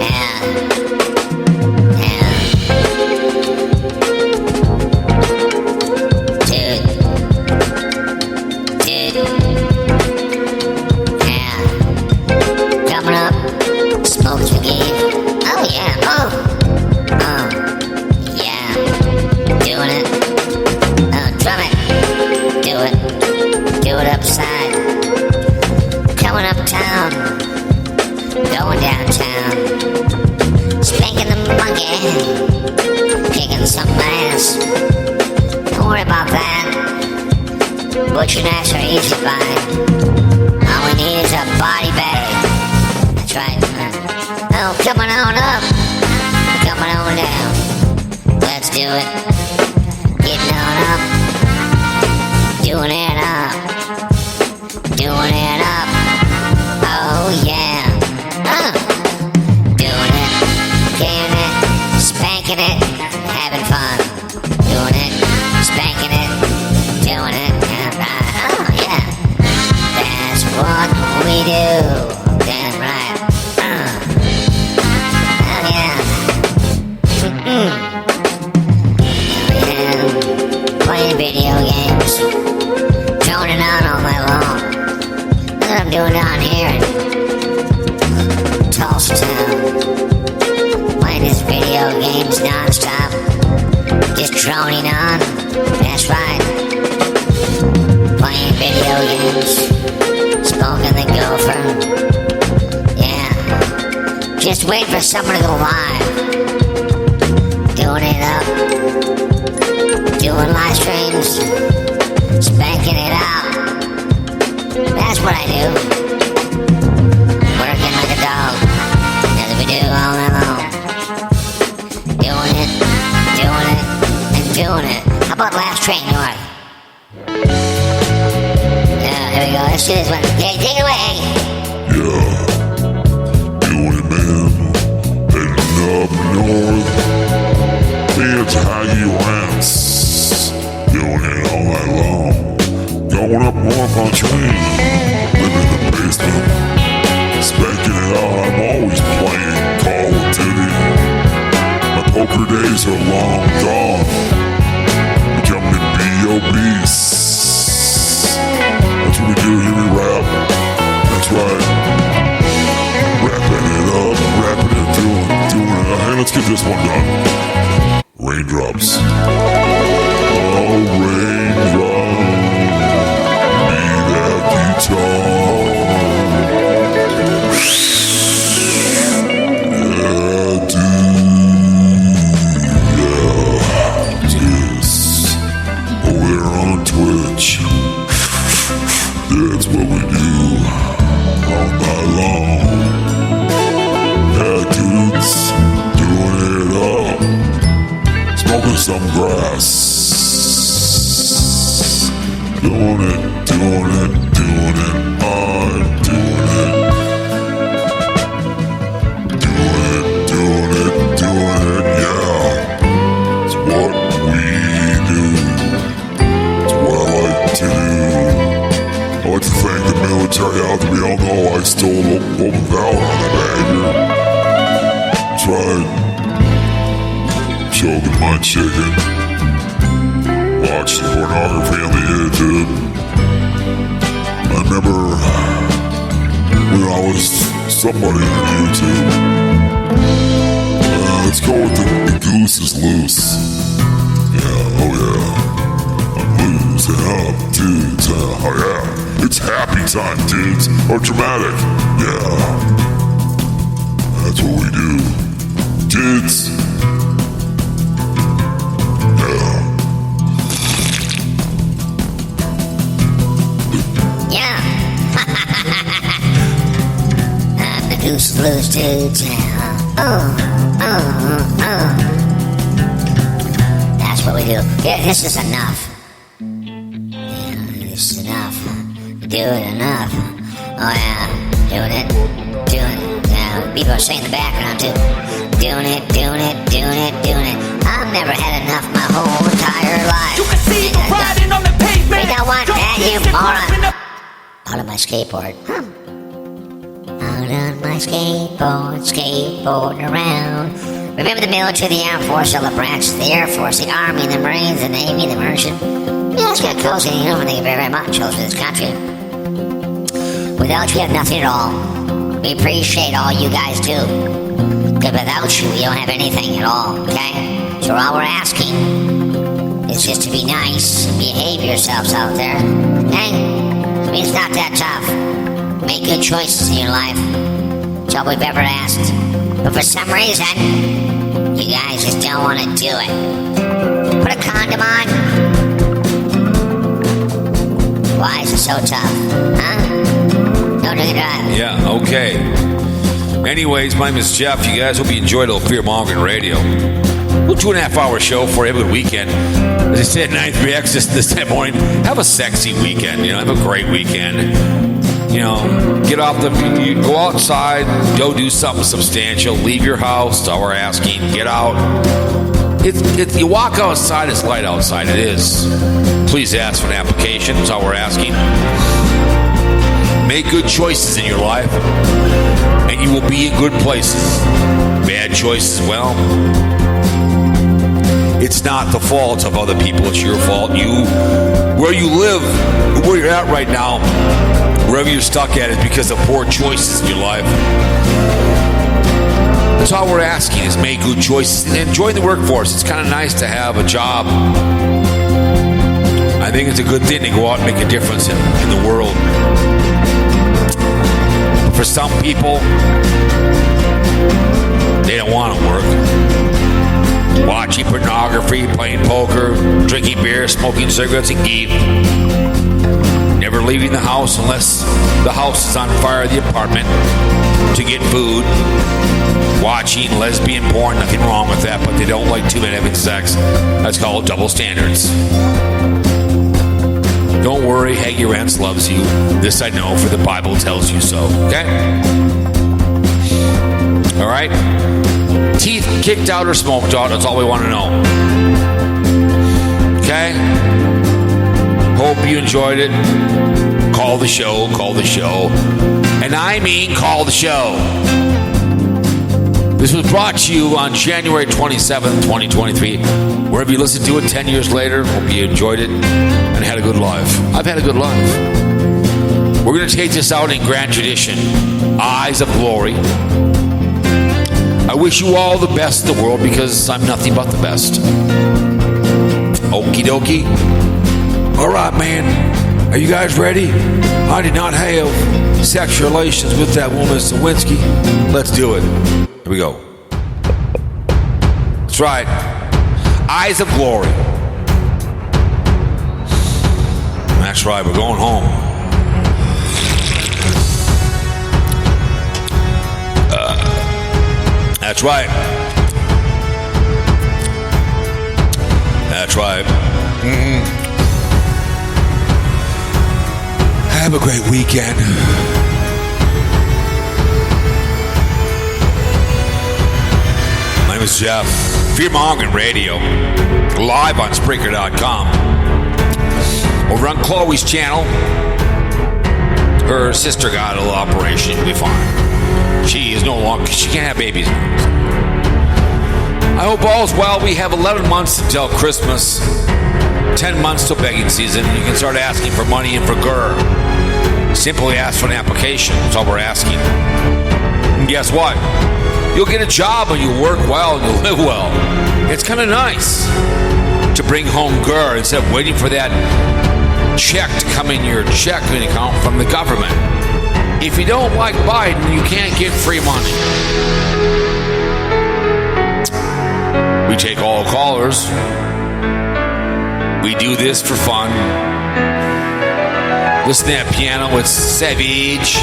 Yeah. Dude. Yeah. Coming up. Smoke Brigade. Oh, yeah. Oh, yeah. Doing it. Oh, drum it. Do it upside. Coming uptown. Going downtown. Spanking the monkey. Kicking some ass. Don't worry about that. Butcher Nash are easy to buy. All we need is a body bag. That's right. Oh, coming on up, coming on down. Let's do it. Getting on up, doing it up, doing it up. Oh yeah, doing it, getting it, spanking it, having fun. Doing it, spanking it, doing it. Oh yeah, that's what we do. Damn right. Playing video games, droning on all night long. Look what I'm doing down here in Tulsa Town. Playing these video games non-stop, just droning on. That's right. Playing video games, smoking the gopher. Yeah, just wait for someone to go live. Doing it up. Doing live streams, spanking it out. That's what I do. Working like a dog, as we do all night long. Doing it, and doing it. How about Last Train North? Yeah, here we go. Let's do this one. Yeah, take it away. Yeah, doing it, man. Heading up north. It's Haggy Rants. Doing it all night long. Going up north on train. Living in the basement. Spanking it out. I'm always playing Call of Duty. My poker days are long gone. Becoming B.O.B.s. That's what we do. Hear me rap. That's right. Wrapping it up. Wrapping it. Doing it. Hey, let's get this one done. Raindrops. Oh, raindrops. Be that guitar. Yeah, dude. Yeah, this. Over there on Twitch. That's what we do. All night long. Yeah, dudes. Doing it up. Smoking some grass. Doing it. I'm doing it. Doing it, yeah. It's what we do. It's what I like to do. I like to thank the military out there. We all know I stole Open Valor on the bag here. Tried choking my chicken, watching pornography on the YouTube. I remember when I was somebody on YouTube. Let's go with the goose is loose. Yeah, oh yeah, I'm loose. up, dudes. Oh yeah, it's happy time, dudes. Or dramatic. Yeah, that's what we do, dudes. Yeah. I'm the Goose Blues dudes. That's what we do. Yeah, this is enough. Yeah, this is enough. Do it enough. Oh yeah, doing it. Yeah, people are saying in the background too. Doing it. I've never had enough my whole entire life. You can see me riding on the pavement. We don't want that, you moron. Out on my skateboard. Out on my skateboarding around. Remember the military, the Air Force, all the branches, the Air Force, the Army, the Marines, the Navy, the Merchant. Yeah, it's got cozy, you know, thank you very, very much. Close for this country. Without you, we have nothing at all. We appreciate all you guys do. Because without you, we don't have anything at all, okay? So all we're asking is just to be nice and behave yourselves out there. Okay? I mean, it's not that tough. Make good choices in your life. That's all we've ever asked. But for some reason, you guys just don't want to do it. Put a condom on. Why is it so tough? Huh? Don't do the drive. Yeah, okay. Anyways, my name is Jeff. You guys hope you enjoyed a little Fear Mongering Radio. Well, 2.5 hour show for every weekend. As I said, 93X this morning. Have a sexy weekend. You know, have a great weekend. You know, get off you go outside, go do something substantial. Leave your house. That's all we're asking. Get out. You walk outside, it's light outside. It is. Please ask for an application. That's all we're asking. Make good choices in your life, and you will be in good places. Bad choices, well, it's not the fault of other people. It's your fault. Where you live, where you're at right now, wherever you're stuck at is because of poor choices in your life. That's all we're asking is make good choices and join the workforce. It's kind of nice to have a job. I think it's a good thing to go out and make a difference in the world. For some people, they don't want to work. Watching pornography, playing poker, drinking beer, smoking cigarettes, and eat. Never leaving the house unless the house is on fire, the apartment, to get food. Watching lesbian porn, nothing wrong with that, but they don't like two men having sex. That's called double standards. Don't worry, Haggy Rance loves you. This I know, for the Bible tells you so. Okay? All right? Teeth kicked out or smoked out, that's all we want to know. Okay? Hope you enjoyed it. Call the show. And I mean call the show. This was brought to you on January 27th, 2023. Wherever you listen to it 10 years later, hope you enjoyed it and had a good life. I've had a good life. We're going to take this out in grand tradition. Eyes of Glory. I wish you all the best in the world because I'm nothing but the best. Okie dokie. All right, man. Are you guys ready? I did not have sexual relations with that woman, Sawinski. Let's do it. Here we go. That's right. Eyes of Glory. That's right. We're going home. That's right. That's right. Mm-hmm. Have a great weekend. My name is Jeff. Fear Mongering Radio. Live on Spreaker.com. Over on Chloe's channel. Her sister got a little operation. She'll be fine. She can't have babies. I hope all's well. We have 11 months until Christmas. 10 months till begging season. You can start asking for money and for GER. Simply ask for an application. That's all we're asking. And guess what? You'll get a job and you'll work well and you'll live well. It's kind of nice to bring home GER instead of waiting for that check to come in your checking account from the government. If you don't like Biden, you can't get free money. We take all callers. We do this for fun. Listen to that piano with Savage,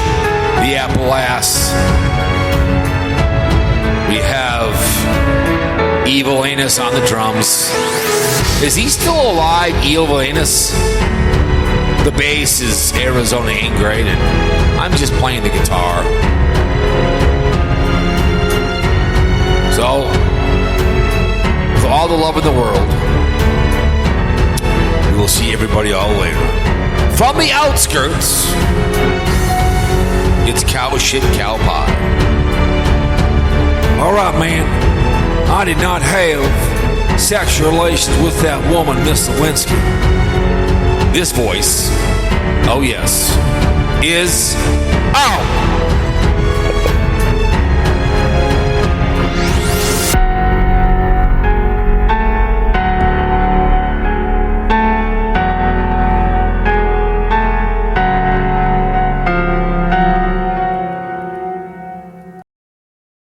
the Apple ass. We have Evil Anus on the drums. Is he still alive, Evil Anus? The bass is Arizona Ingrate, and I'm just playing the guitar. So, with all the love in the world, we will see everybody all later. From the outskirts, it's cow shit, cow pie. All right, man. I did not have sexual relations with that woman, Miss Lewinsky. This voice, oh yes, is out.